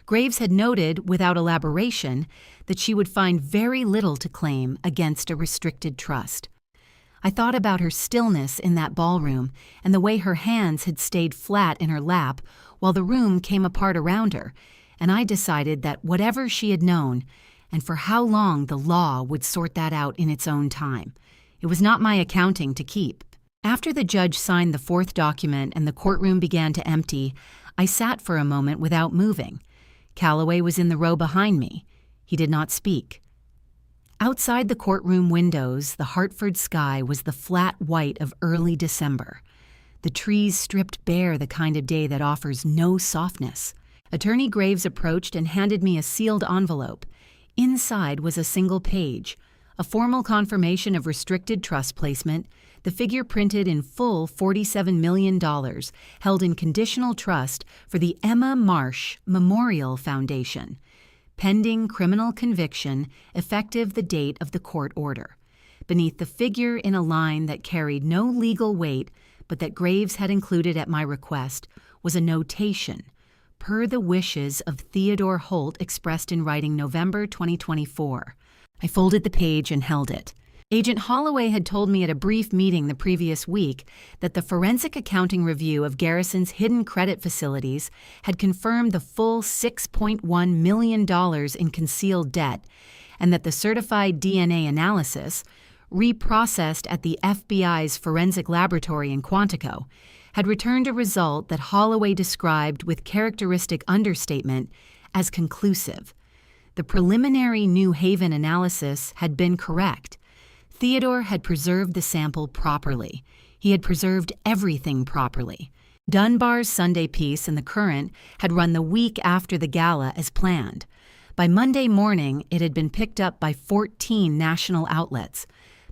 [SPEAKER 1] Graves had noted, without elaboration, that she would find very little to claim against a restricted trust. I thought about her stillness in that ballroom and the way her hands had stayed flat in her lap while the room came apart around her, and I decided that whatever she had known, and for how long the law would sort that out in its own time. It was not my accounting to keep. After the judge signed the fourth document and the courtroom began to empty, I sat for a moment without moving. Calloway was in the row behind me. He did not speak. Outside the courtroom windows, the Hartford sky was the flat white of early December. The trees stripped bare the kind of day that offers no softness. Attorney Graves approached and handed me a sealed envelope. Inside was a single page, a formal confirmation of restricted trust placement, the figure printed in full $47 million, held in conditional trust for the Emma Marsh Memorial Foundation, pending criminal conviction, effective the date of the court order. Beneath the figure in a line that carried no legal weight, but that Graves had included at my request, was a notation, per the wishes of Theodore Holt expressed in writing November 2024. I folded the page and held it. Agent Holloway had told me at a brief meeting the previous week that the forensic accounting review of Garrison's hidden credit facilities had confirmed the full $6.1 million in concealed debt, and that the certified DNA analysis, reprocessed at the FBI's forensic laboratory in Quantico, had returned a result that Holloway described with characteristic understatement as conclusive. The preliminary New Haven analysis had been correct. Theodore had preserved the sample properly. He had preserved everything properly. Dunbar's Sunday piece in the Current had run the week after the gala as planned. By Monday morning, it had been picked up by 14 national outlets.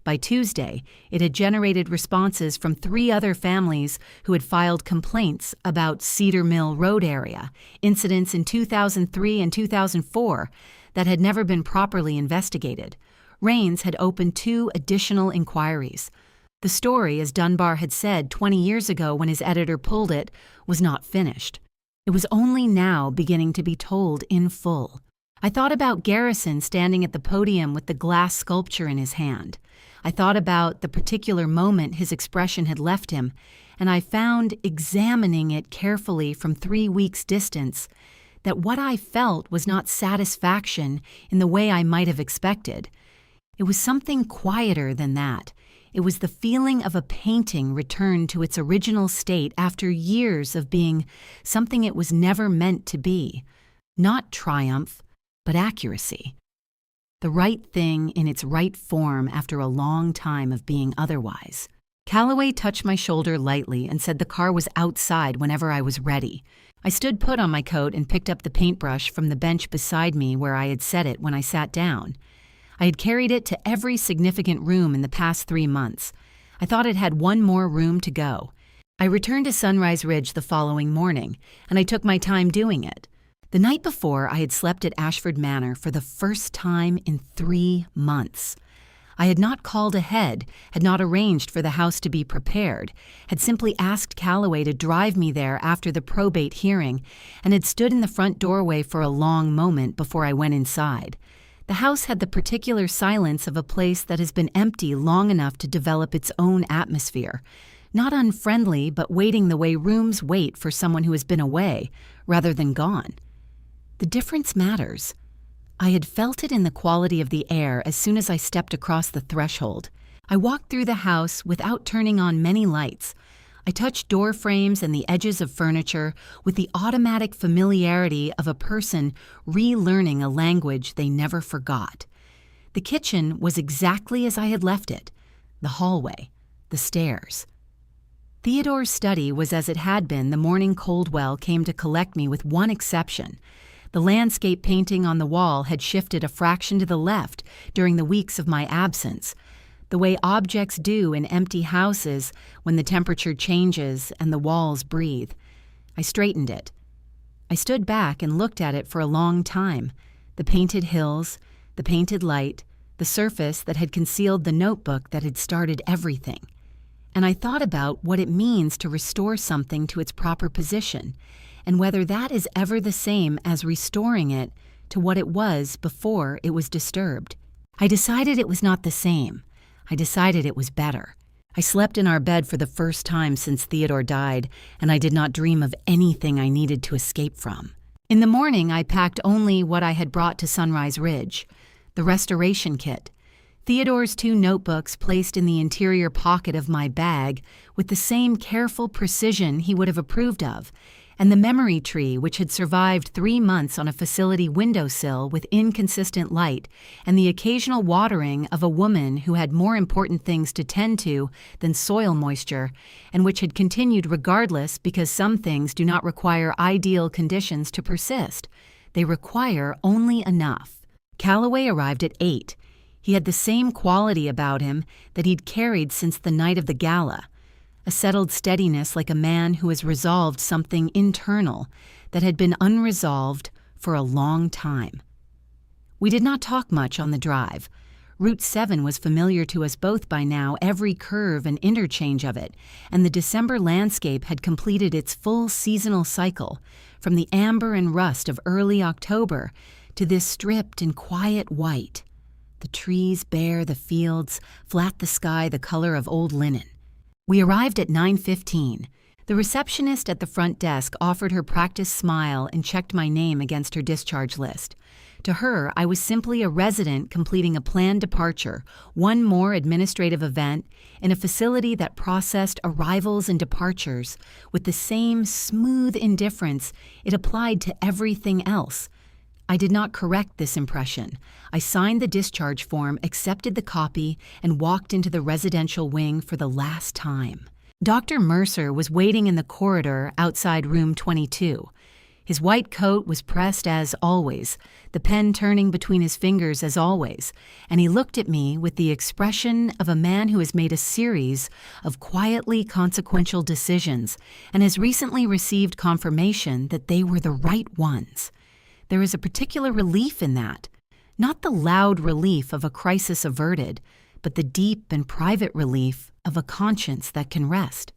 [SPEAKER 1] By Tuesday, it had generated responses from 3 other families who had filed complaints about Cedar Mill Road area, incidents in 2003 and 2004 that had never been properly investigated. Raines had opened 2 additional inquiries. The story, as Dunbar had said 20 years ago when his editor pulled it, was not finished. It was only now beginning to be told in full. I thought about Garrison standing at the podium with the glass sculpture in his hand. I thought about the particular moment his expression had left him, and I found, examining it carefully from 3 weeks' distance, that what I felt was not satisfaction in the way I might have expected. It was something quieter than that. It was the feeling of a painting returned to its original state after years of being something it was never meant to be. Not triumph, but accuracy. The right thing in its right form after a long time of being otherwise. Calloway touched my shoulder lightly and said the car was outside whenever I was ready. I stood put on my coat and picked up the paintbrush from the bench beside me where I had set it when I sat down. I had carried it to every significant room in the past 3 months. I thought it had 1 more room to go. I returned to Sunrise Ridge the following morning, and I took my time doing it. The night before, I had slept at Ashford Manor for the first time in 3 months. I had not called ahead, had not arranged for the house to be prepared, had simply asked Calloway to drive me there after the probate hearing, and had stood in the front doorway for a long moment before I went inside. The house had the particular silence of a place that has been empty long enough to develop its own atmosphere. Not unfriendly, but waiting the way rooms wait for someone who has been away, rather than gone. The difference matters. I had felt it in the quality of the air as soon as I stepped across the threshold. I walked through the house without turning on many lights. I touched door frames and the edges of furniture with the automatic familiarity of a person relearning a language they never forgot. The kitchen was exactly as I had left it. The hallway, the stairs. Theodore's study was as it had been the morning Coldwell came to collect me, with one exception. The landscape painting on the wall had shifted a fraction to the left during the weeks of my absence, the way objects do in empty houses when the temperature changes and the walls breathe. I straightened it. I stood back and looked at it for a long time. The painted hills, the painted light, the surface that had concealed the notebook that had started everything. And I thought about what it means to restore something to its proper position, and whether that is ever the same as restoring it to what it was before it was disturbed. I decided it was not the same. I decided it was better. I slept in our bed for the first time since Theodore died, and I did not dream of anything I needed to escape from. In the morning, I packed only what I had brought to Sunrise Ridge, the restoration kit, Theodore's 2 notebooks placed in the interior pocket of my bag with the same careful precision he would have approved of, and the memory tree which had survived 3 months on a facility windowsill with inconsistent light, and the occasional watering of a woman who had more important things to tend to than soil moisture, and which had continued regardless because some things do not require ideal conditions to persist. They require only enough. Calloway arrived at 8. He had the same quality about him that he'd carried since the night of the gala. A settled steadiness like a man who has resolved something internal that had been unresolved for a long time. We did not talk much on the drive. Route 7 was familiar to us both by now, every curve and interchange of it, and the December landscape had completed its full seasonal cycle, from the amber and rust of early October to this stripped and quiet white. The trees bare, the fields, flat the sky the color of old linen. We arrived at 9:15. The receptionist at the front desk offered her practiced smile and checked my name against her discharge list. To her, I was simply a resident completing a planned departure, one more administrative event, in a facility that processed arrivals and departures with the same smooth indifference it applied to everything else. I did not correct this impression. I signed the discharge form, accepted the copy, and walked into the residential wing for the last time. Dr. Mercer was waiting in the corridor outside room 22. His white coat was pressed as always, the pen turning between his fingers as always, and he looked at me with the expression of a man who has made a series of quietly consequential decisions and has recently received confirmation that they were the right ones. There is a particular relief in that, not the loud relief of a crisis averted, but the deep and private relief of a conscience that can rest.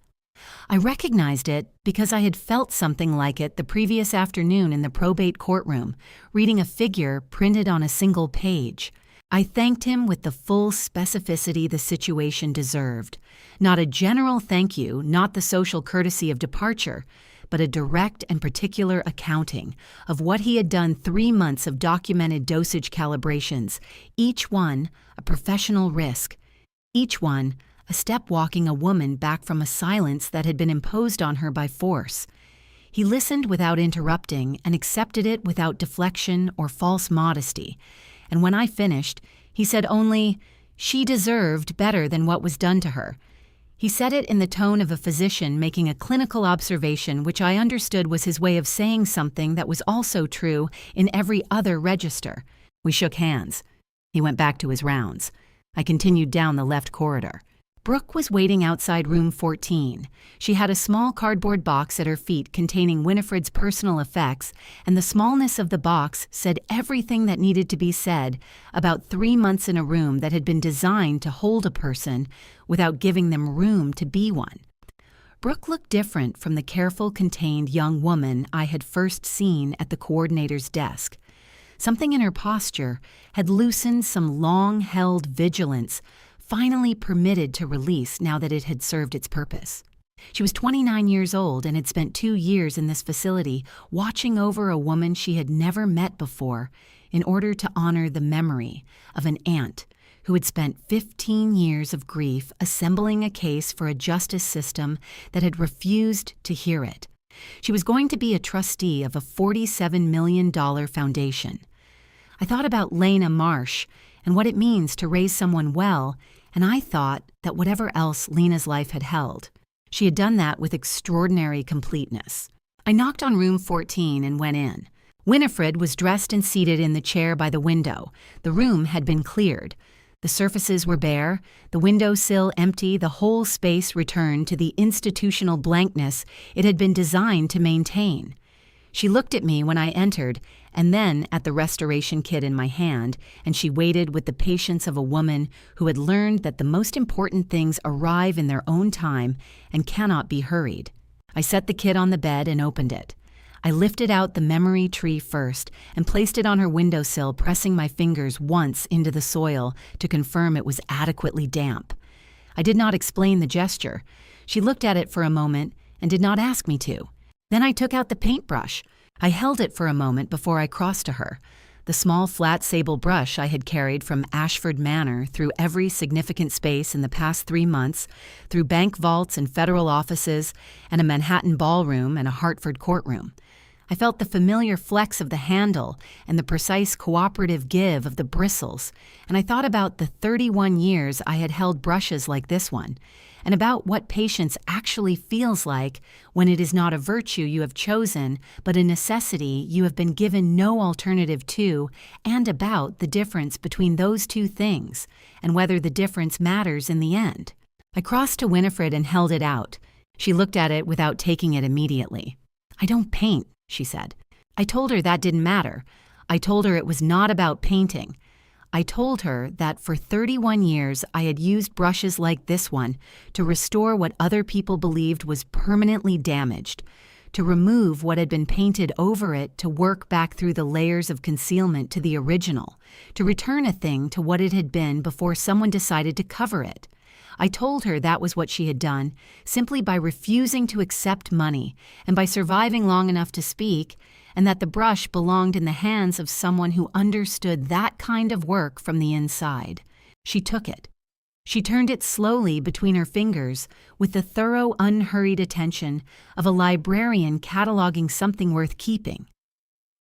[SPEAKER 1] I recognized it because I had felt something like it the previous afternoon in the probate courtroom, reading a figure printed on a single page. I thanked him with the full specificity the situation deserved. Not a general thank you, not the social courtesy of departure, but a direct and particular accounting of what he had done 3 months of documented dosage calibrations, each one a professional risk, each one a step walking a woman back from a silence that had been imposed on her by force. He listened without interrupting and accepted it without deflection or false modesty, and when I finished, he said only, "She deserved better than what was done to her." He said it in the tone of a physician making a clinical observation, which I understood was his way of saying something that was also true in every other register. We shook hands. He went back to his rounds. I continued down the left corridor. Brooke was waiting outside room 14. She had a small cardboard box at her feet containing Winifred's personal effects, and the smallness of the box said everything that needed to be said about 3 months in a room that had been designed to hold a person without giving them room to be one. Brooke looked different from the careful, contained young woman I had first seen at the coordinator's desk. Something in her posture had loosened some long-held vigilance, finally permitted to release now that it had served its purpose. She was 29 years old and had spent 2 years in this facility watching over a woman she had never met before in order to honor the memory of an aunt who had spent 15 years of grief assembling a case for a justice system that had refused to hear it. She was going to be a trustee of a $47 million foundation. I thought about Emma Marsh and what it means to raise someone well, and I thought that whatever else Lena's life had held, she had done that with extraordinary completeness. I knocked on room 14 and went in. Winifred was dressed and seated in the chair by the window. The room had been cleared. The surfaces were bare, the windowsill empty, the whole space returned to the institutional blankness it had been designed to maintain. She looked at me when I entered, and then at the restoration kit in my hand, and she waited with the patience of a woman who had learned that the most important things arrive in their own time and cannot be hurried. I set the kit on the bed and opened it. I lifted out the memory tree first and placed it on her windowsill, pressing my fingers once into the soil to confirm it was adequately damp. I did not explain the gesture. She looked at it for a moment and did not ask me to. Then I took out the paintbrush. I held it for a moment before I crossed to her. The small flat sable brush I had carried from Ashford Manor through every significant space in the past 3 months, through bank vaults and federal offices, and a Manhattan ballroom and a Hartford courtroom. I felt the familiar flex of the handle and the precise cooperative give of the bristles, and I thought about the 31 years I had held brushes like this one, and about what patience actually feels like when it is not a virtue you have chosen, but a necessity you have been given no alternative to, and about the difference between those two things, and whether the difference matters in the end. I crossed to Winifred and held it out. She looked at it without taking it immediately. "I don't paint," she said. I told her that didn't matter. I told her it was not about painting. I told her that for 31 years I had used brushes like this one to restore what other people believed was permanently damaged, to remove what had been painted over it, to work back through the layers of concealment to the original, to return a thing to what it had been before someone decided to cover it. I told her that was what she had done, simply by refusing to accept money and by surviving long enough to speak, and that the brush belonged in the hands of someone who understood that kind of work from the inside. She took it. She turned it slowly between her fingers with the thorough, unhurried attention of a librarian cataloging something worth keeping.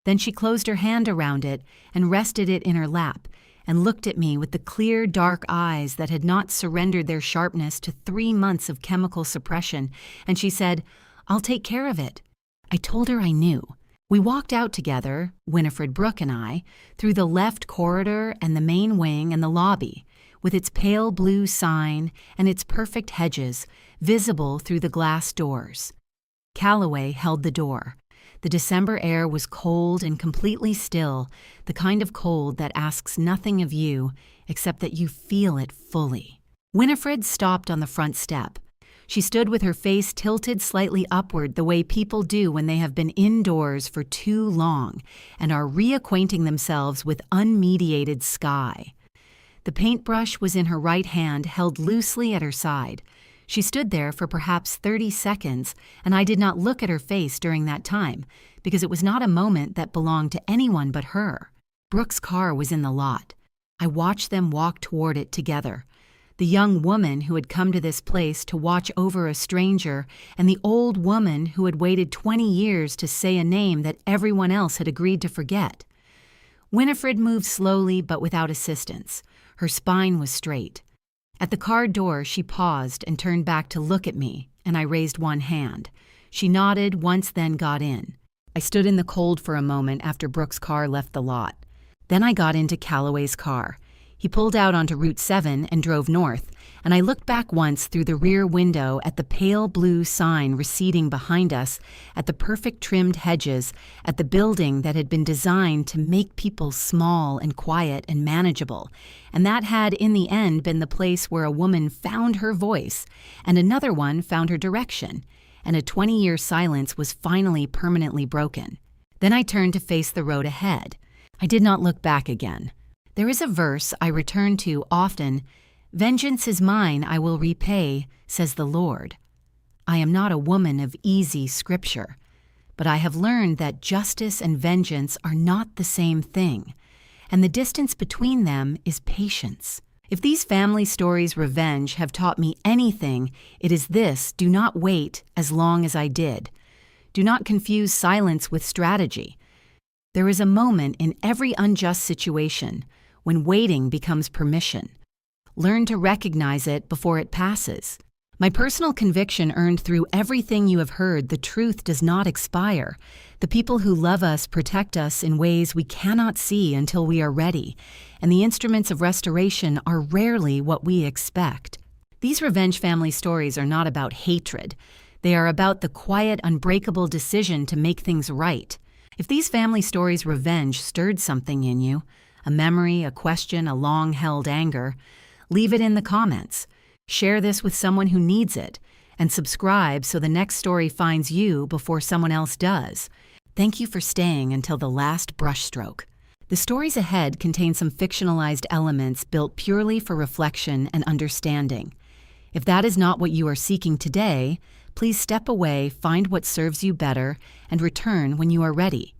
[SPEAKER 1] Then she closed her hand around it and rested it in her lap, and looked at me with the clear, dark eyes that had not surrendered their sharpness to 3 months of chemical suppression, and she said, "I'll take care of it." I told her I knew. We walked out together, Winifred Brooke and I, through the left corridor and the main wing and the lobby, with its pale blue sign and its perfect hedges visible through the glass doors. Calloway held the door. The December air was cold and completely still, the kind of cold that asks nothing of you except that you feel it fully. Winifred stopped on the front step. She stood with her face tilted slightly upward the way people do when they have been indoors for too long and are reacquainting themselves with unmediated sky. The paintbrush was in her right hand, held loosely at her side. She stood there for perhaps 30 seconds, and I did not look at her face during that time, because it was not a moment that belonged to anyone but her. Brooke's car was in the lot. I watched them walk toward it together. The young woman who had come to this place to watch over a stranger, and the old woman who had waited 20 years to say a name that everyone else had agreed to forget. Winifred moved slowly but without assistance. Her spine was straight. At the car door, she paused and turned back to look at me, and I raised one hand. She nodded once, then got in. I stood in the cold for a moment after Brooke's car left the lot. Then I got into Calloway's car. He pulled out onto Route 7 and drove north, and I looked back once through the rear window at the pale blue sign receding behind us, at the perfect trimmed hedges, at the building that had been designed to make people small and quiet and manageable, and that had in the end been the place where a woman found her voice, and another one found her direction, and a 20-year silence was finally permanently broken. Then I turned to face the road ahead. I did not look back again. There is a verse I return to often, "Vengeance is mine, I will repay, says the Lord." I am not a woman of easy scripture, but I have learned that justice and vengeance are not the same thing, and the distance between them is patience. If these family stories' revenge have taught me anything, it is this: do not wait as long as I did. Do not confuse silence with strategy. There is a moment in every unjust situation when waiting becomes permission. Learn to recognize it before it passes. My personal conviction earned through everything you have heard: the truth does not expire. The people who love us protect us in ways we cannot see until we are ready, and the instruments of restoration are rarely what we expect. These revenge family stories are not about hatred. They are about the quiet, unbreakable decision to make things right. If these family stories' revenge stirred something in you, a memory, a question, a long-held anger, leave it in the comments. Share this with someone who needs it, and subscribe so the next story finds you before someone else does. Thank you for staying until the last brushstroke. The stories ahead contain some fictionalized elements built purely for reflection and understanding. If that is not what you are seeking today, please step away, find what serves you better, and return when you are ready.